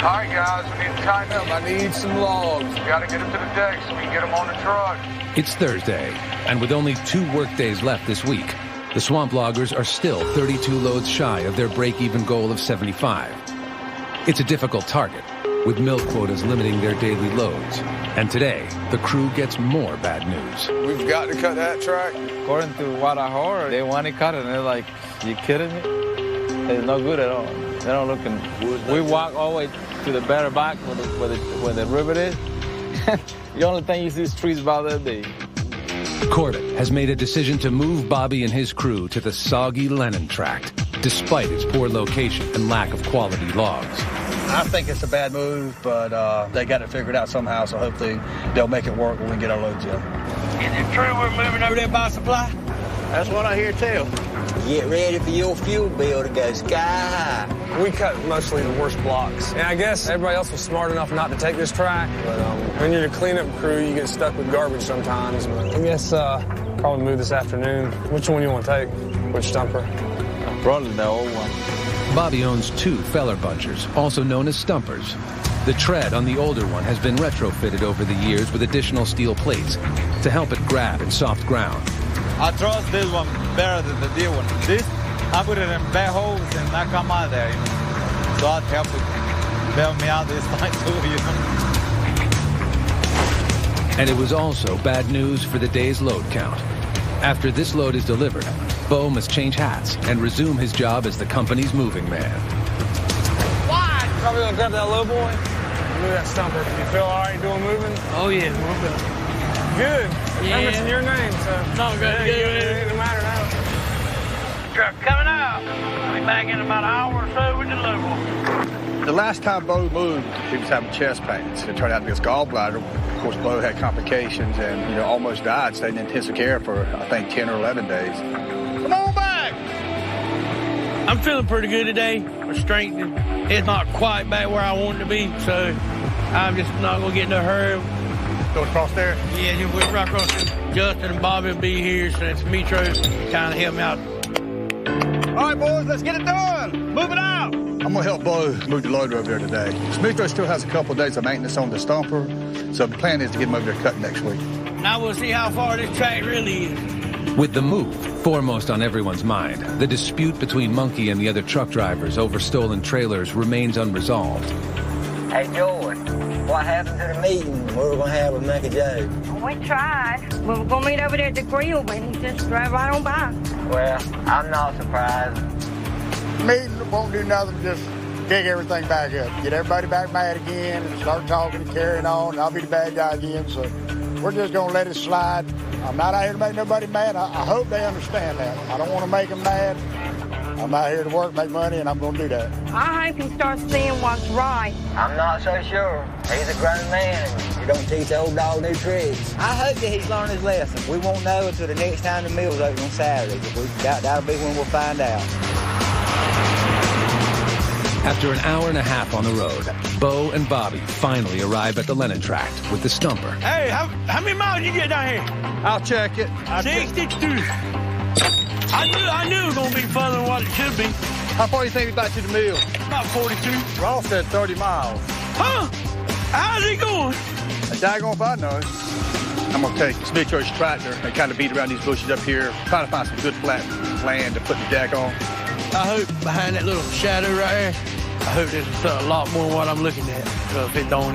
[SPEAKER 12] All right, guys, we need to tighten up. I need some logs. We got to get them to the deck so we can get them on the truck.
[SPEAKER 1] It's Thursday, and with only 2 work days left this week, the swamp loggers are still 32 loads shy of their break-even goal of 75. It's a difficult target, with mill quotas limiting their daily loads. And today, the crew gets more bad news.
[SPEAKER 5] We've got to cut that track.
[SPEAKER 8] According to what I heard, they want to cut it, and they're like, you kidding me? It's no good at all. They're not looking. We walk all the way to the better back where the river is. The only thing you see is trees about that big.
[SPEAKER 1] Corbett has made a decision to move Bobby and his crew to the soggy Lennon Tract, despite its poor location and lack of quality logs.
[SPEAKER 3] I think it's a bad move, but they got it figured out somehow, so hopefully they'll make it work when we get our loads in.
[SPEAKER 12] Is it true we're moving over there by supply?
[SPEAKER 2] That's what I hear tell.
[SPEAKER 10] Get ready for your fuel bill to go sky high.
[SPEAKER 11] We cut mostly the worst blocks. And I guess everybody else was smart enough not to take this track. But when you're the cleanup crew, you get stuck with garbage sometimes. But I guess probably move this afternoon. Which one you want to take? Which stumper?
[SPEAKER 8] Probably the old one.
[SPEAKER 1] Bobby owns 2 feller bunchers, also known as stumpers. The tread on the older one has been retrofitted over the years with additional steel plates to help it grab in soft ground.
[SPEAKER 19] I trust this one better than the deal one. This, I put it in bad holes and I come out there, you know. So I'd help it bail me out this time too, you know.
[SPEAKER 1] And it was also bad news for the day's load count. After this load is delivered, Bo must change hats and resume his job as the company's moving man.
[SPEAKER 11] Why? Probably gonna grab that low boy. Move that stumper. You feel all right doing moving?
[SPEAKER 7] Oh, yeah, moving.
[SPEAKER 11] Good.
[SPEAKER 7] Yeah.
[SPEAKER 11] I'm mentioning your name, so.
[SPEAKER 7] No, good.
[SPEAKER 11] It doesn't matter now.
[SPEAKER 15] Truck coming out. I'll be back in about an hour or so with the low boy.
[SPEAKER 3] The last time Bo moved, he was having chest pains. It turned out to be his gallbladder. Of course, Bo had complications and, almost died. Stayed in intensive care for, I think, 10 or 11 days. Come on back!
[SPEAKER 7] I'm feeling pretty good today. My strength is not quite back where I want it to be, so I'm just not going to get in a hurry.
[SPEAKER 3] Go across there?
[SPEAKER 7] Yeah, just went right across there. Justin and Bobby will be here, so it's Metro kind of help me out.
[SPEAKER 3] All right, boys, let's get it done. Move it out. I'm going to help Bo move the loader over there today. Smitho still has a couple of days of maintenance on the stumper, so the plan is to get him over there cut next week.
[SPEAKER 7] Now we'll see how far this track really is.
[SPEAKER 1] With the move foremost on everyone's mind, the dispute between Monkey and the other truck drivers over stolen trailers remains unresolved.
[SPEAKER 10] Hey, George, what happened to the meeting we were going to have with Monkey Joe?
[SPEAKER 4] We tried. We were going to meet over there at the grill, but he just drove right on by.
[SPEAKER 10] Well, I'm not surprised.
[SPEAKER 14] Meeting won't do nothing, just pick everything back up. Get everybody back mad again and start talking and carrying on. I'll be the bad guy again, so we're just going to let it slide. I'm not out here to make nobody mad. I hope they understand that. I don't want to make them mad. I'm out here to work, make money, and I'm going to do that.
[SPEAKER 4] I hope he starts seeing what's right.
[SPEAKER 10] I'm not so sure. He's a grown man, and you don't teach the old dog new tricks. I hope that he's learned his lesson. We won't know until the next time the mill's open on Saturdays. That'll be when we'll find out.
[SPEAKER 1] After an hour and a half on the road, Bo and Bobby finally arrive at the Lennon tract with the stumper.
[SPEAKER 7] Hey, how many miles you get down here?
[SPEAKER 3] I'll check it.
[SPEAKER 7] 62. I knew it was going to be further than what it should be.
[SPEAKER 3] How far do you think we got to the mill?
[SPEAKER 7] About 42.
[SPEAKER 3] Ross said 30 miles.
[SPEAKER 7] Huh? How's he going?
[SPEAKER 3] A daggone if I know. I'm going to take Smitho's tractor and kind of beat around these bushes up here, try to find some good flat land to put the deck on.
[SPEAKER 7] I hope behind that little shadow right there, I hope there's a lot more than what I'm looking at. So if it don't,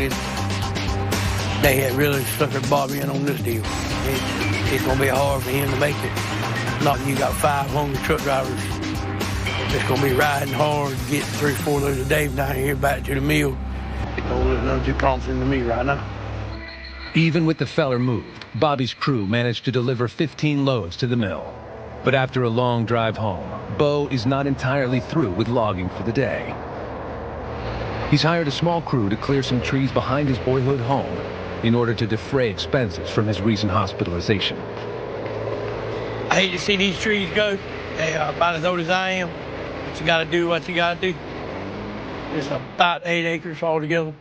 [SPEAKER 7] they had really suckered Bobby in on this deal. It's going to be hard for him to make it. Not when you got 5 hungry truck drivers. It's going to be riding hard to get 3-4 loads a day down here back to the mill. There's none too promising to me right now.
[SPEAKER 1] Even with the feller moved, Bobby's crew managed to deliver 15 loads to the mill. But after a long drive home, Bo is not entirely through with logging for the day. He's hired a small crew to clear some trees behind his boyhood home in order to defray expenses from his recent hospitalization.
[SPEAKER 7] I hate to see these trees go. They are about as old as I am. But you gotta do what you gotta do. It's about 8 acres altogether.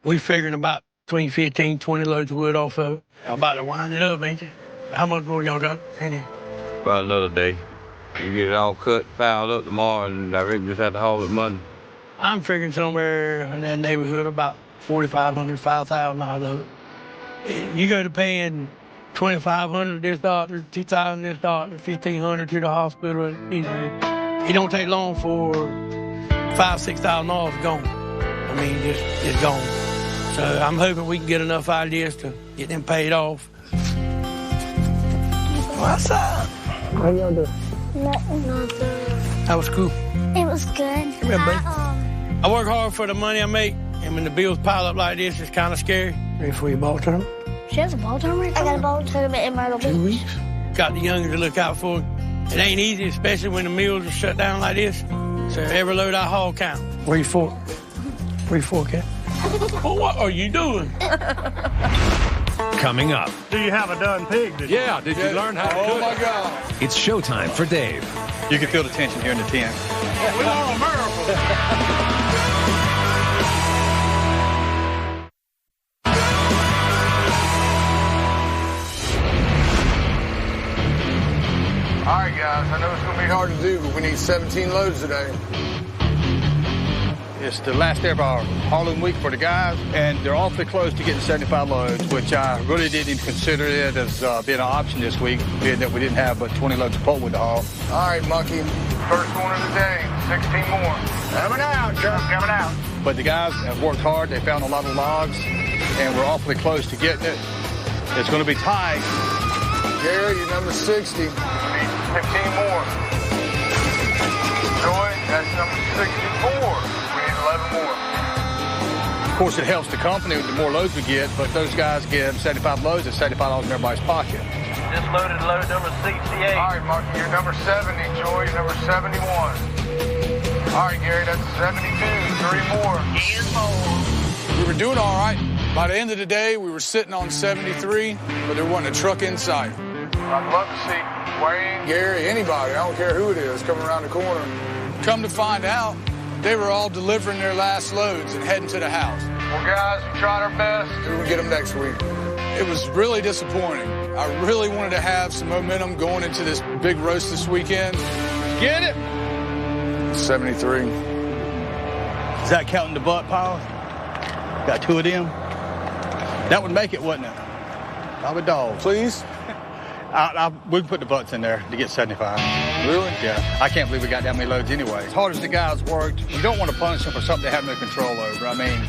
[SPEAKER 7] We figuring about between 15, 20 loads of wood off of it. I'm about to wind it up, ain't you? How much more y'all got in here?
[SPEAKER 17] About another day. You get it all cut, piled up tomorrow, and I reckon just have to haul it Monday.
[SPEAKER 7] I'm figuring somewhere in that neighborhood about $4,500, $5,000 of it. You go to paying $2,500 this doctor, $2,000 this doctor, $1,500 to the hospital. It don't take long for $5,000, $6,000 gone. I mean, it's gone. So I'm hoping we can get enough ideas to get them paid off. What's up? How y'all doing?
[SPEAKER 21] Nothing.
[SPEAKER 7] That was cool.
[SPEAKER 21] It was good.
[SPEAKER 7] Come here, buddy. I work hard for the money I make, and when the bills pile up like this, it's kind of scary. Ready for your ball tournament?
[SPEAKER 21] She has a ball tournament? I got a ball tournament in Myrtle Beach.
[SPEAKER 7] 2 weeks. Got the youngers to look out for. It ain't easy, especially when the mills are shut down like this. So every load I haul count. Where you for? Where you for, Cat? Oh, what are you doing?
[SPEAKER 1] Coming up.
[SPEAKER 3] Do you have a done pig?
[SPEAKER 1] Did you learn how to cook?
[SPEAKER 3] Oh, my God.
[SPEAKER 1] It's showtime for Dave.
[SPEAKER 3] You can feel the tension here in the tent.
[SPEAKER 15] We are a miracle.
[SPEAKER 5] All right, guys, I know it's going to be hard to do, but we need 17 loads today.
[SPEAKER 3] It's the last day of our hauling week for the guys, and they're awfully close to getting 75 loads, which I really didn't even consider it as being an option this week, being that we didn't have but 20 loads of pulpwood to haul.
[SPEAKER 12] All right, Monkey. First one of the day, 16 more. Coming out, Chuck, coming out.
[SPEAKER 3] But the guys have worked hard. They found a lot of logs, and we're awfully close to getting it. It's going to be tight.
[SPEAKER 12] Gary, you're number 60. We need 15 more. Joy, that's number 64. We need 11 more.
[SPEAKER 3] Of course, it helps the company the more loads we get, but those guys get 75 loads at $75 in everybody's pocket.
[SPEAKER 18] Just loaded load number 68.
[SPEAKER 12] All right, Marky, you're number 70. Joy, you're number 71. All right, Gary, that's 72. 3 more.
[SPEAKER 5] We were doing all right. By the end of the day, we were sitting on 73, but there wasn't a truck in sight.
[SPEAKER 12] I'd love to see Wayne,
[SPEAKER 5] Gary, anybody, I don't care who it is, coming around the corner. Come to find out, they were all delivering their last loads and heading to the house.
[SPEAKER 12] Well, guys, we tried our best.
[SPEAKER 5] We'll get them next week. It was really disappointing. I really wanted to have some momentum going into this big roast this weekend. Get it? 73.
[SPEAKER 3] Is that counting the butt piles? Got 2 of them? That would make it, wouldn't it? I would dog.
[SPEAKER 5] Please?
[SPEAKER 3] We can put the butts in there to get 75.
[SPEAKER 5] Really?
[SPEAKER 3] Yeah. I can't believe we got that many loads anyway. As hard as the guys worked, you don't want to punish them for something they have no control over. I mean,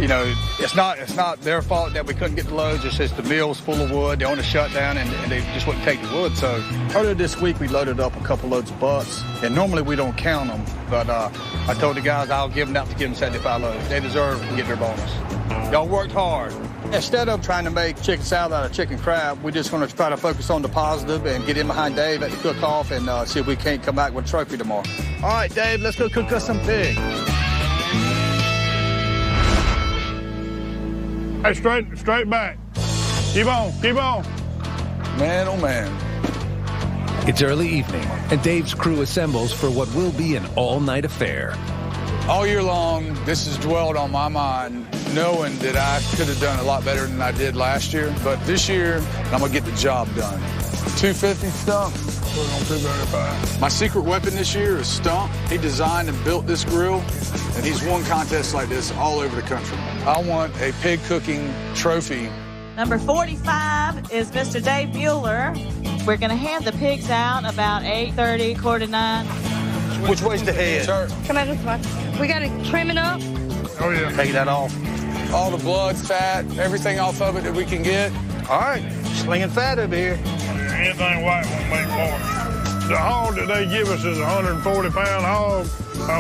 [SPEAKER 3] you know, it's not their fault that we couldn't get the loads. It's just the mill's full of wood. They're on a shutdown, and they just wouldn't take the wood. So earlier this week, we loaded up a couple loads of butts, and normally we don't count them. But I told the guys I'll give them out to give them 75 loads. They deserve to get their bonus. Y'all worked hard. Instead of trying to make chicken salad out of chicken crab, we're just going to try to focus on the positive and get in behind Dave at the cook-off and see if we can't come back with a trophy tomorrow. All right, Dave, let's go cook us some pig.
[SPEAKER 12] Hey, straight back. Keep on.
[SPEAKER 5] Man, oh man.
[SPEAKER 1] It's early evening, and Dave's crew assembles for what will be an all-night affair.
[SPEAKER 5] All year long, this has dwelled on my mind, knowing that I could have done a lot better than I did last year. But this year, I'm going to get the job done. 250 Stump.
[SPEAKER 12] We're on 235.
[SPEAKER 5] My secret weapon this year is Stump. He designed and built this grill, and he's won contests like this all over the country. I want a pig cooking trophy.
[SPEAKER 13] Number 45 is Mr. Dave Mueller. We're going to hand the pigs out about 8:30, 8:45.
[SPEAKER 3] Which way's the head?
[SPEAKER 5] Sir.
[SPEAKER 4] Come on this way. We got to trim it up.
[SPEAKER 12] Oh, yeah.
[SPEAKER 3] Take that off.
[SPEAKER 5] All the blood, fat, everything off of it that we can get.
[SPEAKER 3] All right, slinging fat over here.
[SPEAKER 12] Anything white won't make more. The hog that they give us is a 140-pound hog.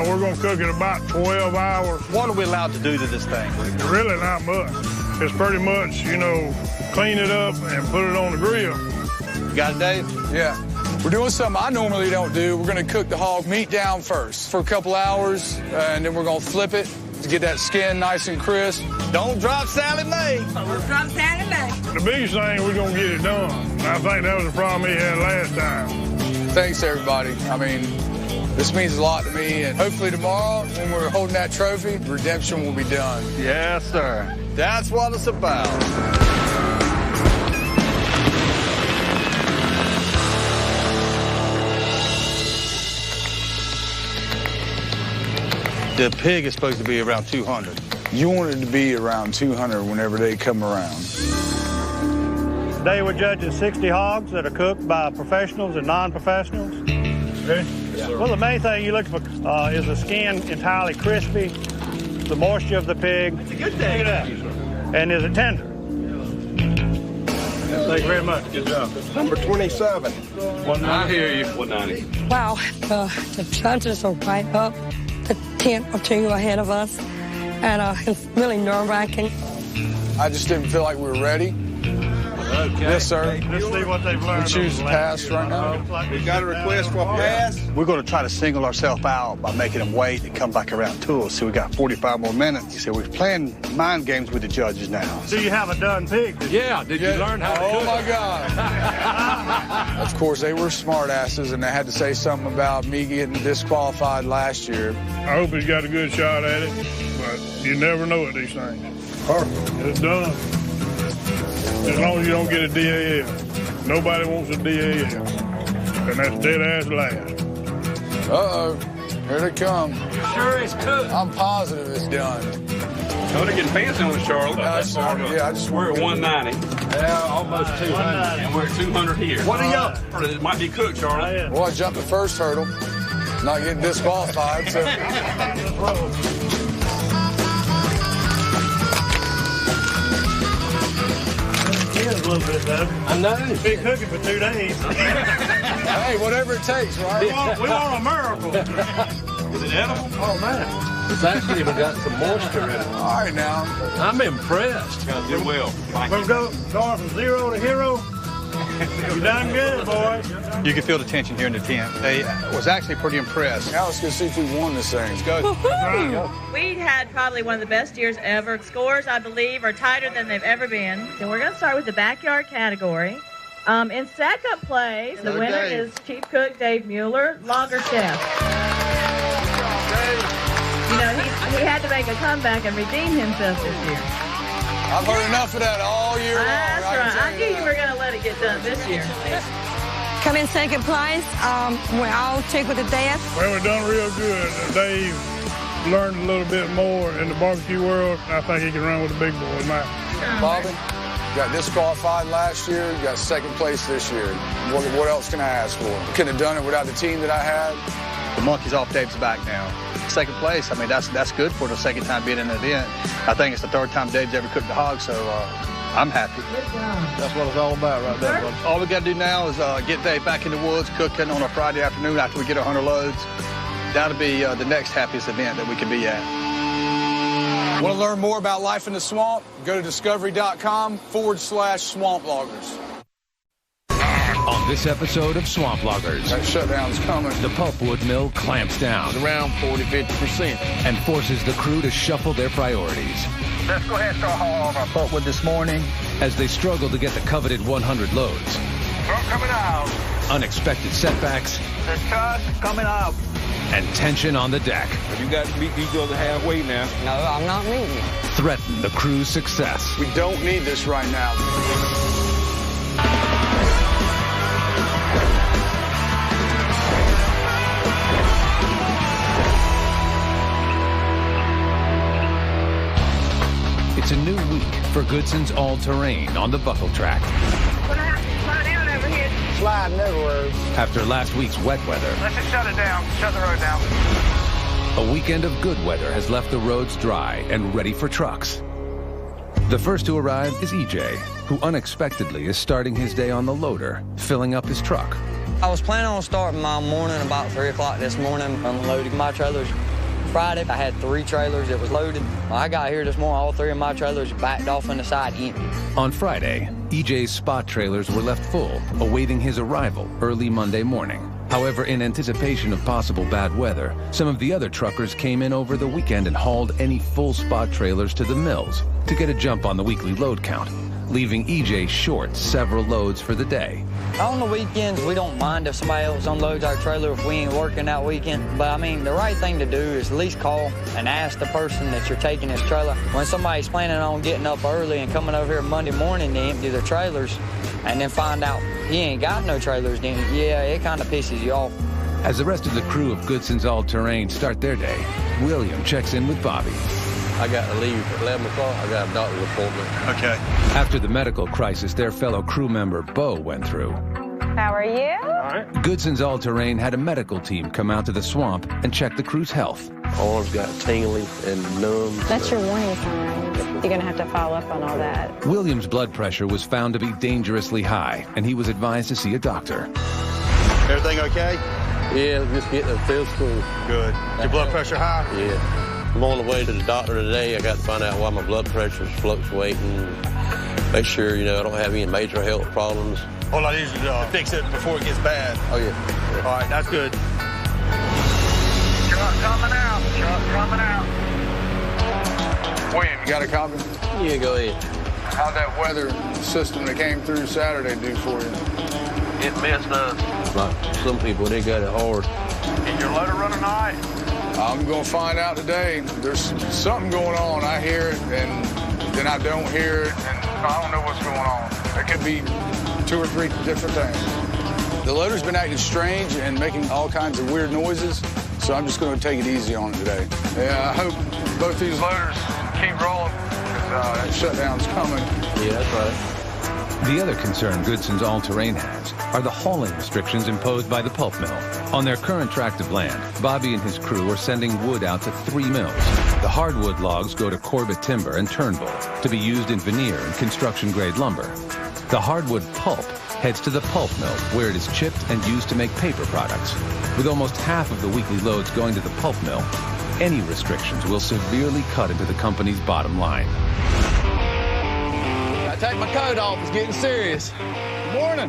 [SPEAKER 12] We're going to cook it about 12 hours.
[SPEAKER 3] What are we allowed to do to this thing?
[SPEAKER 12] Really not much. It's pretty much, you know, clean it up and put it on the grill.
[SPEAKER 3] You got it, Dave?
[SPEAKER 5] Yeah. We're doing something I normally don't do. We're going to cook the hog meat down first for a couple hours, and then we're going to flip it to get that skin nice and crisp.
[SPEAKER 3] Don't drop Sally Mae.
[SPEAKER 4] Don't drop Sally Mae.
[SPEAKER 12] The biggest thing, we're going to get it done. I think that was the problem he had last time.
[SPEAKER 5] Thanks, everybody. I mean, this means a lot to me, and hopefully tomorrow, when we're holding that trophy, redemption will be done.
[SPEAKER 3] Yes, sir. That's what it's about. The pig is supposed to be around 200.
[SPEAKER 5] You want it to be around 200 whenever they come around.
[SPEAKER 14] Today we're judging 60 hogs that are cooked by professionals and non-professionals.
[SPEAKER 12] Okay? Yes,
[SPEAKER 14] Well, the main thing you look for is the skin entirely crispy, the moisture of the pig. That's a good thing. Look at that. And is it tender? Thank you very much. Good job.
[SPEAKER 12] Number 27.
[SPEAKER 14] 190.
[SPEAKER 12] I hear you. 190.
[SPEAKER 4] Wow, the judges are right up the 10 or 2 ahead of us, and it's really nerve-wracking.
[SPEAKER 5] I just didn't feel like we were ready.
[SPEAKER 14] Okay.
[SPEAKER 5] Yes, sir.
[SPEAKER 14] Let's see what they've learned.
[SPEAKER 5] We choose to pass right now.
[SPEAKER 14] We got a request for a pass. We're going to try to single ourselves out by making them wait and come back around to us. So we got 45 more minutes. So we're playing mind games with the judges now. So you have a done pig?
[SPEAKER 12] Yeah. Did you learn how to cook?
[SPEAKER 5] Oh, my God. Of course, they were smart asses, and they had to say something about me getting disqualified last year.
[SPEAKER 12] I hope he's got a good shot at it, but you never know at these things. Perfect. It's done. As long as you don't get a DAL. Nobody wants a DAL. And that's dead ass last.
[SPEAKER 5] Uh-oh. Here they come.
[SPEAKER 6] Sure it's cooked.
[SPEAKER 5] I'm positive it's done.
[SPEAKER 6] Oh, they're getting fancy on the Charlotte.
[SPEAKER 5] Yeah, I just
[SPEAKER 6] we're at 190.
[SPEAKER 20] Yeah, almost 200.
[SPEAKER 6] And we're at 200 here.
[SPEAKER 20] What are y'all?
[SPEAKER 6] It might be cooked, Charlotte.
[SPEAKER 5] Well, I jumped the first hurdle. Not getting disqualified, so.
[SPEAKER 12] A little bit, though.
[SPEAKER 6] I know.
[SPEAKER 12] Been cooking for 2 days.
[SPEAKER 5] Hey, whatever it takes, right?
[SPEAKER 12] We want a miracle.
[SPEAKER 6] Is it edible?
[SPEAKER 12] Oh, man.
[SPEAKER 6] It's actually even got some moisture in it.
[SPEAKER 5] All right, now.
[SPEAKER 6] I'm impressed. Gonna do well.
[SPEAKER 12] We'll go going from 0 to hero. You done good, boys.
[SPEAKER 3] You can feel the tension here in the tent. They was actually pretty impressed.
[SPEAKER 5] Now let's go see if we won this thing. Let's go.
[SPEAKER 13] We had probably one of the best years ever. Scores, I believe, are tighter than they've ever been. So we're going to start with the backyard category. In second place, the winner is Chief Cook Dave Mueller, Lager Chef. You know, he had to make a comeback and redeem himself this year.
[SPEAKER 5] I've heard enough of that all year long.
[SPEAKER 13] That's right. I knew you were going to let it get done this year.
[SPEAKER 4] Come in second place. We're all tickled to death.
[SPEAKER 12] Well, we've done real good. Dave learned a little bit more in the barbecue world. I think he can run with the big boys now.
[SPEAKER 5] Bobby, got disqualified last year. Got second place this year. What else can I ask for? Couldn't have done it without the team that I had.
[SPEAKER 3] The monkey's off Dave's back now. Second place, I mean, that's good for the second time being in the event. I think it's the third time Dave's ever cooked a hog, so I'm happy.
[SPEAKER 12] That's what it's all about right there, buddy.
[SPEAKER 3] All we got to do now is get Dave back in the woods cooking on a Friday afternoon after we get 100 loads. That'll be the next happiest event that we can be at.
[SPEAKER 5] Want to learn more about life in the swamp? Go to discovery.com/swamp loggers.
[SPEAKER 1] On this episode of Swamp Loggers,
[SPEAKER 5] that shutdown's coming.
[SPEAKER 1] The pulpwood mill clamps down.
[SPEAKER 2] It's around 40-50%.
[SPEAKER 1] And forces the crew to shuffle their priorities.
[SPEAKER 18] Let's go ahead and start hauling off our
[SPEAKER 3] pulpwood this morning.
[SPEAKER 1] As they struggle to get the coveted 100 loads.
[SPEAKER 18] Truck coming out.
[SPEAKER 1] Unexpected setbacks.
[SPEAKER 18] The truck coming out.
[SPEAKER 1] And tension on the deck.
[SPEAKER 6] You got to meet these other halfway now.
[SPEAKER 4] No, I'm not meeting you.
[SPEAKER 1] Threaten the crew's success.
[SPEAKER 5] We don't need this right now.
[SPEAKER 1] It's a new week for Goodson's all-terrain on the buckle track.
[SPEAKER 18] We're gonna have to slide down over here.
[SPEAKER 14] Sliding everywhere.
[SPEAKER 1] After last week's wet weather,
[SPEAKER 18] Let's just shut it down. Shut the road down.
[SPEAKER 1] a weekend of good weather has left the roads dry and ready for trucks. The first to arrive is EJ, who unexpectedly is starting his day on the loader, filling up his truck.
[SPEAKER 16] I was planning on starting my morning about 3 o'clock this morning, unloading my trailers. Friday, I had 3 trailers that was loaded. When I got here this morning, all 3 of my trailers backed off on the side empty.
[SPEAKER 1] On Friday, EJ's spot trailers were left full, awaiting his arrival early Monday morning. However, in anticipation of possible bad weather, some of the other truckers came in over the weekend and hauled any full spot trailers to the mills to get a jump on the weekly load count, leaving EJ short several loads for the day.
[SPEAKER 16] On the weekends, we don't mind if somebody else unloads our trailer if we ain't working that weekend. But, I mean, the right thing to do is at least call and ask the person that you're taking his trailer. When somebody's planning on getting up early and coming over here Monday morning to empty their trailers and then find out he ain't got no trailers, then, yeah, it kind of pisses you off.
[SPEAKER 1] As the rest of the crew of Goodson's all-terrain start their day, William checks in with Bobby.
[SPEAKER 2] I got to leave at 11 o'clock. I got a doctor's appointment.
[SPEAKER 3] Okay.
[SPEAKER 1] After the medical crisis their fellow crew member Bo went through,
[SPEAKER 22] how are you?
[SPEAKER 2] All right.
[SPEAKER 1] Goodson's all-terrain had a medical team come out to the swamp and check the crew's health.
[SPEAKER 2] Arms got tingly and numb.
[SPEAKER 22] That's your warning signs. You're going to have to follow up on all that.
[SPEAKER 1] William's blood pressure was found to be dangerously high, and he was advised to see a doctor.
[SPEAKER 3] Everything okay?
[SPEAKER 2] Yeah, just getting a physical.
[SPEAKER 3] Good. Your blood pressure high?
[SPEAKER 2] Yeah. I'm on the way to the doctor today. I got to find out why my blood pressure is fluctuating. Make sure, I don't have any major health problems.
[SPEAKER 3] Whole lot easier to fix it before it gets bad.
[SPEAKER 2] Oh, yeah.
[SPEAKER 3] All right, that's good.
[SPEAKER 18] Truck coming out. Truck coming out.
[SPEAKER 5] William, you got a copy?
[SPEAKER 2] Yeah, go ahead.
[SPEAKER 5] How'd that weather system that came through Saturday do for you?
[SPEAKER 18] It messed us.
[SPEAKER 2] Like some people, they got it hard.
[SPEAKER 18] Is your loader running all right?
[SPEAKER 5] I'm going to find out today. There's something going on. I hear it, and then I don't hear it, and I don't know what's going on. It could be 2 or 3 different things. The loader's been acting strange and making all kinds of weird noises, so I'm just going to take it easy on it today. Yeah, I hope both these loaders keep rolling, because that shutdown's coming.
[SPEAKER 1] Yeah, that's right. The other concern Goodson's all-terrain has are the hauling restrictions imposed by the pulp mill. On their current tract of land, Bobby and his crew are sending wood out to 3 mills. The hardwood logs go to Corbett Timber and Turnbull to be used in veneer and construction-grade lumber. The hardwood pulp heads to the pulp mill, where it is chipped and used to make paper products. With almost half of the weekly loads going to the pulp mill, any restrictions will severely cut into the company's bottom line.
[SPEAKER 2] I take my coat off. It's getting serious.
[SPEAKER 3] Good morning.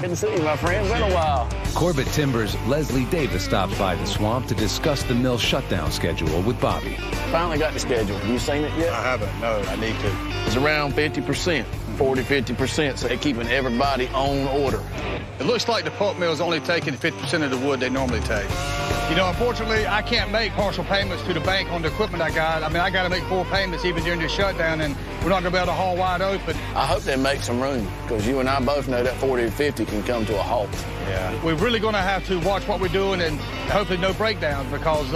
[SPEAKER 2] Good to see you, my friend. It's been a while.
[SPEAKER 1] Corbett Timber's Leslie Davis stops by the swamp to discuss the mill shutdown schedule with Bobby.
[SPEAKER 2] Finally got the schedule. Have you seen it yet?
[SPEAKER 3] I haven't. No, I need to.
[SPEAKER 2] It's around 50%, 40-50%, so they're keeping everybody on order.
[SPEAKER 3] It looks like the pulp mill is only taking 50% of the wood they normally take. You know, unfortunately, I can't make partial payments to the bank on the equipment I got. I mean, I got to make full payments even during the shutdown, and we're not going to be able to haul wide open.
[SPEAKER 2] I hope they make some room, because you and I both know that 40 to 50 can come to a halt.
[SPEAKER 3] Yeah. We're really going to have to watch what we're doing and hopefully no breakdowns, because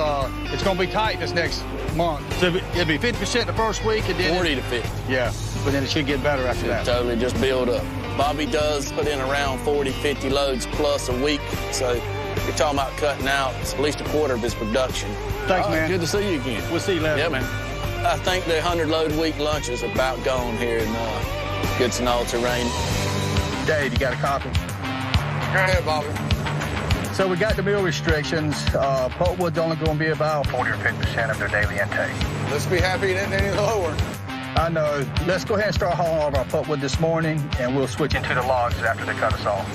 [SPEAKER 3] it's going to be tight this next month. So it'll be 50% the first week, and then
[SPEAKER 2] 40 to 50.
[SPEAKER 3] Yeah, but then it should get better after that.
[SPEAKER 2] Totally just build up. Bobby does put in around 40, 50 loads plus a week, so you're talking about cutting out at least a quarter of his production.
[SPEAKER 3] Thanks, man.
[SPEAKER 2] Good to see you again.
[SPEAKER 3] We'll see you later.
[SPEAKER 2] Yeah, man. I think the 100-load-a-week lunch is about gone here in Goodson All-Terrain.
[SPEAKER 3] Dave, you got a copy?
[SPEAKER 5] Go ahead, Bobby.
[SPEAKER 3] So we got the meal restrictions. Pulpwood's only going to be about 40 or 50% of their daily intake.
[SPEAKER 5] Let's be happy it isn't any lower.
[SPEAKER 3] I know. Let's go ahead and start hauling all of our pulpwood this morning, and we'll switch into the logs after they cut us off.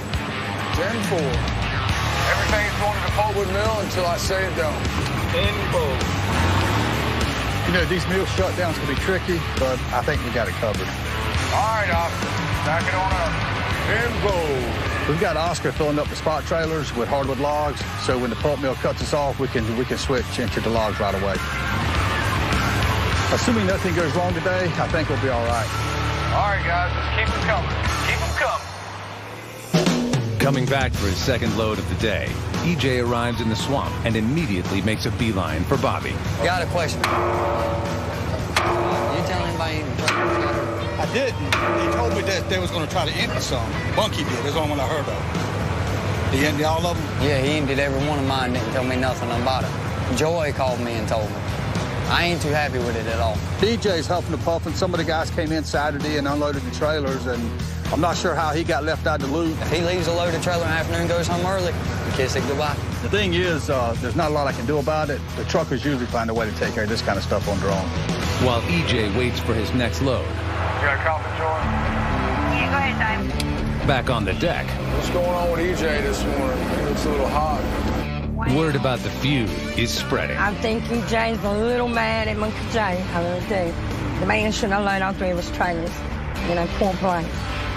[SPEAKER 5] 10-4. Everything's going to the pulpwood mill until I say it don't.
[SPEAKER 2] 10-4.
[SPEAKER 3] You know, these mill shutdowns can be tricky, but I think we got it covered.
[SPEAKER 5] All right, Oscar. Back it on up. 10-4.
[SPEAKER 3] We've got Oscar filling up the spot trailers with hardwood logs, so when the pulp mill cuts us off, we can switch into the logs right away. Assuming nothing goes wrong today, I think we'll be all right.
[SPEAKER 5] All right, guys, let's keep them coming. Keep them coming.
[SPEAKER 1] Coming back for his second load of the day, EJ arrives in the swamp and immediately makes a beeline for Bobby.
[SPEAKER 16] Got a question. You tell anybody?
[SPEAKER 3] I didn't. He told me that they was going to try to empty some. Bunky did. That's the only one I heard of. He emptied all of them?
[SPEAKER 16] Yeah, he emptied every one of mine. Didn't tell me nothing about it. Joy called me and told me. I ain't too happy with it at all.
[SPEAKER 3] DJ's helping the pump, and some of the guys came in Saturday and unloaded the trailers, and I'm not sure how he got left out of the loop.
[SPEAKER 16] If he leaves a loaded trailer in the afternoon, goes home early, you kiss it goodbye.
[SPEAKER 3] The thing is, there's not a lot I can do about it. The truckers usually find a way to take care of this kind of stuff on their own.
[SPEAKER 1] While EJ waits for his next load.
[SPEAKER 5] You got a coffee, Joy?
[SPEAKER 21] Yeah, go ahead, Dave.
[SPEAKER 1] Back on the deck.
[SPEAKER 5] What's going on with EJ this morning? It looks a little hot.
[SPEAKER 1] Word about the feud is spreading.
[SPEAKER 4] I think EJ's a little mad at Monkey J. I really do. The man shouldn't have loaded all 3 of his trailers. You know, poor play.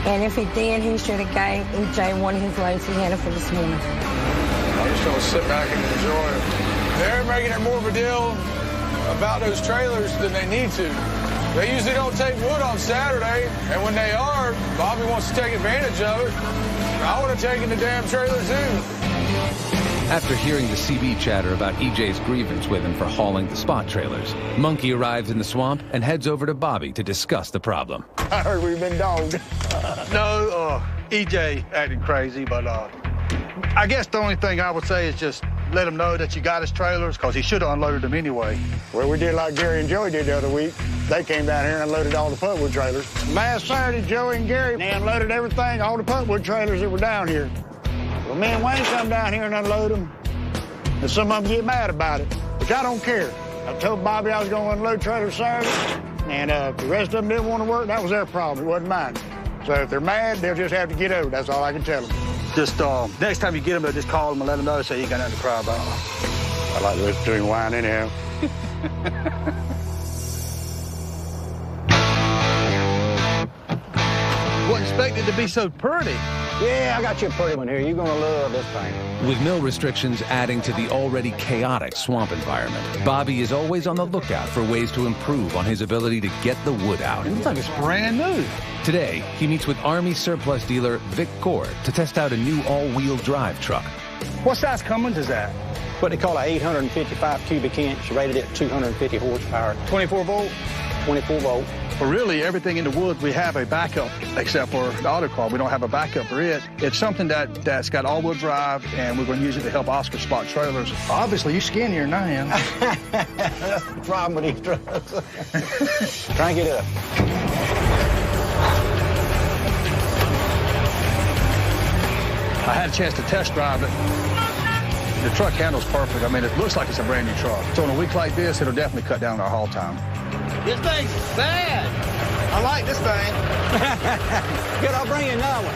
[SPEAKER 4] And if he did, he should have gave EJ one of his loads he had for this morning.
[SPEAKER 5] I'm just going to sit back and enjoy it. They're making it more of a deal about those trailers than they need to. They usually don't take wood on Saturday, and when they are, Bobby wants to take advantage of it. I would have taken the damn trailer too.
[SPEAKER 1] After hearing the CB chatter about EJ's grievance with him for hauling the spot trailers, Monkey arrives in the swamp and heads over to Bobby to discuss the problem.
[SPEAKER 14] I heard we've been dogged.
[SPEAKER 3] No, EJ acting crazy, but I guess the only thing I would say is just let him know that you got his trailers, because he should have unloaded them anyway.
[SPEAKER 14] Well, we did like Gary and Joey did the other week. They came down here and unloaded all the pulpwood trailers. Last Saturday, Joey and Gary, they unloaded everything, all the pulpwood trailers that were down here. Well, me and Wayne come down here and unload them, and some of them get mad about it, which I don't care. I told Bobby I was going to unload trailers Saturday, and the rest of them didn't want to work. That was their problem. It wasn't mine. So if they're mad, they'll just have to get over it. That's all I can tell them.
[SPEAKER 3] Just next time you get them, just call them and let them know so you got nothing to cry about.
[SPEAKER 14] I like to listen to him whine anyhow.
[SPEAKER 3] Wasn't expected to be so pretty.
[SPEAKER 14] Yeah, I got you a pretty one here. You're going to love this thing.
[SPEAKER 1] With mill restrictions adding to the already chaotic swamp environment, Bobby is always on the lookout for ways to improve on his ability to get the wood out.
[SPEAKER 3] It looks like it's brand new.
[SPEAKER 1] Today, he meets with Army surplus dealer Vic Gord to test out a new all-wheel drive truck.
[SPEAKER 3] What size Cummins is that?
[SPEAKER 8] what they call a 855 cubic inch, rated at 250 horsepower.
[SPEAKER 3] 24 volt?
[SPEAKER 8] 24 volt.
[SPEAKER 3] Well, really, everything in the woods, we have a backup, except for the auto car. We don't have a backup for it. It's something that's got all-wheel drive, and we're going to use it to help Oscar spot trailers. Obviously, you're skinnier than I am.
[SPEAKER 8] That's the problem with these trucks. Crank it up.
[SPEAKER 3] I had a chance to test drive it. The truck handles perfect. I mean, it looks like it's a brand new truck. So on a week like this, it'll definitely cut down our haul time.
[SPEAKER 8] This thing's bad. I like this thing. Good, I'll bring you another one.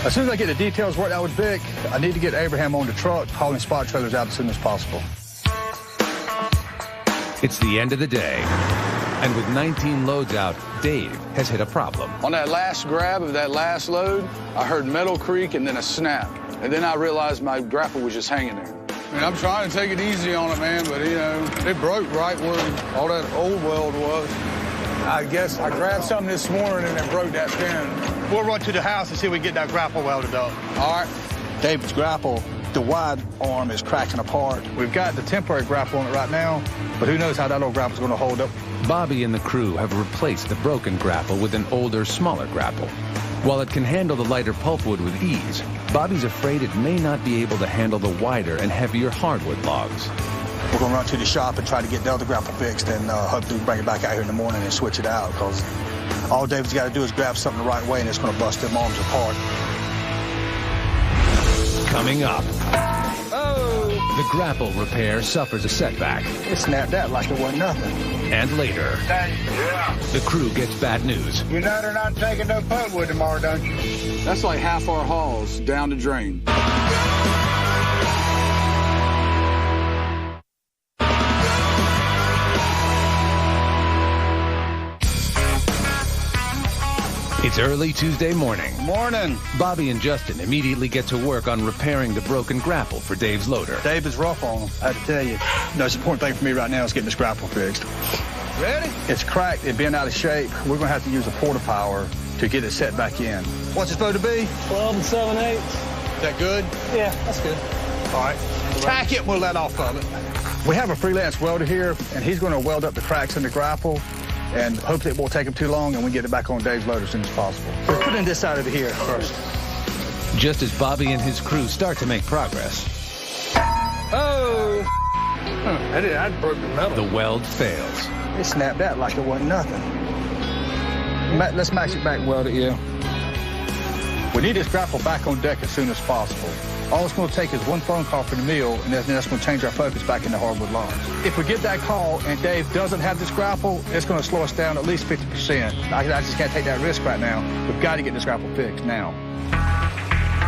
[SPEAKER 3] As soon as I get the details worked out with Vic, I need to get Abraham on the truck, hauling spot trailers out as soon as possible.
[SPEAKER 1] It's the end of the day, and with 19 loads out, Dave has hit a problem.
[SPEAKER 5] On that last grab of that last load, I heard metal creak and then a snap. And then I realized my grapple was just hanging there. I mean, I'm trying to take it easy on it, man, but, you know, it broke right where all that old weld was. I guess I grabbed something this morning and it broke that pin.
[SPEAKER 3] We'll run to the house and see if we can get that grapple welded up. All right. David's grapple, the wide arm is cracking apart. We've got the temporary grapple on it right now, but who knows how that old grapple's going to hold up.
[SPEAKER 1] Bobby and the crew have replaced the broken grapple with an older, smaller grapple. While it can handle the lighter pulpwood with ease, Bobby's afraid it may not be able to handle the wider and heavier hardwood logs.
[SPEAKER 3] We're going to run to the shop and try to get the other grapple fixed and hopefully bring it back out here in the morning and switch it out, because all David's got to do is grab something the right way and it's going to bust them arms apart.
[SPEAKER 1] Coming up, the grapple repair suffers a setback.
[SPEAKER 3] It snapped out like it wasn't nothing.
[SPEAKER 1] And later, the crew gets bad news.
[SPEAKER 14] You know they're not taking no pulpwood tomorrow, don't you?
[SPEAKER 5] That's like half our hauls down the drain.
[SPEAKER 1] It's early Tuesday morning.
[SPEAKER 3] Morning.
[SPEAKER 1] Bobby and Justin immediately get to work on repairing the broken grapple for Dave's loader.
[SPEAKER 3] Dave is rough on him, I have to tell you. The most important thing for me right now is getting this grapple fixed. Ready? It's cracked, it's been out of shape. We're gonna have to use a porta power to get it set back in. What's it supposed to be?
[SPEAKER 8] 12 7/8.
[SPEAKER 3] Is that good?
[SPEAKER 8] Yeah, that's good.
[SPEAKER 3] All right. Tack it, we'll let off of it. We have a freelance welder here, and he's gonna weld up the cracks in the grapple, and hopefully it won't take him too long, and we can get it back on Dave's loader as soon as possible. We're putting this side over here first.
[SPEAKER 1] Just as Bobby and his crew start to make progress,
[SPEAKER 3] I broke the metal.
[SPEAKER 1] The weld fails.
[SPEAKER 3] It snapped out like it wasn't nothing. Let's match it back and weld it, yeah. We need this grapple back on deck as soon as possible. All it's going to take is one phone call from the mill, and that's going to change our focus back into hardwood logs. If we get that call and Dave doesn't have this grapple, it's going to slow us down at least 50%. I just can't take that risk right now. We've got to get this grapple fixed now.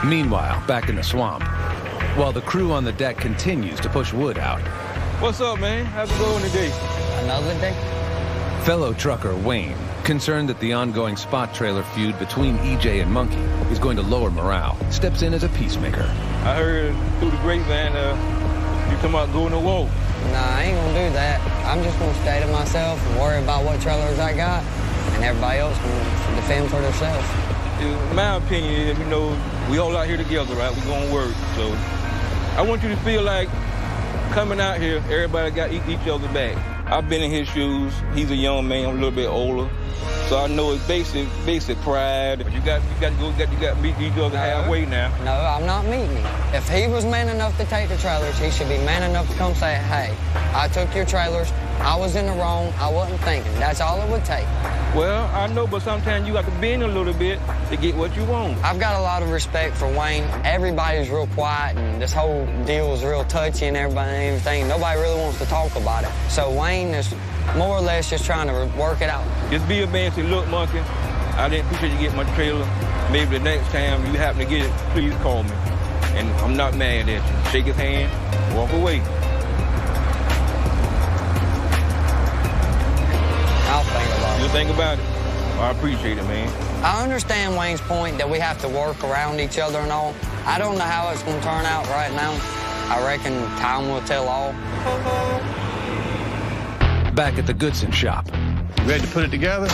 [SPEAKER 1] Meanwhile, back in the swamp, while the crew on the deck continues to push wood out.
[SPEAKER 17] What's up, man? How's it going today?
[SPEAKER 16] Another day?
[SPEAKER 1] Fellow trucker Wayne, concerned that the ongoing spot trailer feud between EJ and Monkey is going to lower morale, steps in as a peacemaker.
[SPEAKER 17] I heard through the grapevine you come out going to walk.
[SPEAKER 16] Nah, I ain't gonna do that. I'm just gonna stay to myself and worry about what trailers I got, and everybody else can defend for themselves.
[SPEAKER 17] In my opinion, you know, we all out here together, right? We're gonna work. So I want you to feel like coming out here, everybody got each other back. I've been in his shoes. He's a young man, I'm a little bit older. So I know it's basic pride. But you got to meet each other halfway now.
[SPEAKER 16] No, I'm not meeting him. If he was man enough to take the trailers, he should be man enough to come say, hey, I took your trailers, I was in the wrong, I wasn't thinking. That's all it would take.
[SPEAKER 17] Well, I know, but sometimes you got to bend a little bit to get what you want.
[SPEAKER 16] I've got a lot of respect for Wayne. Everybody's real quiet, and this whole deal is real touchy and everything. Nobody really wants to talk about it. So Wayne is more or less just trying to work it out.
[SPEAKER 17] Just be a man and say, look, Monkey, I didn't appreciate you getting my trailer. Maybe the next time you happen to get it, please call me. And I'm not mad at you. Shake his hand, walk away.
[SPEAKER 16] I'll think about it.
[SPEAKER 17] You think about it? I appreciate it, man.
[SPEAKER 16] I understand Wayne's point that we have to work around each other and all. I don't know how it's going to turn out right now. I reckon time will tell all.
[SPEAKER 1] Back at the Goodson shop.
[SPEAKER 3] Ready to put it together?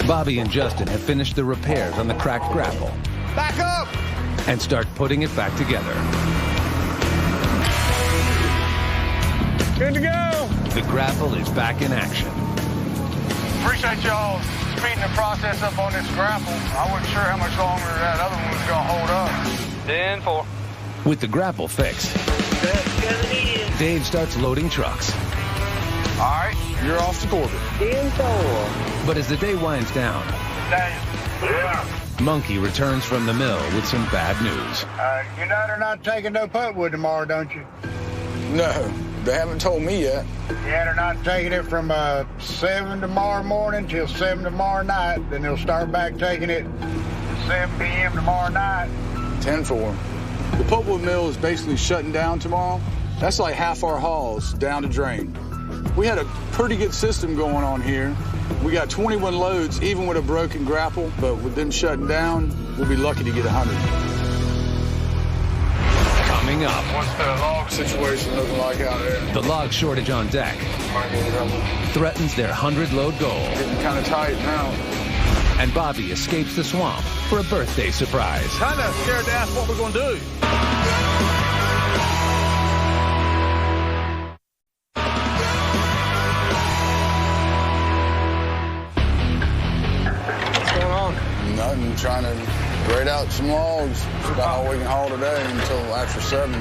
[SPEAKER 1] Bobby and Justin have finished the repairs on the cracked grapple.
[SPEAKER 3] Back up!
[SPEAKER 1] And start putting it back together.
[SPEAKER 11] Good to go.
[SPEAKER 1] The grapple is back in action.
[SPEAKER 3] Appreciate y'all speeding the process up on this grapple. I wasn't sure how much longer that other one was going to hold up.
[SPEAKER 8] 10-4.
[SPEAKER 1] With the grapple fixed, Dave starts loading trucks.
[SPEAKER 3] All right, you're off to Corbett.
[SPEAKER 8] 10-4.
[SPEAKER 1] But as the day winds down,
[SPEAKER 14] Yeah.
[SPEAKER 1] Monkey returns from the mill with some bad news.
[SPEAKER 14] You know they're not taking no pulpwood tomorrow, don't you?
[SPEAKER 5] No, they haven't told me yet.
[SPEAKER 14] Yeah, they're not taking it from 7 tomorrow morning till 7 tomorrow night. Then they'll start back taking it at 7 p.m. tomorrow night.
[SPEAKER 5] 10-4. The pulpwood mill is basically shutting down tomorrow. That's like half our hauls down to drain. We had a pretty good system going on here. We got 21 loads, even with a broken grapple, but with them shutting down, we'll be lucky to get 100.
[SPEAKER 1] Coming up,
[SPEAKER 5] What's the log situation looking like out there?
[SPEAKER 1] the log shortage on deck threatens their 100-load goal.
[SPEAKER 5] Getting kind of tight now.
[SPEAKER 1] And Bobby escapes the swamp for a birthday surprise.
[SPEAKER 3] Kind of scared to ask what we're going to do.
[SPEAKER 11] What's going on?
[SPEAKER 5] Nothing, trying to grade out some logs. It's about all we can haul today until after 7.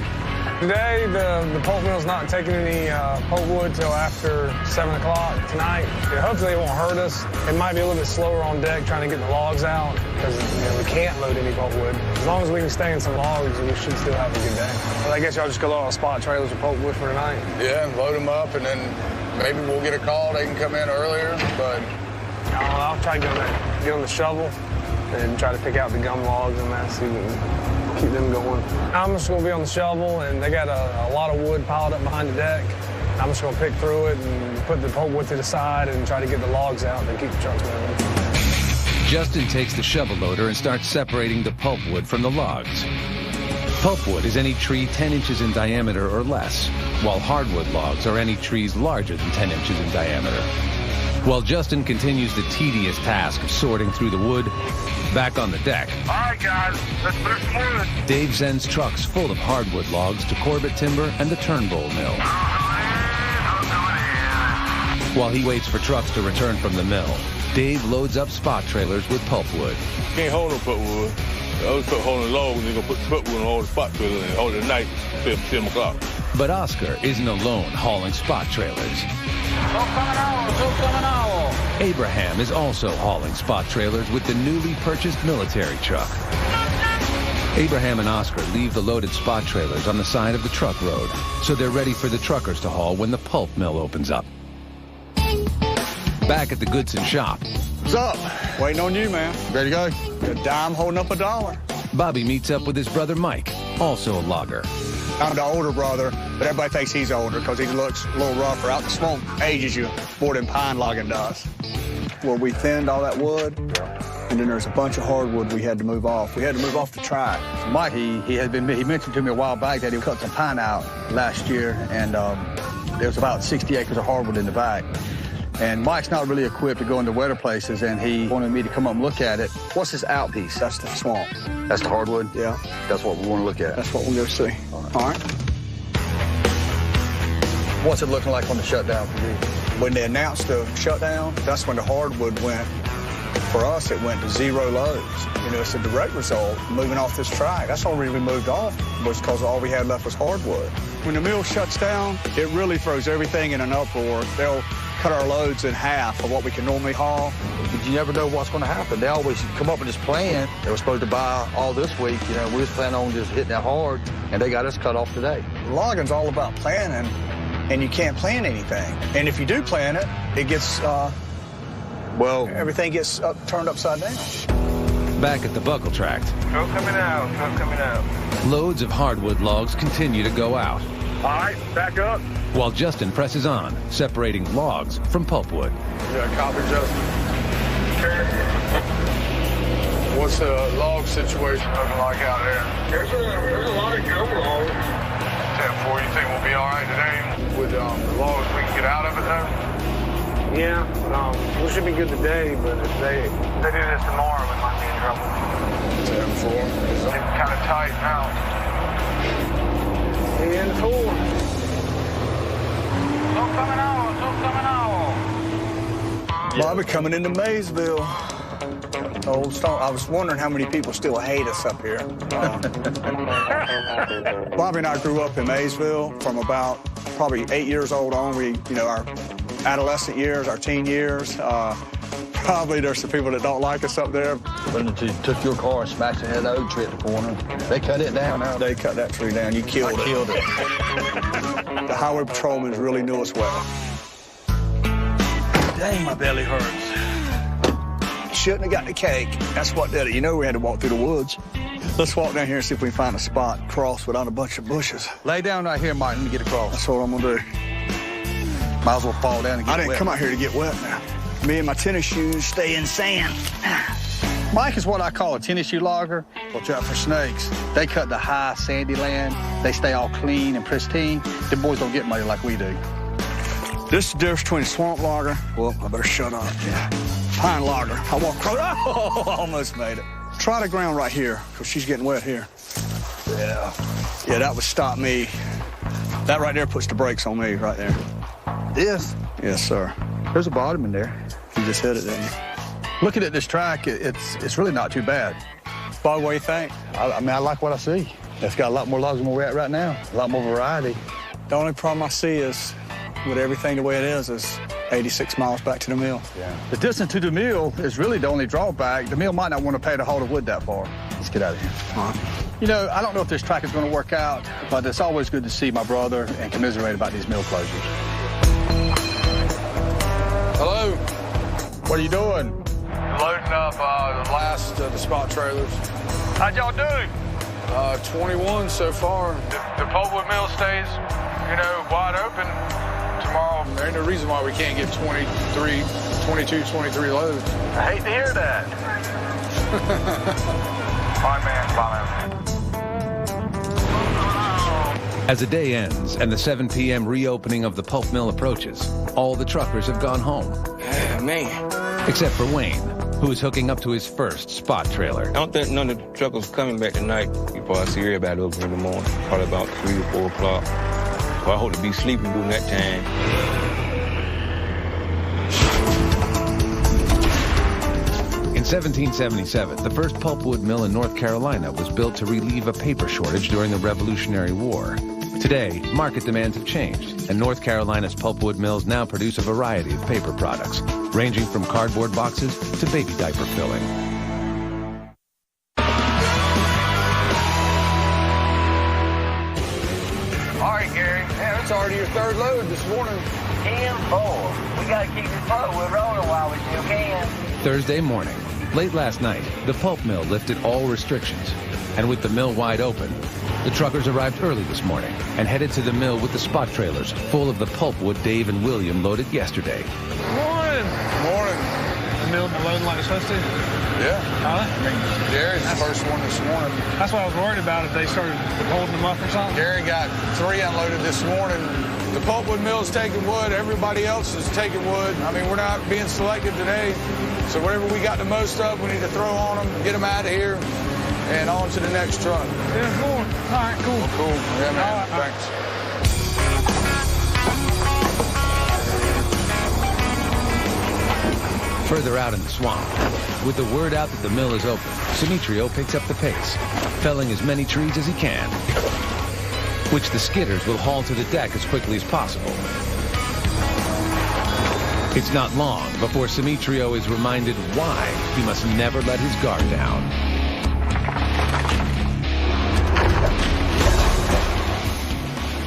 [SPEAKER 11] Today, the pulp mill's not taking any pulpwood till after 7 o'clock tonight. Hopefully it won't hurt us. It might be a little bit slower on deck trying to get the logs out because we can't load any pulpwood. As long as we can stay in some logs, we should still have a good day. Well, I guess y'all just go load on spot trailers of pulpwood for tonight.
[SPEAKER 5] Yeah, and load them up, and then maybe we'll get a call. They can come in earlier, but...
[SPEAKER 11] I'll try to get on the shovel and try to pick out the gum logs and that, see if we can keep them going. I'm just going to be on the shovel, and they got a lot of wood piled up behind the deck. I'm just going to pick through it and put the pulpwood to the side and try to get the logs out and keep the trucks moving.
[SPEAKER 1] Justin takes the shovel loader and starts separating the pulpwood from the logs. Pulpwood is any tree 10 inches in diameter or less, while hardwood logs are any trees larger than 10 inches in diameter. While Justin continues the tedious task of sorting through the wood, back on the deck,
[SPEAKER 14] All right, guys, let's put some wood.
[SPEAKER 1] Dave sends trucks full of hardwood logs to Corbett Timber and the Turnbull Mill. While he waits for trucks to return from the mill, Dave loads up spot trailers with pulpwood.
[SPEAKER 12] Can't hold no pulpwood. I always put holding logs, and they're going to put pulpwood on all the spot trailers and hold it at night till 7 o'clock.
[SPEAKER 1] But Oscar isn't alone hauling spot trailers. Abraham is also hauling spot trailers with the newly purchased military truck. Abraham and Oscar leave the loaded spot trailers on the side of the truck road, so they're ready for the truckers to haul when the pulp mill opens up. Back at the Goodson shop,
[SPEAKER 3] What's up? Waiting on you, man. Ready to go? A dime holding up a dollar.
[SPEAKER 1] Bobby meets up with his brother Mike, also a logger.
[SPEAKER 3] I'm the older brother, but everybody thinks he's older because he looks a little rougher. Out the swamp ages you more than pine logging does. Well, we thinned all that wood, and then there's a bunch of hardwood we had to move off. We had to move off the track. Mike, he mentioned to me a while back that he cut some pine out last year, and there was about 60 acres of hardwood in the back. And Mike's not really equipped to go into wetter places, and he wanted me to come up and look at it. What's this out piece? That's the swamp. That's the hardwood? Yeah. That's what we want to look at. That's what we'll go see. All right. What's it looking like on the shutdown for you? When they announced the shutdown, that's when the hardwood went. For us, it went to 0 loads. You know, it's a direct result moving off this track. That's all we moved off was because all we had left was hardwood. When the mill shuts down, it really throws everything in an uproar. They'll cut our loads in half of what we can normally haul.
[SPEAKER 8] But you never know what's going to happen. They always come up with this plan. They were supposed to buy all this week. You know, we was planning on just hitting it hard, and they got us cut off today.
[SPEAKER 3] Logging's all about planning, and you can't plan anything. And if you do plan it, it gets, everything gets turned upside down.
[SPEAKER 1] Back at the buckle tract,
[SPEAKER 8] Truck coming out, truck coming out.
[SPEAKER 1] loads of hardwood logs continue to go out,
[SPEAKER 14] All right, back up.
[SPEAKER 1] while Justin presses on, separating logs from pulpwood.
[SPEAKER 5] Yeah, copy, Justin. What's the log situation looking like out there?
[SPEAKER 14] There's a lot of gum logs.
[SPEAKER 5] 10-4, you think we'll be all right today with the logs we can get out of it, though?
[SPEAKER 11] Yeah, we should be good today, but if they do this tomorrow, we might be in trouble.
[SPEAKER 5] 10-4. It's kind of tight now.
[SPEAKER 11] 10-4.
[SPEAKER 14] Bobby coming into Maysville. Old Stone. I was wondering how many people still hate us up here. Bobby and I grew up in Maysville from about probably 8 years old on. Our adolescent years, our teen years. Probably there's some people that don't like us up there.
[SPEAKER 8] When you took your car and smashed the head of the oak tree at the corner, they cut it down.
[SPEAKER 14] They cut that tree down. You killed it.
[SPEAKER 8] I killed it.
[SPEAKER 14] The highway patrolmen really knew us well. Dang, my belly hurts. Shouldn't have got the cake. That's what did it. You know we had to walk through the woods. Let's walk down here and see if we can find a spot, cross without a bunch of bushes.
[SPEAKER 8] Lay down right here, Martin, to get across.
[SPEAKER 14] That's what I'm gonna do.
[SPEAKER 8] Might as well fall down and get wet.
[SPEAKER 14] I didn't come out here to get wet now. Me and my tennis shoes stay in sand.
[SPEAKER 8] Mike is what I call a tennis shoe logger.
[SPEAKER 14] Watch out for snakes.
[SPEAKER 8] They cut the high, sandy land. They stay all clean and pristine. The boys don't get muddy like we do.
[SPEAKER 14] This is the difference between a swamp logger. Well, I better shut up. Yeah. Pine logger. I walk across. Oh, almost made it. Try the ground right here, because she's getting wet here. Yeah. Yeah, that would stop me. That right there puts the brakes on me right there.
[SPEAKER 8] This?
[SPEAKER 14] Yes, sir.
[SPEAKER 8] There's a bottom in there.
[SPEAKER 14] You just hit it, didn't you?
[SPEAKER 8] Looking at this track, it's really not too bad.
[SPEAKER 14] Bob, what do you think?
[SPEAKER 8] I mean, I like what I see. It's got a lot more logs than where we're at right now. A lot more variety.
[SPEAKER 14] The only problem I see is, with everything the way it is 86 miles back to the mill.
[SPEAKER 8] Yeah. The distance to the mill is really the only drawback. The mill might not want to pay to haul the wood that far. Let's get out of here.
[SPEAKER 14] All right.
[SPEAKER 8] You know, I don't know if this track is going to work out, but it's always good to see my brother and commiserate about these mill closures.
[SPEAKER 5] Hello.
[SPEAKER 8] What are you doing?
[SPEAKER 5] Loading up the last of the spot trailers.
[SPEAKER 20] How'd y'all do?
[SPEAKER 5] 21 so far.
[SPEAKER 20] The pulpwood mill stays, wide open tomorrow.
[SPEAKER 5] There ain't no reason why we can't get 23 loads.
[SPEAKER 20] I hate to hear that. Bye, man.
[SPEAKER 1] As the day ends and the 7 p.m. reopening of the pulp mill approaches, all the truckers have gone home.
[SPEAKER 17] Man.
[SPEAKER 1] Except for Wayne, who is hooking up to his first spot trailer.
[SPEAKER 17] I don't think none of the truckers coming back tonight before I see everybody open in the morning. Probably about 3 or 4 o'clock. So I hope to be sleeping during that time.
[SPEAKER 1] In 1777, the first pulpwood mill in North Carolina was built to relieve a paper shortage during the Revolutionary War. Today, market demands have changed, and North Carolina's pulpwood mills now produce a variety of paper products, ranging from cardboard boxes to baby diaper filling.
[SPEAKER 18] All right, Gary.
[SPEAKER 5] Man, that's already your 3rd load this morning.
[SPEAKER 18] 10-4. We got to keep this pulpwood rolling while we still can.
[SPEAKER 1] Thursday morning, late last night, the pulp mill lifted all restrictions, and with the mill wide open, the truckers arrived early this morning and headed to the mill with the spot trailers full of the pulpwood Dave and William loaded yesterday.
[SPEAKER 20] Morning.
[SPEAKER 5] Morning.
[SPEAKER 20] The mill loading like it's supposed to?
[SPEAKER 5] Yeah.
[SPEAKER 20] Huh?
[SPEAKER 5] Gary's the first one this morning.
[SPEAKER 20] That's what I was worried about, if they started holding them up or something.
[SPEAKER 5] Gary got 3 unloaded this morning. The pulpwood mill's taking wood. Everybody else is taking wood. I mean, we're not being selective today. So whatever we got the most of, we need to throw on them, get them out of here, and on to the next truck.
[SPEAKER 20] Yeah, cool. All right, cool.
[SPEAKER 5] Cool. Yeah, man.
[SPEAKER 20] All right.
[SPEAKER 5] Thanks.
[SPEAKER 1] Further out in the swamp, with the word out that the mill is open, Demetrio picks up the pace, felling as many trees as he can, which the skidders will haul to the deck as quickly as possible. It's not long before Demetrio is reminded why he must never let his guard down.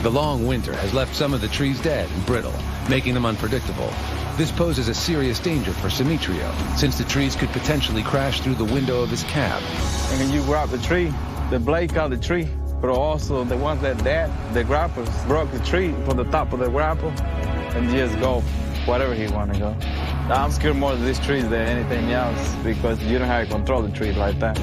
[SPEAKER 1] The long winter has left some of the trees dead and brittle, making them unpredictable. This poses a serious danger for Demetrio, since the trees could potentially crash through the window of his cab.
[SPEAKER 7] And when you grab the tree, the blade got the tree, but also the ones that the grapples broke the tree from the top of the grapple and just go wherever he want to go. I'm scared more of these trees than anything else because you don't have to control the tree like that.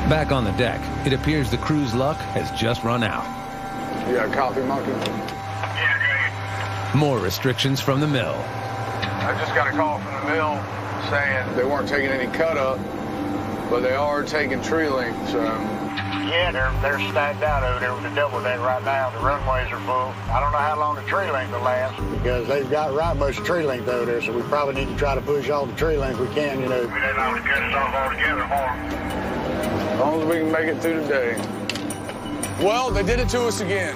[SPEAKER 1] Back on the deck, it appears the crew's luck has just run out.
[SPEAKER 5] You got a copy, Monkey?
[SPEAKER 1] More restrictions from the mill.
[SPEAKER 5] I just got a call from the mill saying they weren't taking any cut up, but they are taking tree lengths.
[SPEAKER 14] Yeah, they're stacked out over there with the double deck right now. The runways are full. I don't know how long the tree length will last because they've got right much tree length over there, so we probably need to try to push all the tree length we can, you know. We didn't have to cut us off altogether more.
[SPEAKER 5] As long as we can make it through the day. Well, they did it to us again.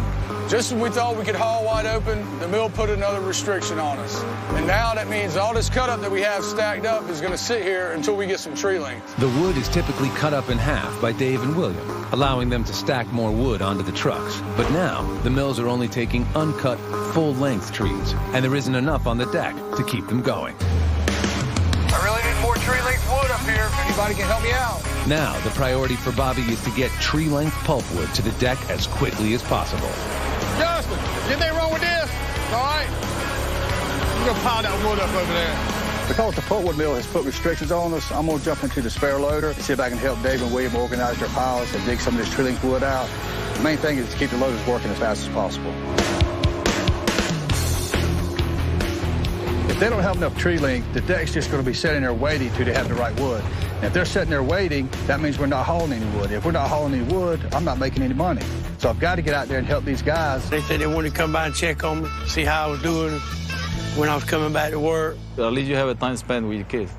[SPEAKER 5] Just when we thought we could haul wide open, the mill put another restriction on us. And now that means all this cut up that we have stacked up is going to sit here until we get some tree length.
[SPEAKER 1] The wood is typically cut up in half by Dave and William, allowing them to stack more wood onto the trucks. But now, the mills are only taking uncut, full-length trees, and there isn't enough on the deck to keep them going.
[SPEAKER 5] I really need more tree-length wood up here. If anybody can help me out.
[SPEAKER 1] Now, the priority for Bobby is to get tree-length pulpwood to the deck as quickly as possible.
[SPEAKER 3] Justin, anything wrong with this? All right. I'm going to pile that wood up over there. Because the pulpwood mill has put restrictions on us, I'm going to jump into the spare loader and see if I can help Dave and William organize their piles and dig some of this tree-length wood out. The main thing is to keep the loaders working as fast as possible. If they don't have enough tree length, the deck's just going to be sitting there waiting till they have the right wood. And if they're sitting there waiting, that means we're not hauling any wood. If we're not hauling any wood, I'm not making any money. So I've got to get out there and help these guys.
[SPEAKER 9] They said they wanted to come by and check on me, see how I was doing when I was coming back to work.
[SPEAKER 7] At least you have a time to spend with your kids.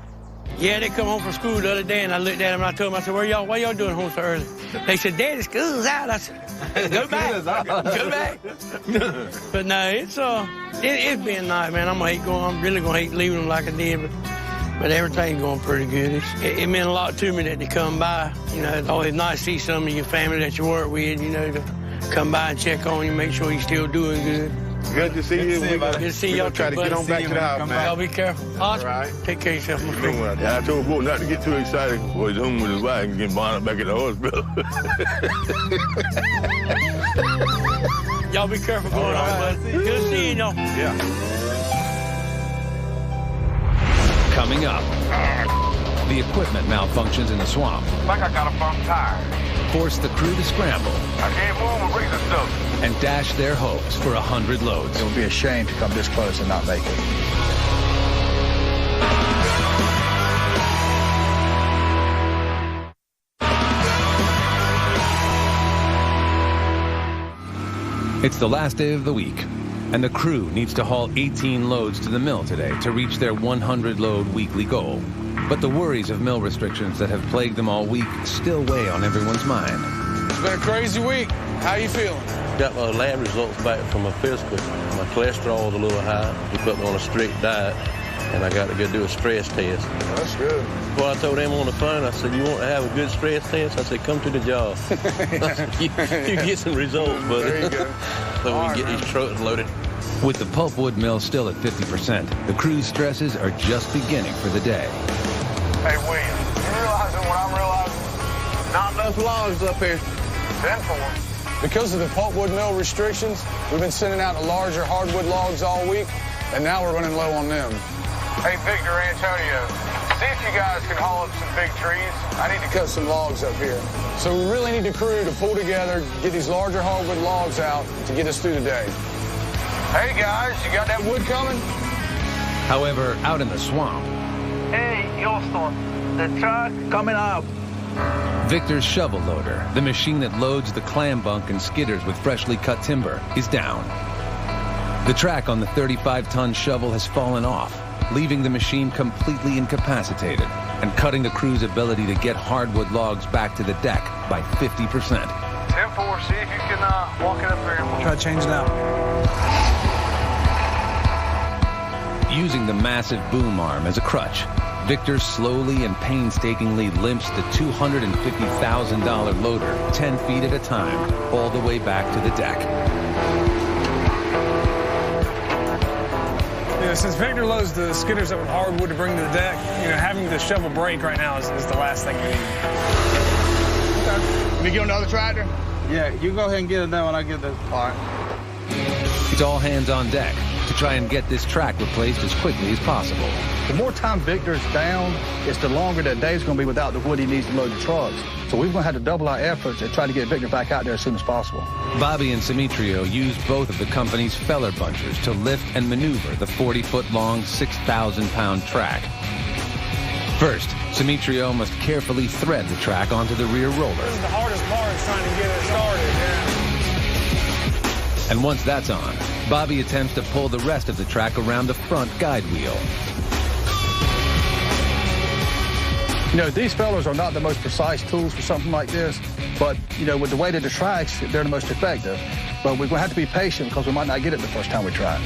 [SPEAKER 9] Yeah, they come home from school the other day, and I looked at them and I told them, I said, why y'all doing home so early? They said, Daddy, school's out. I said, go back, go back. But no, it's been nice, man. I'm really gonna hate leaving them like I did, but everything's going pretty good. It meant a lot to me that they come by. You know, it's always nice to see some of your family that you work with, you know, to come by and check on you, make sure you're still doing good.
[SPEAKER 6] Good to see you.
[SPEAKER 9] Good to see y'all.
[SPEAKER 6] Try to get on back to the house, man.
[SPEAKER 9] Y'all be careful. All right. Take care of yourself, my friend.
[SPEAKER 6] Yeah, I told Bo not to get too excited. Boy, he's home with his wife and get bound up back at the hospital.
[SPEAKER 9] Y'all be careful going on, bud. Good seeing y'all.
[SPEAKER 6] Yeah.
[SPEAKER 1] Coming up, the equipment malfunctions in the swamp.
[SPEAKER 6] Like I got a bum tire.
[SPEAKER 1] Force the crew to scramble.
[SPEAKER 6] I can't move and bring the stuff.
[SPEAKER 1] And dash their hopes for 100 loads.
[SPEAKER 3] It would be a shame to come this close and not make it.
[SPEAKER 1] It's the last day of the week, and the crew needs to haul 18 loads to the mill today to reach their 100-load weekly goal. But the worries of mill restrictions that have plagued them all week still weigh on everyone's mind.
[SPEAKER 5] It's been a crazy week. How you feeling?
[SPEAKER 2] Got my lab results back from my physical. My cholesterol was a little high. He put me on a strict diet, and I got to go do a stress test.
[SPEAKER 5] That's good.
[SPEAKER 2] Well, I told him on the phone, I said, you want to have a good stress test? I said, come to the job. you get some results, buddy.
[SPEAKER 5] There you go.
[SPEAKER 2] So we can get these trucks loaded.
[SPEAKER 1] With the pulpwood mill still at 50%, the crew's stresses are just beginning for the day.
[SPEAKER 14] Hey, William, you realizing what I'm realizing?
[SPEAKER 2] Not enough logs up here.
[SPEAKER 14] 10-4.
[SPEAKER 5] Because of the pulpwood mill restrictions, we've been sending out the larger hardwood logs all week, and now we're running low on them.
[SPEAKER 14] Hey, Victor, Antonio, see if you guys can haul up some big trees.
[SPEAKER 5] I need to cut some logs up here. So we really need the crew to pull together, get these larger hardwood logs out to get us through the day.
[SPEAKER 14] Hey, guys, you got that wood coming?
[SPEAKER 1] However, out in the swamp,
[SPEAKER 18] Hey, Houston, the truck coming up.
[SPEAKER 1] Victor's shovel loader, the machine that loads the clam bunk and skidders with freshly cut timber, is down. The track on the 35-ton shovel has fallen off, leaving the machine completely incapacitated and cutting the crew's ability to get hardwood logs back to the deck by 50%.
[SPEAKER 14] 10-4, see if you can walk it up there.
[SPEAKER 11] Try to change it out.
[SPEAKER 1] Using the massive boom arm as a crutch, Victor slowly and painstakingly limps the $250,000 loader 10 feet at a time all the way back to the deck.
[SPEAKER 11] Yeah, since Victor loads the skidders up with hardwood to bring to the deck, you know, having the shovel break right now is the last thing we need.
[SPEAKER 3] Okay. Can we get on the other tractor?
[SPEAKER 7] Yeah, you go ahead and get it done when I get the...
[SPEAKER 3] All right.
[SPEAKER 1] It's all hands on deck to try and get this track replaced as quickly as possible.
[SPEAKER 3] The more time Victor's down, it's the longer that Dave's going to be without the wood he needs to load the trucks. So we're going to have to double our efforts and try to get Victor back out there as soon as possible.
[SPEAKER 1] Bobby and Simitrio used both of the company's feller bunchers to lift and maneuver the 40-foot-long, 6,000-pound track. First, Demetrio must carefully thread the track onto the rear roller.
[SPEAKER 11] This is the hardest part, is trying to get it started,
[SPEAKER 1] And once that's on, Bobby attempts to pull the rest of the track around the front guide wheel.
[SPEAKER 3] You know, these fellers are not the most precise tools for something like this, but, you know, with the weight of the tracks, they're the most effective. But we're going to have to be patient because we might not get it the first time we try it.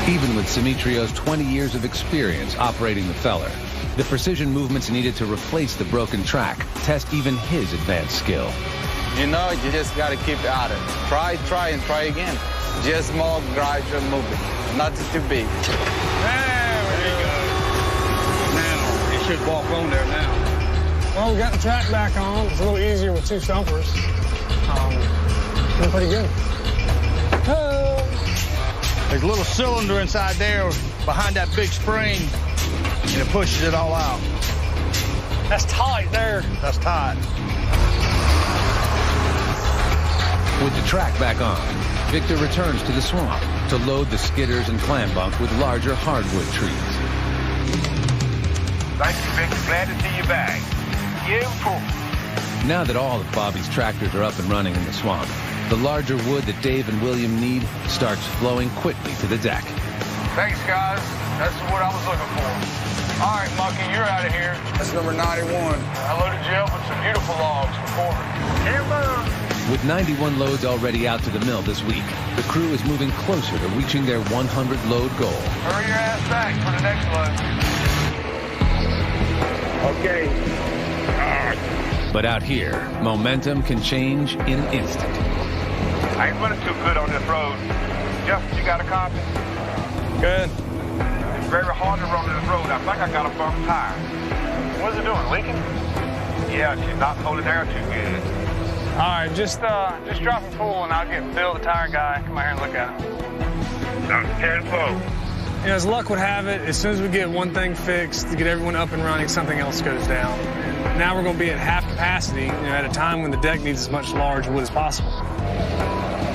[SPEAKER 1] Even with Demetrio's 20 years of experience operating the feller, the precision movements needed to replace the broken track test even his advanced skill.
[SPEAKER 10] You know, you just got to keep at it. Try, and try again. Just small, gradual movement. Not too big.
[SPEAKER 11] There we go. Now, it should walk on there now. Well, we got the track back on. It's a little easier with 2 stumpers. They're pretty good.
[SPEAKER 3] There's a little cylinder inside there behind that big spring, and it pushes it all out.
[SPEAKER 11] That's tight there.
[SPEAKER 3] That's tight.
[SPEAKER 1] With the track back on, Victor returns to the swamp to load the skidders and clam bunk with larger hardwood trees.
[SPEAKER 6] Thank you, Victor. Glad to see you back.
[SPEAKER 1] Now that all of Bobby's tractors are up and running in the swamp, the larger wood that Dave and William need starts flowing quickly to the deck.
[SPEAKER 5] Thanks, guys. That's the wood I was looking for. All right, Monkey, you're out of here. That's number 91. I loaded you up with some beautiful logs for Corbin.
[SPEAKER 1] With 91 loads already out to the mill this week, the crew is moving closer to reaching their 100-load goal.
[SPEAKER 5] Hurry your ass back for the next load.
[SPEAKER 6] Okay.
[SPEAKER 1] But out here, momentum can change in an instant.
[SPEAKER 6] I ain't running too good on this road. Jeff, you got a copy?
[SPEAKER 11] Good.
[SPEAKER 6] It's very hard to run on this road. I think I got a bump tire.
[SPEAKER 5] What's it doing, leaking?
[SPEAKER 6] Yeah, she's not holding air too good.
[SPEAKER 11] All right, just drop it full, and I'll get Bill, the tire guy, come out here and look at it.
[SPEAKER 6] Now, carry the flow.
[SPEAKER 11] You know, as luck would have it, as soon as we get one thing fixed to get everyone up and running, something else goes down. And now we're going to be at half capacity, you know, at a time when the deck needs as much large wood as possible.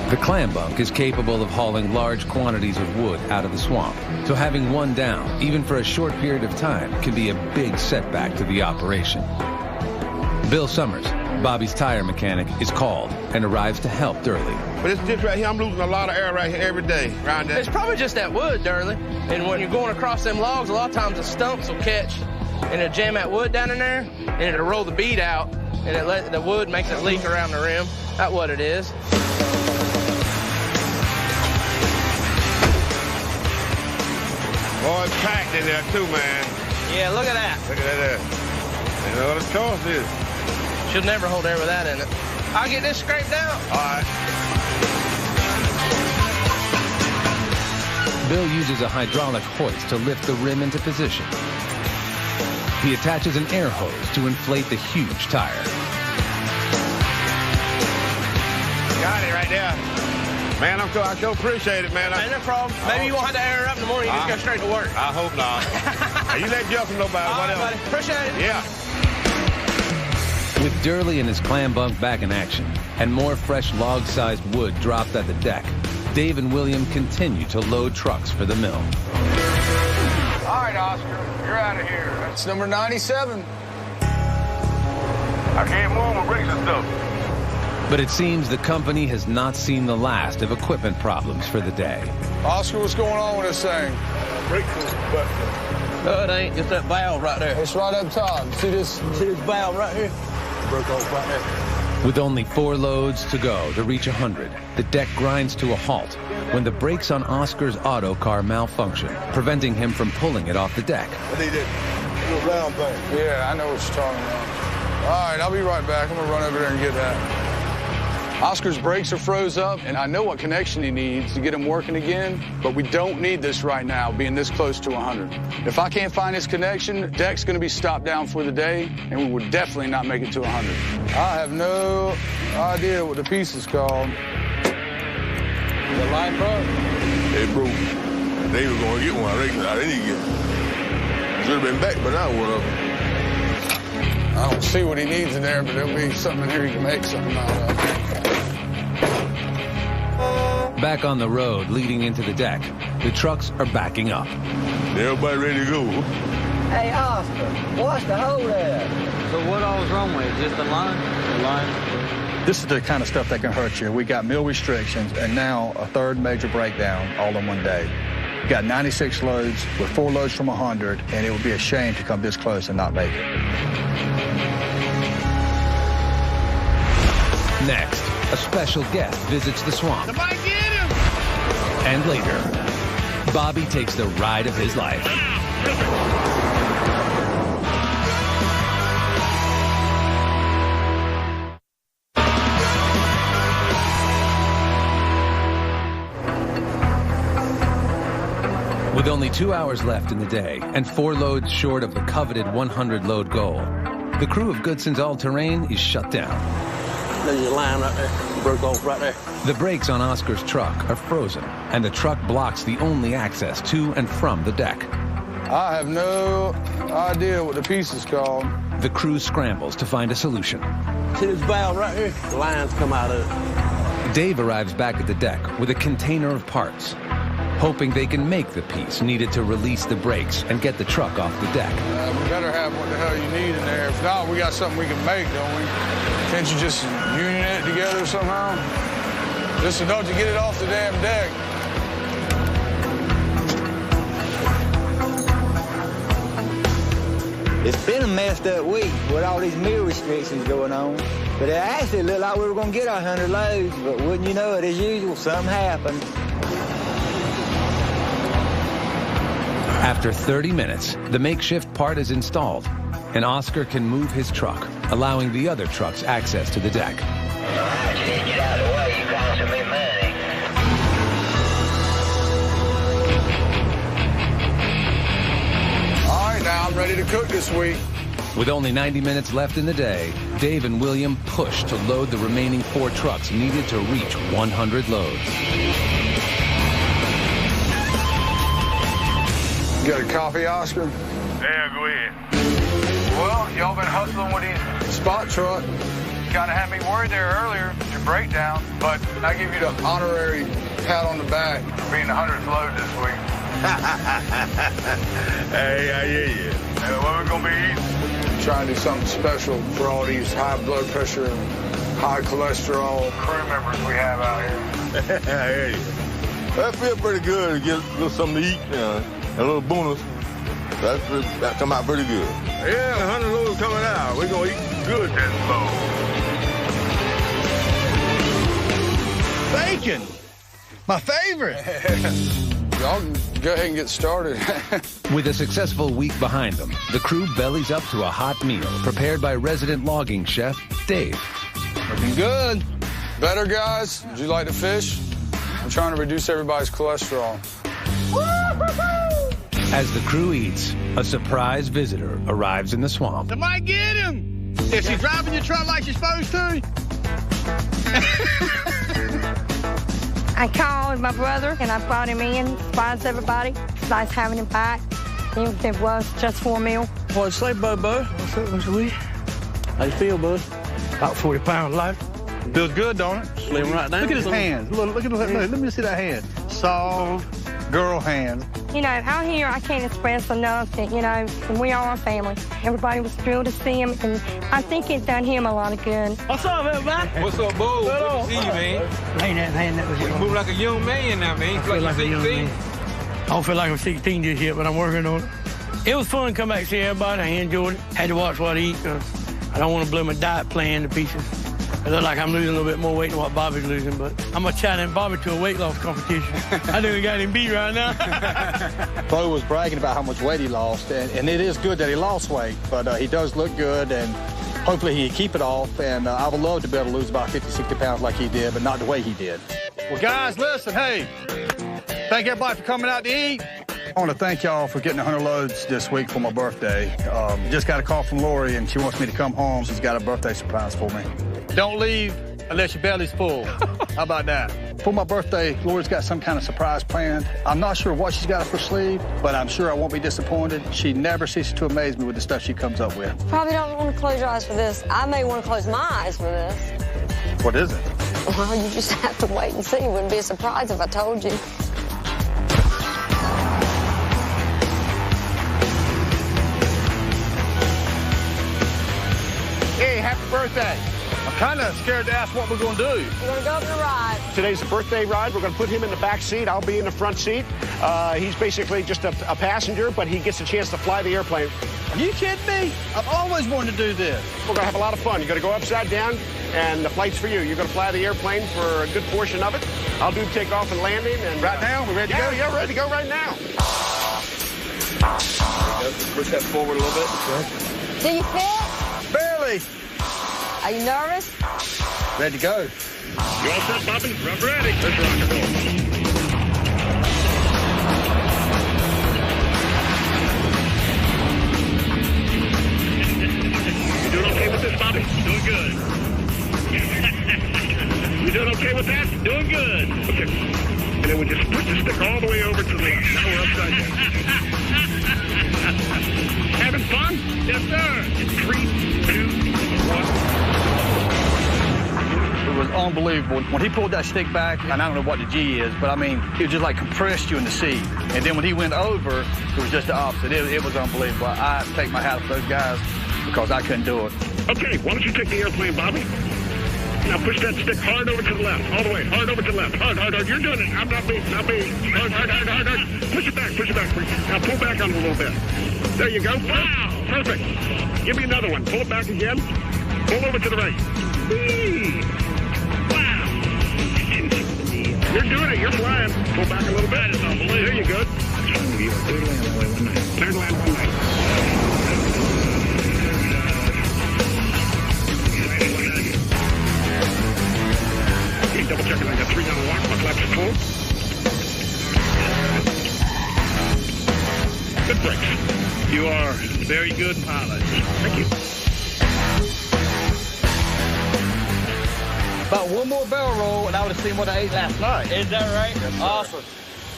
[SPEAKER 1] The clam bunk is capable of hauling large quantities of wood out of the swamp, so having one down, even for a short period of time, can be a big setback to the operation. Bill Summers, Bobby's tire mechanic, is called and arrives to help Durley.
[SPEAKER 6] But it's just right here, I'm losing a lot of air right here every day around that.
[SPEAKER 19] It's probably just that wood, Durley. And when you're going across them logs, a lot of times the stumps will catch and it'll jam that wood down in there, and it'll roll the bead out, and the wood makes it leak around the rim. That's what it is.
[SPEAKER 6] Boy, it's packed in there too, man.
[SPEAKER 19] Yeah, look at that.
[SPEAKER 6] Look at that. You know what the choice is.
[SPEAKER 19] Should never hold air with that in it. I'll get this scraped out.
[SPEAKER 6] All right.
[SPEAKER 1] Bill uses a hydraulic hoist to lift the rim into position. He attaches an air hose to inflate the huge tire.
[SPEAKER 6] Got it right there. Man, I sure appreciate it, man.
[SPEAKER 19] Ain't no problem. Maybe you won't have to air her up in the morning. You just go straight to work.
[SPEAKER 6] I hope not. You let Justin know about it.
[SPEAKER 19] All right, buddy. Appreciate it.
[SPEAKER 6] Yeah.
[SPEAKER 1] With Durley and his clam bunk back in action, and more fresh log-sized wood dropped at the deck, Dave and William continue to load trucks for the mill.
[SPEAKER 5] All right, Oscar, you're out of here. That's number 97.
[SPEAKER 6] I can't move my brakes and stuff.
[SPEAKER 1] But it seems the company has not seen the last of equipment problems for the day.
[SPEAKER 5] Oscar, what's going on with this thing?
[SPEAKER 6] Brake button.
[SPEAKER 19] No, it ain't. It's that valve right there.
[SPEAKER 5] It's right up top. See this
[SPEAKER 19] valve right here?
[SPEAKER 5] Broke off right there.
[SPEAKER 1] With only 4 loads to go to reach 100, the deck grinds to a halt when the brakes on Oscar's auto car malfunction, preventing him from pulling it off the deck.
[SPEAKER 6] I need that little round thing.
[SPEAKER 5] Yeah, I know what you're talking about. All right, I'll be right back. I'm going to run over there and get that. Oscar's brakes are froze up, and I know what connection he needs to get him working again, but we don't need this right now, being this close to 100. If I can't find his connection, the deck's going to be stopped down for the day, and we will definitely not make it to 100. I have no idea what the piece is called.
[SPEAKER 19] The line broke.
[SPEAKER 6] It broke. They were going to get one. I reckon I didn't get it. Should have been back, but I would have.
[SPEAKER 5] I don't see what he needs in there, but there'll be something in here he can make something out of.
[SPEAKER 1] Back on the road leading into the deck, the trucks are backing up.
[SPEAKER 6] Everybody ready to go.
[SPEAKER 8] Hey, Oscar, what's the hole there?
[SPEAKER 7] So what all was wrong with it? Just the line? The line?
[SPEAKER 3] This is the kind of stuff that can hurt you. We got meal restrictions and now a third major breakdown all in one day. We got 96 loads with 4 loads from 100, and it would be a shame to come this close and not make it.
[SPEAKER 1] Next, a special guest visits the swamp.
[SPEAKER 2] Somebody get him!
[SPEAKER 1] And later, Bobby takes the ride of his life. With only 2 hours left in the day and 4 loads short of the coveted 100-load goal, the crew of Goodson's all-terrain is shut down.
[SPEAKER 2] There's a line right there. Broke off right there.
[SPEAKER 1] The brakes on Oscar's truck are frozen, and the truck blocks the only access to and from the deck.
[SPEAKER 5] I have no idea what the piece is called.
[SPEAKER 1] The crew scrambles to find a solution.
[SPEAKER 2] See this valve right here? The lines come out of it.
[SPEAKER 1] Dave arrives back at the deck with a container of parts, hoping they can make the piece needed to release the brakes and get the truck off the deck.
[SPEAKER 5] We better have what the hell you need in there. If not, we got something we can make, don't we? Can't you just union it together somehow? Just enough to get it off the damn deck.
[SPEAKER 8] It's been a messed up week with all these meal restrictions going on. But it actually looked like we were going to get our 100 loads, but wouldn't you know it, as usual, something happened.
[SPEAKER 1] After 30 minutes, the makeshift part is installed, and Oscar can move his truck, allowing the other trucks access to the deck.
[SPEAKER 18] All right, you need to get out of the way. You're costing me money.
[SPEAKER 5] All right, now I'm ready to cook this week.
[SPEAKER 1] With only 90 minutes left in the day, Dave and William push to load the remaining 4 trucks needed to reach 100 loads.
[SPEAKER 5] You got a coffee, Oscar?
[SPEAKER 12] Yeah, go ahead.
[SPEAKER 3] Well, y'all been hustling with these
[SPEAKER 5] spot truck.
[SPEAKER 3] Kind of had me worried there earlier, your breakdown, but I give you the
[SPEAKER 5] honorary pat on the back
[SPEAKER 3] for being the 100th load this week.
[SPEAKER 6] Hey, I hear you.
[SPEAKER 3] What are we going to be eating?
[SPEAKER 5] Trying to do something special for all these high blood pressure and high cholesterol
[SPEAKER 3] crew members we have out here.
[SPEAKER 6] I hear you. That feel pretty good to get a little something to eat, a little bonus. That come out pretty good. Yeah, 100 loads coming out. We're going to eat good this load.
[SPEAKER 3] Bacon! My favorite!
[SPEAKER 5] Y'all can go ahead and get started.
[SPEAKER 1] With a successful week behind them, the crew bellies up to a hot meal prepared by resident logging chef Dave.
[SPEAKER 5] Looking good. Better, guys? Would you like to fish? I'm trying to reduce everybody's cholesterol.
[SPEAKER 1] As the crew eats, a surprise visitor arrives in the swamp.
[SPEAKER 2] Somebody get him! Is she driving your truck like she's supposed to?
[SPEAKER 4] I called my brother and I brought him in, surprised everybody. It's nice having him back, even if it was just for a meal.
[SPEAKER 9] What'd you say, bud? What's the week? How you feel, bud? About 40 pounds lighter.
[SPEAKER 3] Feels good, don't it?
[SPEAKER 9] Slim right down.
[SPEAKER 3] Look at his hands. Look at let me see that hand. Soft girl hands.
[SPEAKER 4] You know, out here, I can't express enough that, and we are a family. Everybody was thrilled to see him, and I think it done him a lot of good.
[SPEAKER 9] What's up, everybody?
[SPEAKER 17] What's up, Bo? Good to see you, man.
[SPEAKER 9] Man, that was
[SPEAKER 17] You move like a young man now, man.
[SPEAKER 9] I feel like a young man. I don't feel like I'm 16 just yet, but I'm working on it. It was fun to come back and see everybody. I enjoyed it. Had to watch what I eat. I don't want to blow my diet plan to pieces. I look like I'm losing a little bit more weight than what Bobby's losing, but I'm going to challenge Bobby to a weight loss competition. I think we got him beat right now.
[SPEAKER 3] Bo was bragging about how much weight he lost, and it is good that he lost weight, but he does look good, and hopefully he can keep it off, and I would love to be able to lose about 50, 60 pounds like he did, but not the way he did. Well, guys, listen, hey, thank everybody for coming out to eat. I want to thank y'all for getting 100 loads this week for my birthday. Just got a call from Lori, and she wants me to come home. She's got a birthday surprise for me. Don't leave unless your belly's full. How about that? For my birthday, Lori's got some kind of surprise planned. I'm not sure what she's got up her sleeve, but I'm sure I won't be disappointed. She never ceases to amaze me with the stuff she comes up with.
[SPEAKER 13] Probably don't want to close your eyes for this. I may want to close my eyes for this.
[SPEAKER 3] What is it?
[SPEAKER 13] Well, you just have to wait and see. It wouldn't be a surprise if I told you.
[SPEAKER 3] birthday. I'm kind of scared to ask what we're going to do.
[SPEAKER 13] We're going to go for the ride.
[SPEAKER 15] Today's a birthday ride. We're going to put him in the back seat. I'll be in the front seat. He's basically just a passenger, but he gets a chance to fly the airplane.
[SPEAKER 3] Are you kidding me? I've always wanted to do this.
[SPEAKER 15] We're going to have a lot of fun. You're going to go upside down, and the flight's for you. You're going to fly the airplane for a good portion of it. I'll do takeoff and landing. And
[SPEAKER 3] right now, we ready to go?
[SPEAKER 15] Yeah, ready to go right now.
[SPEAKER 2] Push that forward a little bit.
[SPEAKER 13] Do you fit?
[SPEAKER 3] Barely.
[SPEAKER 13] Are you nervous?
[SPEAKER 3] Ready to go.
[SPEAKER 12] You all set, Bobby? I'm ready. Let's rock and roll. You doing okay with this, Bobby? Doing good. You doing okay with that? Doing good. Okay. And then we just push the stick all the way over to the left. Now we're upside down. Having fun? Yes, sir. 3, 2, 1.
[SPEAKER 3] It was unbelievable. When he pulled that stick back, and I don't know what the G is, but I mean, it just like compressed you in the seat. And then when he went over, it was just the opposite. It was unbelievable. I take my hat off to those guys because I couldn't do it.
[SPEAKER 12] Okay, why don't you take the airplane, Bobby? Now push that stick hard over to the left, all the way, hard over to the left, hard, hard, hard. You're doing it. I'm not me, not me. Hard, hard, hard, hard, hard. Push it back, push it back. Now pull back on it a little bit. There you go. Wow, perfect. Give me another one. Pull it back again. Pull over to the right. Whee! Wow. You're doing it. You're flying. Pull back a little bit. That is unbelievable. There you go. Third land only one night. Third land one night. Okay, double checking. I got 3 on the lock. My flaps are full. Good brakes. You are a very good pilot. Thank you.
[SPEAKER 3] About one more barrel roll, and I would have seen what I ate last night.
[SPEAKER 9] Is that right?
[SPEAKER 3] Yes,
[SPEAKER 9] awesome.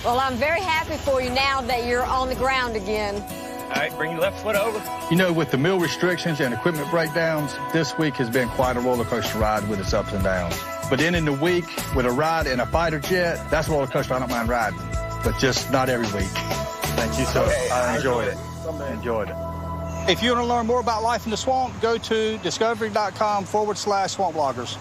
[SPEAKER 13] Well, I'm very happy for you now that you're on the ground again.
[SPEAKER 9] All right, bring your left foot over.
[SPEAKER 3] You know, with the meal restrictions and equipment breakdowns, this week has been quite a roller coaster ride with its ups and downs. But then in the week, with a ride in a fighter jet, that's a roller coaster I don't mind riding, but just not every week. Thank you, sir. I enjoyed it. Enjoyed it. If you want to learn more about life in the swamp, go to discovery.com/swamp bloggers.